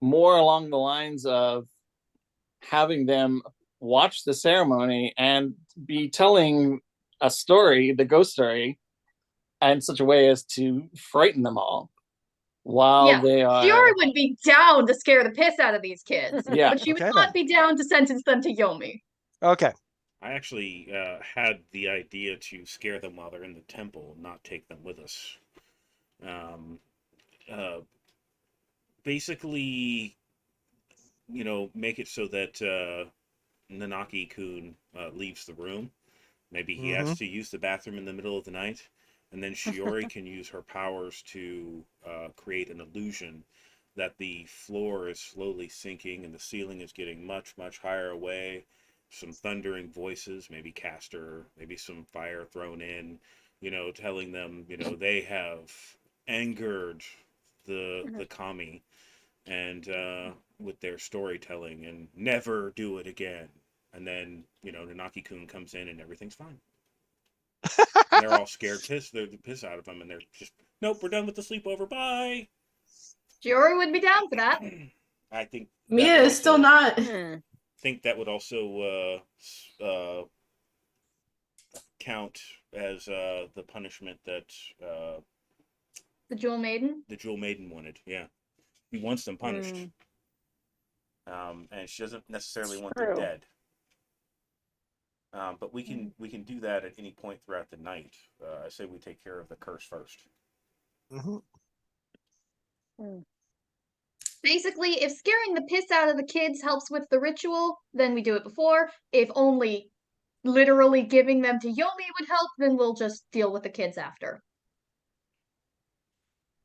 more along the lines of having them watch the ceremony and be telling a story, the ghost story, in such a way as to frighten them all while Yeah, they are. Shiori would be down to scare the piss out of these kids, Yeah. but she would Okay, not then. be down to sentence them to Yomi. Okay. I actually had the idea to scare them while they're in the temple, not take them with us. Basically, make it so that Nanaki-kun leaves the room. Maybe he has to use the bathroom in the middle of the night, and then Shiori can use her powers to create an illusion that the floor is slowly sinking and the ceiling is getting much, much higher away. Some thundering voices, maybe caster, maybe some fire thrown in, telling them, they have angered the kami, and with their storytelling, and never do it again. And then, Nanaki-kun comes in and everything's fine. And they're all scared the piss out of them, and they're just, nope, we're done with the sleepover, bye. Shiori would be down for that. I think Mia is still not. think that would also count as the punishment that The Jewel Maiden. the Jewel Maiden wanted. Yeah, he wants them punished, and she doesn't necessarily want them True. dead. But we can do that at any point throughout the night. I say we take care of the curse first. Basically, if scaring the piss out of the kids helps with the ritual, then we do it before. If only literally giving them to Yomi would help, then we'll just deal with the kids after.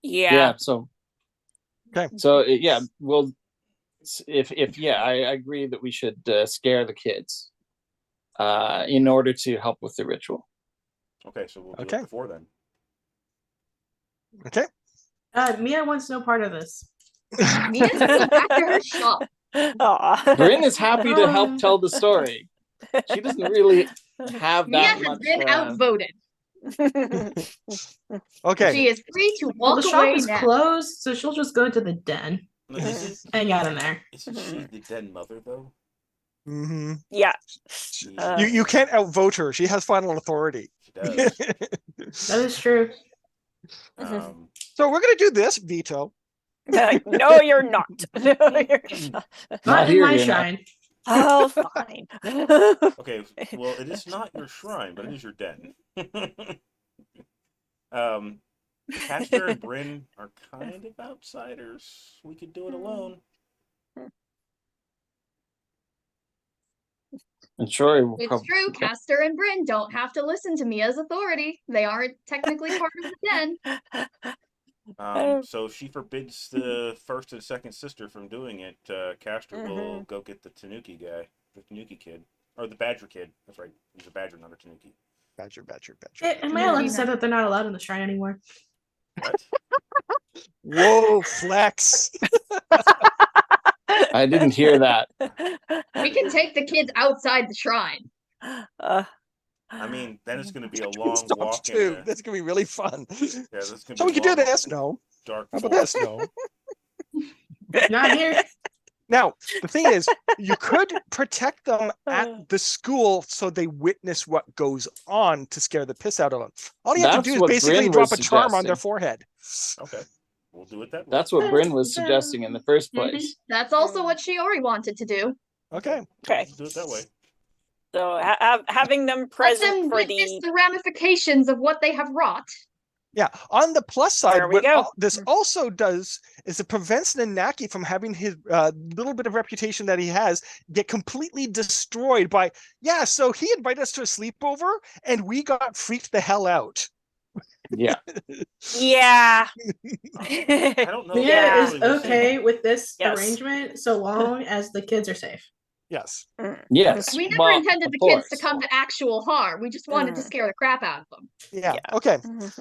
Yeah. So. Okay. So yeah, we'll. If I agree that we should scare the kids, in order to help with the ritual. Okay, so we'll do Okay. it before then. Okay. Mia wants no part of this. Mia's going back to her shop. Aw. Bryn is happy to help tell the story. She doesn't really have Mia that has much. been outvoted. Okay. She is free to Well, walk the shop away is now. closed, so she'll just go to the den. Hang out in there. Isn't she the den mother though? Yeah. You can't outvote her. She has final authority. She does. That is true. So we're gonna do this, Vito. No, you're not. No, you're not. Not in here, my you're not. shrine. Oh, fine. Okay, well, it is not your shrine, but it is your den. Caster and Bryn are kind of outsiders. We could do it alone. And sure, we'll It's true, Castor and Bryn don't have to listen to Mia's authority. They aren't technically part of the den. So if she forbids the first and second sister from doing it, Castor will go get the Tanuki guy, the Tanuki kid, or the Badger kid. That's right, he's a Badger, not a Tanuki. Badger. Am I allowed to say that they're not allowed in the shrine anymore? What? Whoa, flex. I didn't hear that. We can take the kids outside the shrine. I mean, then it's going to be a long Stop walk. too. In a, That's gonna be really fun. yeah, this So we can do this. No. Dark How about forest. this? No. Not here. Now, the thing is, you could protect them at the school so they witness what goes on to scare the piss out of them. All you have That's to do is what basically Bryn drop a was charm on their suggesting. forehead. Okay, we'll do it that way. That's what Bryn was suggesting in the first Mhm. place. That's also what Shiori wanted to do. Okay. Okay. We'll do it that way. So having them Let present them for witness the the ramifications of what they have wrought. Yeah. On the plus side, There we what go. this also does is it prevents Nanaki from having his little bit of reputation that he has get completely destroyed by, yeah, so he invited us to a sleepover and we got freaked the hell out. Yeah. yeah. I don't know. if Mia that's is actually the same. okay with this Yes. arrangement so long as the kids are safe. Yes. Yes. We never well, intended of the kids to course. come to actual harm. We just wanted to Mm. scare the crap out of them. Yeah. Yeah. Okay.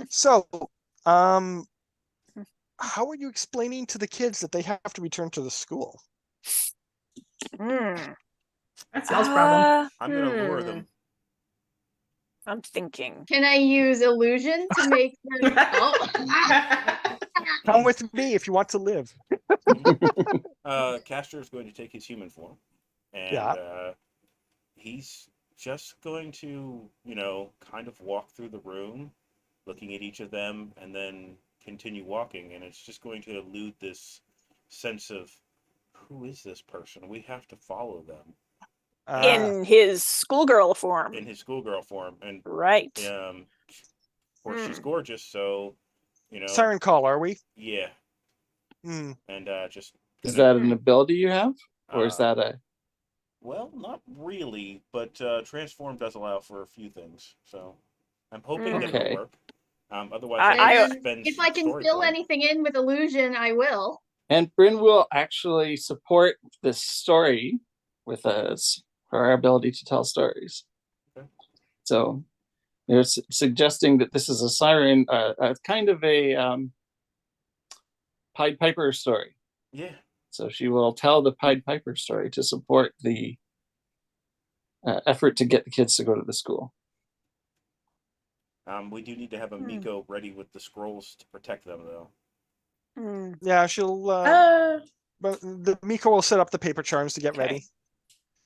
So, how are you explaining to the kids that they have to return to the school? Mm. That's y'all's problem. I'm gonna lure them. I'm thinking. Can I use illusion to make them? Oh, Come with me if you want to live. Castor is going to take his human form, and Yeah. he's just going to, kind of walk through the room, looking at each of them, and then continue walking, and it's just going to elude this sense of, who is this person? We have to follow them. In his schoolgirl form. In his schoolgirl form, and Right. of course she's gorgeous, so Siren call, are we? yeah, Hmm. and just Is that an ability you have, or is that a? well, not really, but transform does allow for a few things, so I'm hoping that Okay. it'll work. Otherwise, I- I and spend if I can story fill point. anything in with illusion, I will. And Bryn will actually support this story with us for our ability to tell stories. Okay. So they're suggesting that this is a siren, kind of a Pied Piper story. Yeah. So she will tell the Pied Piper story to support the effort to get the kids to go to the school. We do need to have a Miko ready with the scrolls to protect them, though. Yeah, she'll. But the Miko will set up the paper charms to get Okay. ready.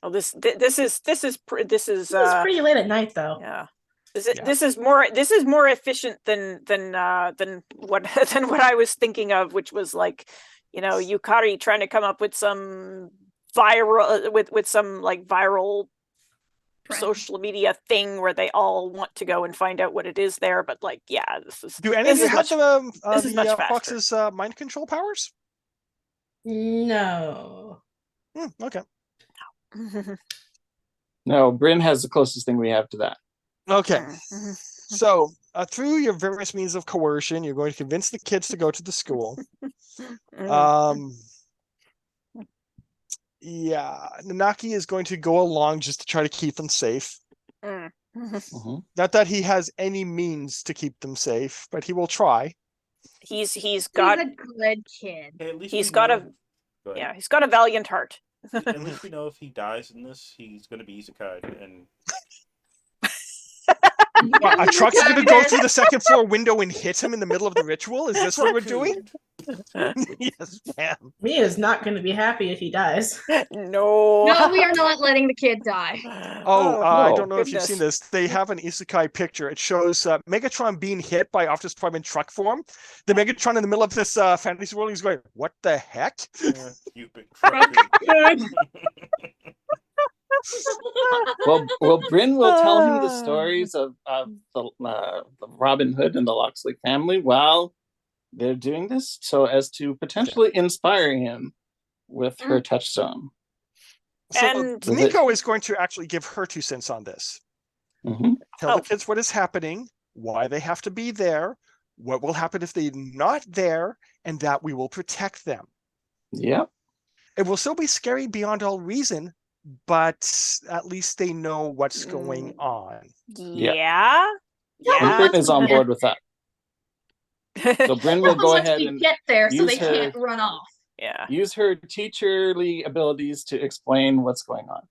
Oh, this is It's pretty late at night, though. yeah. Yeah. This is more efficient than what than what I was thinking of, which was like, Yukari trying to come up with some viral with some like viral Trend. social media thing where they all want to go and find out what it is there. But like, yeah, this is. Do any of this you is have much, this is much the faster. Fox's mind control powers? No. Okay. No, Bryn has the closest thing we have to that. Okay. So, through your various means of coercion, you're going to convince the kids to go to the school. Yeah, Nanaki is going to go along just to try to keep them safe. Not that he has any means to keep them safe, but he will try. He's He's got a good kid. Hey, at least he's we got know... a he's got a valiant heart. At least we know if he dies in this, he's going to be isekai'd, and A truck's going to go through the second floor window and hit him in the middle of the ritual? Is this what we're doing? Yes, ma'am. Mia's not going to be happy if he dies. No. No, we are not letting the kid die. I don't know if you've goodness. seen this. They have an isekai picture. It shows Megatron being hit by Optimus Prime in truck form. The Megatron in the middle of this fantasy world, he's going, what the heck? you big trucker. Well, Bryn will tell him the stories of the Robin Hood and the Locksley family while they're doing this, so as to potentially inspire him with her touchstone. So And- Nico is going to actually give her 2 cents on this. Tell the kids what is happening, why they have to be there, what will happen if they're not there, and that we will protect them. Yep. It will still be scary beyond all reason, but at least they know what's going on. Yeah. And Bryn is on board with that. So Bryn will go Once ahead we and get there, so use they her- can't run off. Yeah. use her teacherly abilities to explain what's going on.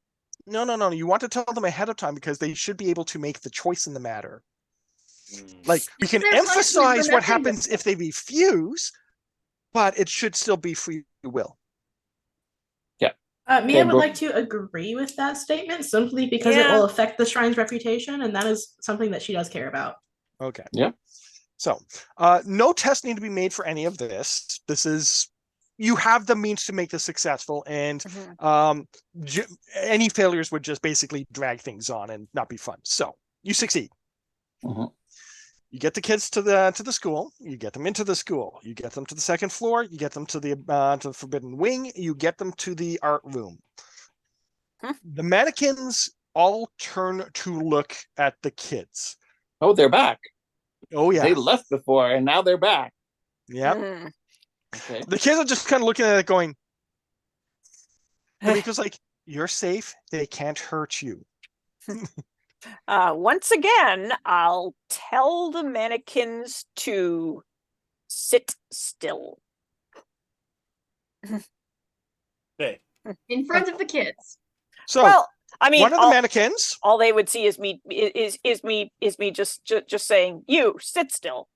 No. You want to tell them ahead of time because they should be able to make the choice in the matter. Like, we can They're likely emphasize what remembering happens this if they refuse, but it should still be free will. Mia Okay, would bro. like to agree with that statement simply because it will affect the shrine's reputation, and that is something that she does care about. Okay. Yep. So, no tests need to be made for any of this. This is, you have the means to make this successful, and any failures would just basically drag things on and not be fun. So you succeed. Mhm. You get the kids to the school. You get them into the school. You get them to the second floor. You get them to the forbidden wing. You get them to the art room. The mannequins all turn to look at the kids. Oh, they're back. Oh yeah, They left before, and now they're back. yeah. Okay. The kids are just kind of looking at it, going. The Miko's like, "You're safe. They can't hurt you." Once again, I'll tell the mannequins to sit still. Okay. In front of the kids. So Well, I mean, one of the mannequins. all they would see is me just saying, "You sit still."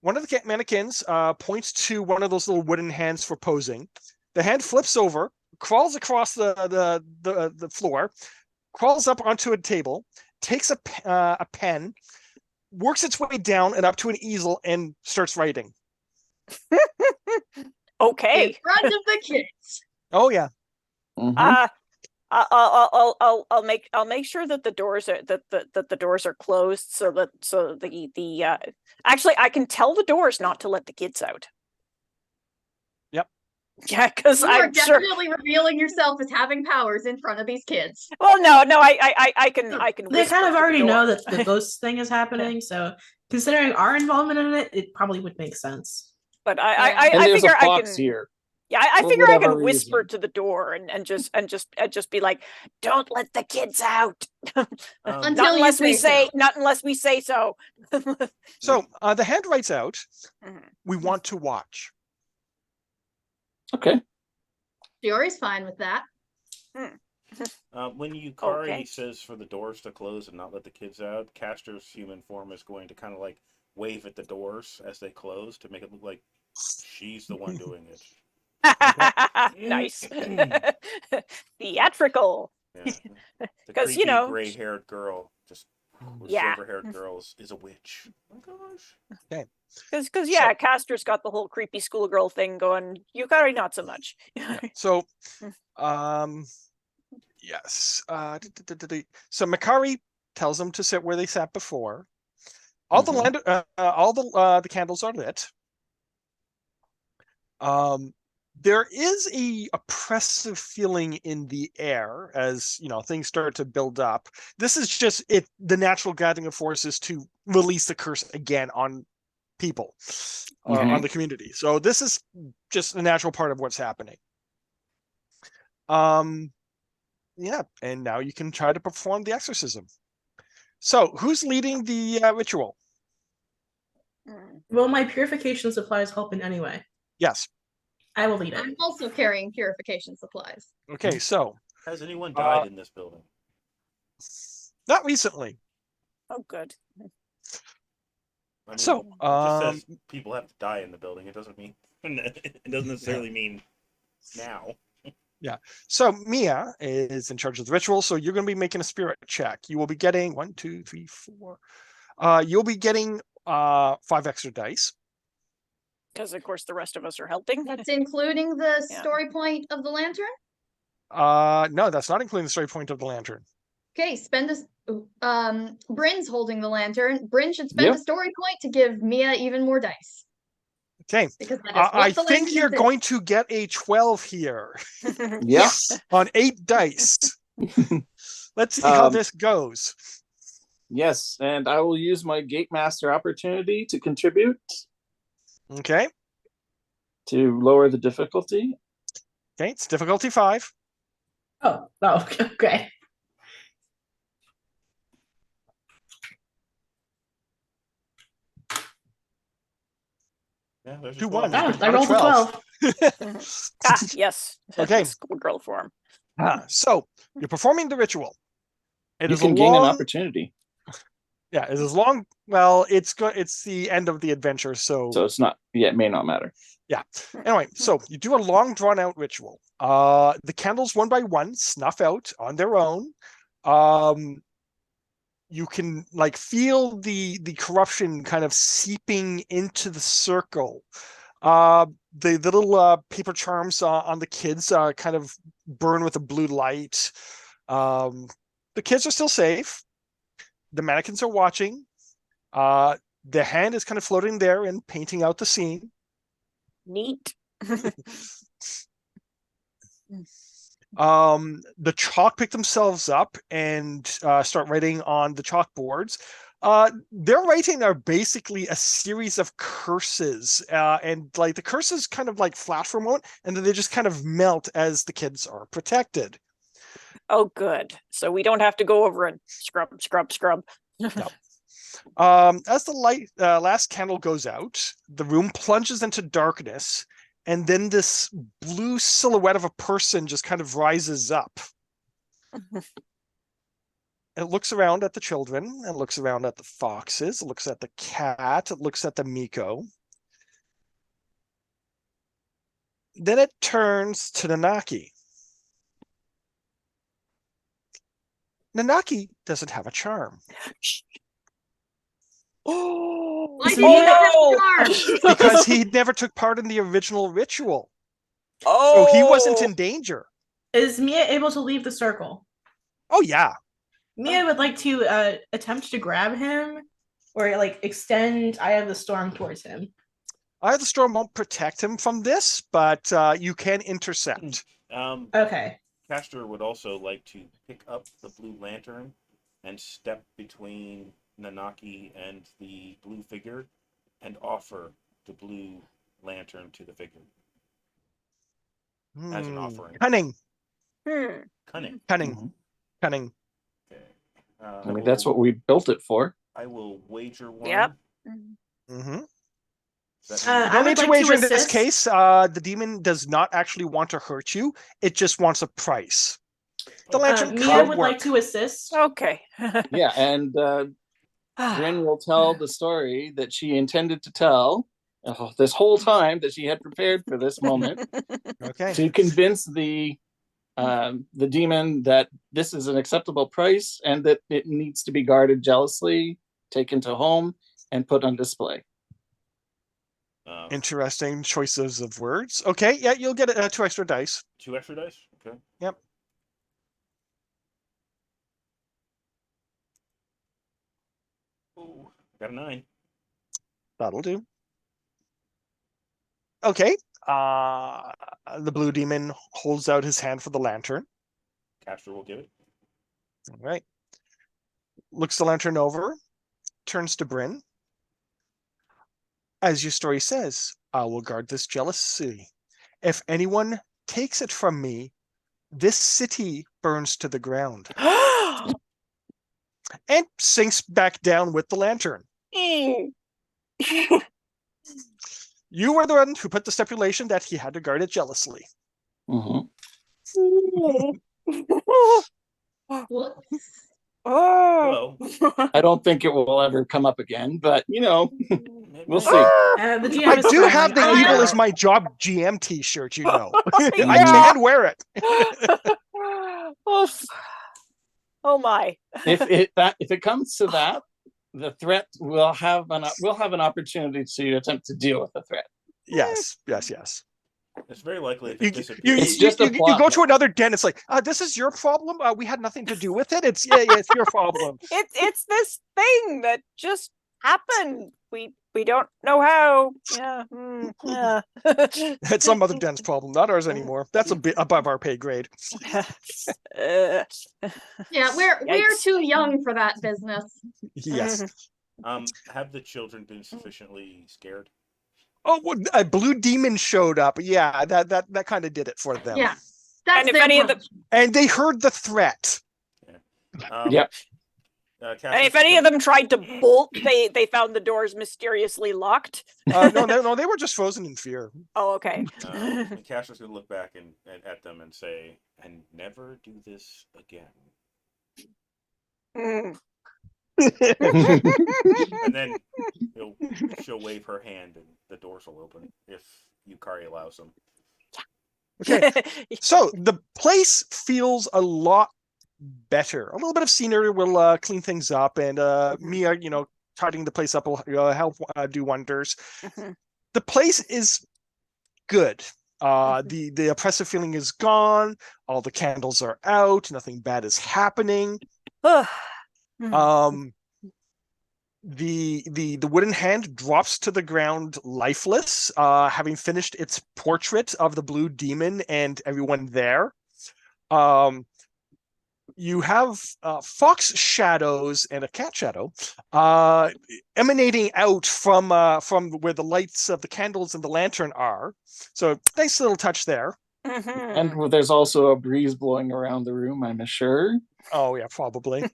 One of the mannequins points to one of those little wooden hands for posing. The hand flips over, crawls across the floor, crawls up onto a table, takes a pen, works its way down and up to an easel, and starts writing. Okay. In front of the kids. Oh yeah. Mhm. I'll make sure that the doors are that the doors are closed, so the actually I can tell the doors not to let the kids out. Yep. Yeah, because You are I'm sure. definitely revealing yourself as having powers in front of these kids. Well, no, I can They whisper kind to of the already know door. that the ghost thing is happening, so considering our involvement in it, it probably would make sense. But Yeah. I And there's figure a I fox can. here. Yeah, I for figure I whatever can whisper reason. to the door and just be like, "Don't let the kids out." Until Not you unless we say say, so. not unless we say so. So the hand writes out, Mhm. "We want to watch." Okay. Fiori's fine with that. When Yukari Okay. says for the doors to close and not let the kids out, Castor's human form is going to kind of like wave at the doors as they close to make it look like she's the one doing it. Nice. Theatrical. Yeah. The 'Cause, creepy you know, gray-haired girl, just with Yeah. silver-haired girls, is a witch. Oh my gosh. Okay. Because yeah, Castor's got the whole creepy schoolgirl thing going. Yukari, not so much. So, yes. So Makari tells them to sit where they sat before. All the candles are lit. There is a oppressive feeling in the air as things start to build up. This is just the natural gathering of forces to release the curse again on people, on the community. So this is just a natural part of what's happening. Yeah, and now you can try to perform the exorcism. So who's leading the ritual? Will my purification supplies help in any way? Yes. I will lead it. I'm also carrying purification supplies. Okay, so Has anyone died in this building? not recently. Oh, good. I mean, So, it just says people have to die in the building. It doesn't mean it doesn't necessarily mean now. Yeah. So Mia is in charge of the ritual. So you're going to be making a spirit check. You will be getting 1, 2, 3, 4. You'll be getting 5 extra dice. Because of course the rest of us are helping. That's including the Yeah. story point of the lantern. No, that's not including the story point of the lantern. Okay, spend this. Bryn's holding the lantern. Bryn should spend Yep. a story point to give Mia even more dice. Okay. Because that is what I the think lantern you're is. going to get a 12 here Yeah. on 8 dice. Let's see how this goes. Yes, and I will use my Gate Master opportunity to contribute Okay. to lower the difficulty. Okay, it's difficulty 5. Oh, okay. Yeah, there's Do a one. 12. Oh, I rolled a 12. Yes. Okay. Schoolgirl form. So you're performing the ritual. It You is can a gain an long, opportunity. yeah, it is long. Well, it's the end of the adventure, so it's not. Yeah, it may not matter. yeah. Anyway, so you do a long, drawn out ritual. The candles one by one snuff out on their own. You can feel the corruption kind of seeping into the circle. The little paper charms on the kids kind of burn with a blue light. The kids are still safe. The mannequins are watching. The hand is kind of floating there and painting out the scene. Neat. The chalk pick themselves up and start writing on the chalkboards. Their writing are basically a series of curses, and like the curses kind of like flash for a moment, and then they just kind of melt as the kids are protected. Oh, good. So we don't have to go over and scrub. As the last candle goes out, the room plunges into darkness, and then this blue silhouette of a person just kind of rises up. It looks around at the children, it looks around at the foxes, it looks at the cat, it looks at the Miko. Then it turns to Nanaki. Nanaki doesn't have a charm. Oh, Why Is did you Mia- have charms? Because he never took part in the original ritual. oh, So he wasn't in danger. Is Mia able to leave the circle? Oh, yeah. Mia would like to attempt to grab him or like extend Eye of the Storm towards him. Eye of the Storm won't protect him from this, but you can intercept. Okay. Castor would also like to pick up the blue lantern and step between Nanaki and the blue figure and offer the blue lantern to the figure as an offering. Cunning. Cunning. Cunning. Cunning. Okay. I mean, that's what we built it for. I will wager one. Yep. Mm-hmm. I No would need to like wager to in this assist. case. The demon does not actually want to hurt you. It just wants a price. The lantern Mia could would work. like to assist. Okay. Yeah, and Bryn will tell the story that she intended to tell this whole time, that she had prepared for this moment, Okay. to convince the demon that this is an acceptable price and that it needs to be guarded jealously, taken to home, and put on display. Interesting choices of words. Okay, yeah, you'll get 2 extra dice. 2 extra dice? Okay. Yep. Ooh, got a 9. That'll do. Okay. The blue demon holds out his hand for the lantern. Castor will give it. All right. Looks the lantern over, turns to Bryn. As your story says, I will guard this jealously. If anyone takes it from me, this city burns to the ground. And sinks back down with the lantern. You were the one who put the stipulation that he had to guard it jealously. Mhm. What? Oh. Hello. I don't think it will ever come up again, but we'll see. The GM I is do smiling. have the I evil like is that. my job GM t-shirt, you know. Yeah. I can wear it. Oof. Oh my. If it comes to that, the threat will have an opportunity to attempt to deal with the threat. Yes. It's very likely if You, it disappears. It's just a you plot go to hole. another den. It's like, this is your problem. We had nothing to do with it. It's it's your problem. It's this thing that just happened. We don't know how. Yeah. Yeah. It's some other den's problem, not ours anymore. That's a bit above our pay grade. Uh, Yeah, we're Yikes. too young for that business. Yes. Have the children been sufficiently scared? Oh, well, a blue demon showed up. Yeah, that kind of did it for them. Yeah, that's And if their any of the- punishment. And they heard the threat. Yep. and if any of them tried to bolt, they found the doors mysteriously locked. No, they were just frozen in fear. Oh, okay. Castor's going to look back at them and say, and never do this again. Mm. And then she'll wave her hand and the doors will open if Yukari allows them. Okay. So the place feels a lot better. A little bit of scenery will clean things up, and Mia, tidying the place up will help do wonders. Mhm. The place is good. The oppressive feeling is gone. All the candles are out. Nothing bad is happening. The wooden hand drops to the ground lifeless, having finished its portrait of the blue demon and everyone there. You have fox shadows and a cat shadow emanating out from where the lights of the candles and the lantern are. So nice little touch there. And there's also a breeze blowing around the room, I'm sure. Oh yeah, probably.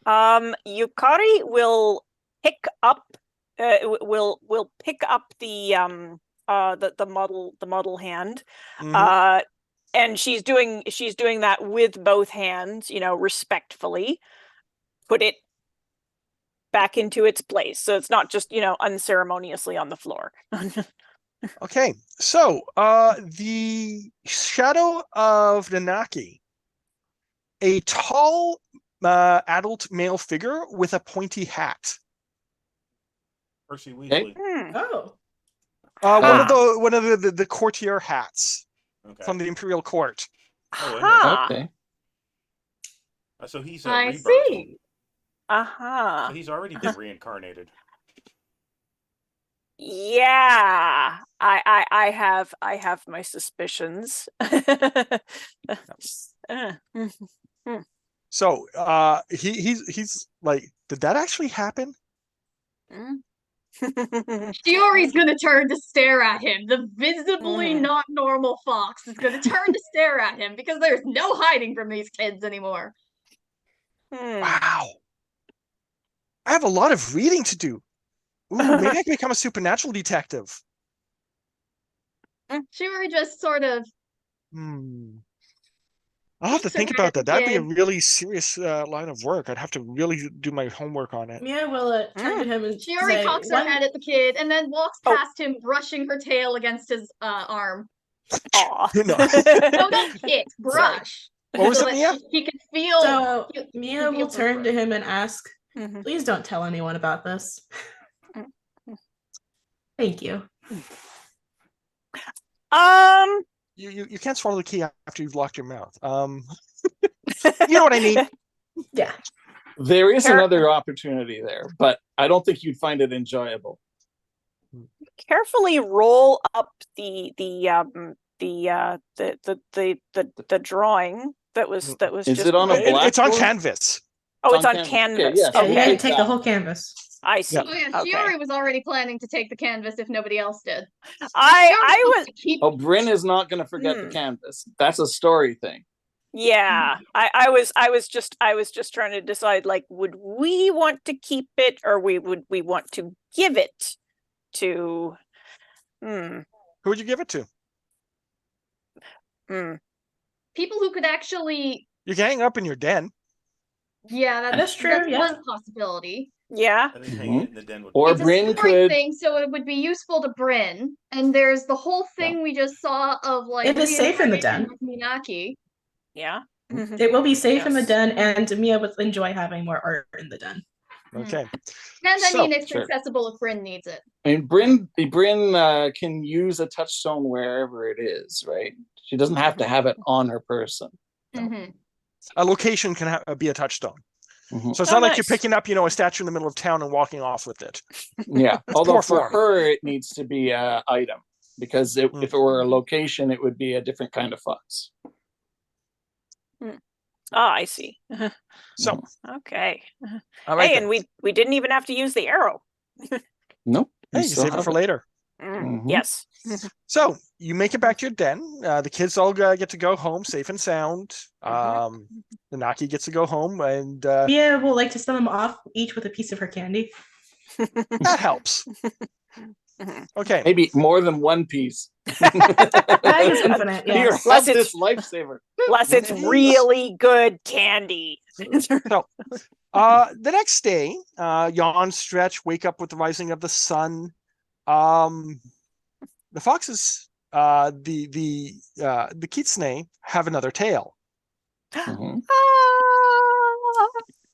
Yukari will pick up will pick up the model hand. Mhm. And she's doing that with both hands, respectfully. Put it back into its place. So it's not just, unceremoniously on the floor. Okay, so the shadow of Nanaki, a tall adult male figure with a pointy hat. Percy Weasley. Oh. One of the courtier hats Okay. from the Imperial Court. Oh, I know. Okay. So he's I rebirth. see. So he's already been reincarnated. Yeah, I have my suspicions. So he's like, did that actually happen? Shiori's gonna turn to stare at him. The visibly not normal fox is gonna turn to stare at him because there's no hiding from these kids anymore. Wow. I have a lot of reading to do. Ooh, maybe I can become a supernatural detective. Shiori just sort of I'll have to Looks think ahead about at the that. That'd be a kid. really serious line of work. I'd have to really do my homework on it. Mia will turn to him and Shiori say, cocks her head at the kid and then walks past him, brushing her tail against his arm. Aw. No. No, don't hit. Brush. What was So it, that Mia? he can feel. So he Mia can will feel turn to her. him and ask, please don't tell anyone about this. Thank you. You can't swallow the key after you've locked your mouth. You know what I mean? Yeah. There is another opportunity there, but I don't think you'd find it enjoyable. Carefully roll up the drawing that was Is just it on a made. black? It's on canvas. Oh, it's on canvas. canvas. Okay, yes. Yeah, you Okay. gotta take the whole canvas. I see. Yeah. Oh yeah, Okay. Shiori was already planning to take the canvas if nobody else did. I was Oh, Bryn is not going to forget the canvas. That's a story thing. Yeah, I was just trying to decide, like, would we want to keep it or would we want to give it to Who would you give it to? People who could actually. You can hang up in your den. Yeah, That's true, That's yeah. one possibility. Yeah. And then hang it in the den with Or It's a Bryn story could. thing, so it would be useful to Bryn. And there's the whole thing we just saw of like It is safe in the den. reincarnation with Minaki. Yeah. It will be safe in the Yes. den, and Mia would enjoy having more art in the den. Okay. And I So, mean, it's sure. accessible if Bryn needs it. I mean, Bryn can use a touchstone wherever it is, right? She doesn't have to have it on her person. A location can be a touchstone. Mhm. So it's Oh, not like you're nice. picking up, a statue in the middle of town and walking off with it. Yeah. It's Although poor for form. her, it needs to be an item because if it were a location, it would be a different kind of fox. Ah, I see. So, Okay. all right. Hey, then. and we didn't even have to use the arrow. Nope. Hey, you save it for later. Yes. So you make it back to your den. The kids all get to go home safe and sound. The Naki gets to go home, and Mia will like to send them off each with a piece of her candy. that helps. Okay. Maybe more than one piece. That is infinite, Here, yes. have this lifesaver. Unless it's really good candy. So, the next day, yawn, stretch, wake up with the rising of the sun. The foxes, the kitsune have another tail. Mhm.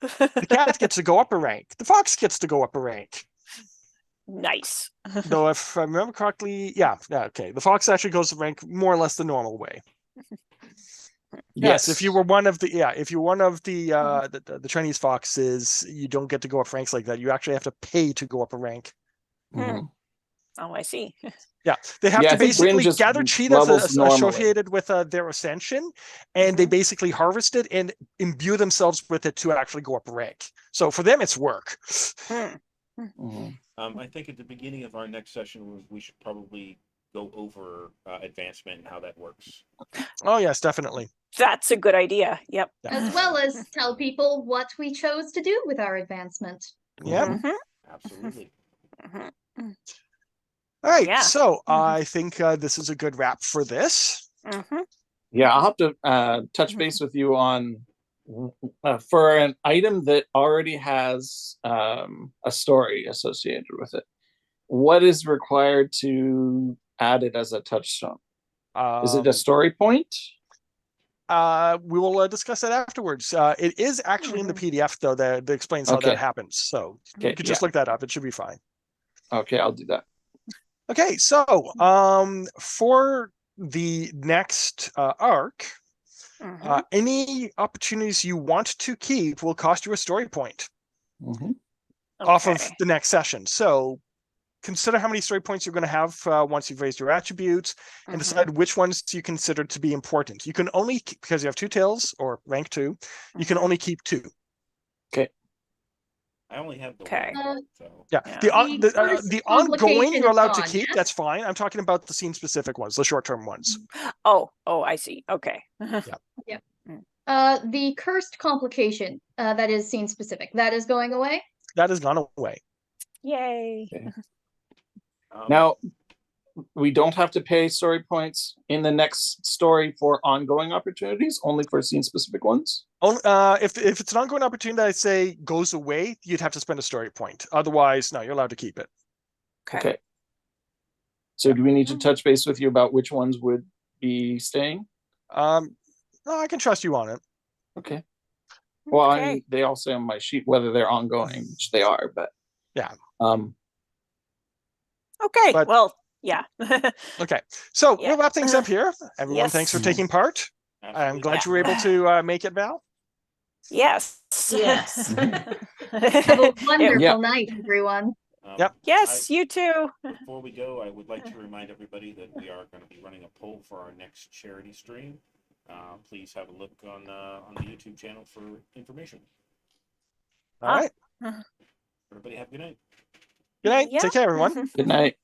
The cat gets to go up a rank. The fox gets to go up a rank. Nice. Though if I remember correctly, yeah, okay. The fox actually goes to rank more or less the normal way. Yes, if you were one of the if you're one of the Chinese foxes, you don't get to go up ranks like that. You actually have to pay to go up a rank. Mhm. Oh, I see. Yeah, they have Yeah, to I think Bryn basically just gather chi that's levels normally. associated with their ascension, and they basically harvest it and imbue themselves with it to actually go up a rank. So for them, it's work. Mhm. I think at the beginning of our next session, we should probably go over advancement and how that works. Oh yes, definitely. That's a good idea. Yep. As well as tell people what we chose to do with our advancement. Yeah. Mhm. Absolutely. Mhm. All right. Yeah. So I think this is a good wrap for this. Mhm. Yeah, I'll have to touch base with you on for an item that already has a story associated with it. What is required to add it as a touchstone? Is it a story point? We will discuss that afterwards. It is actually in the PDF though that explains how Okay. that happens. So Okay, you could just look that up. It should be fine. Okay, I'll do that. Okay, so for the next arc, Mhm. any opportunities you want to keep will cost you a story point Mhm. off of Okay. the next session. So consider how many story points you're going to have once you've raised your attributes, and Mhm. decide which ones you consider to be important. You can only because you have 2 tails or rank 2, you can Mhm. only keep 2. I only have the Okay. one, so Yeah, Yeah. the ongoing complication you're is allowed to gone, keep. yes? That's fine. I'm talking about the scene specific ones, the short term ones. Oh, I see. Okay. The cursed complication, that is scene specific, that is going away. That has gone away. Yay. Now, we don't have to pay story points in the next story for ongoing opportunities, only for scene specific ones. Only, if it's an ongoing opportunity that I say goes away, you'd have to spend a story point. Otherwise, no, you're allowed to keep it. Okay. So do we need to touch base with you about which ones would be staying? No, I can trust you on it. Okay. Well, I Okay. mean, they all say on my sheet whether they're ongoing, which they are, but Yeah. Okay. But- Well, yeah. Okay, so Yeah. we'll wrap things up here. Everyone, thanks for Yes. taking part. I'm absolutely. glad Yeah. you were able to make it, Val. Yes. Yes. Have a wonderful Yeah. night, everyone. Yep. Yes, you too. Before we go, I would like to remind everybody that we are going to be running a poll for our next charity stream. Please have a look on the YouTube channel for information. All right. Everybody have a good night. Good night. Yeah. Take care, everyone. good night.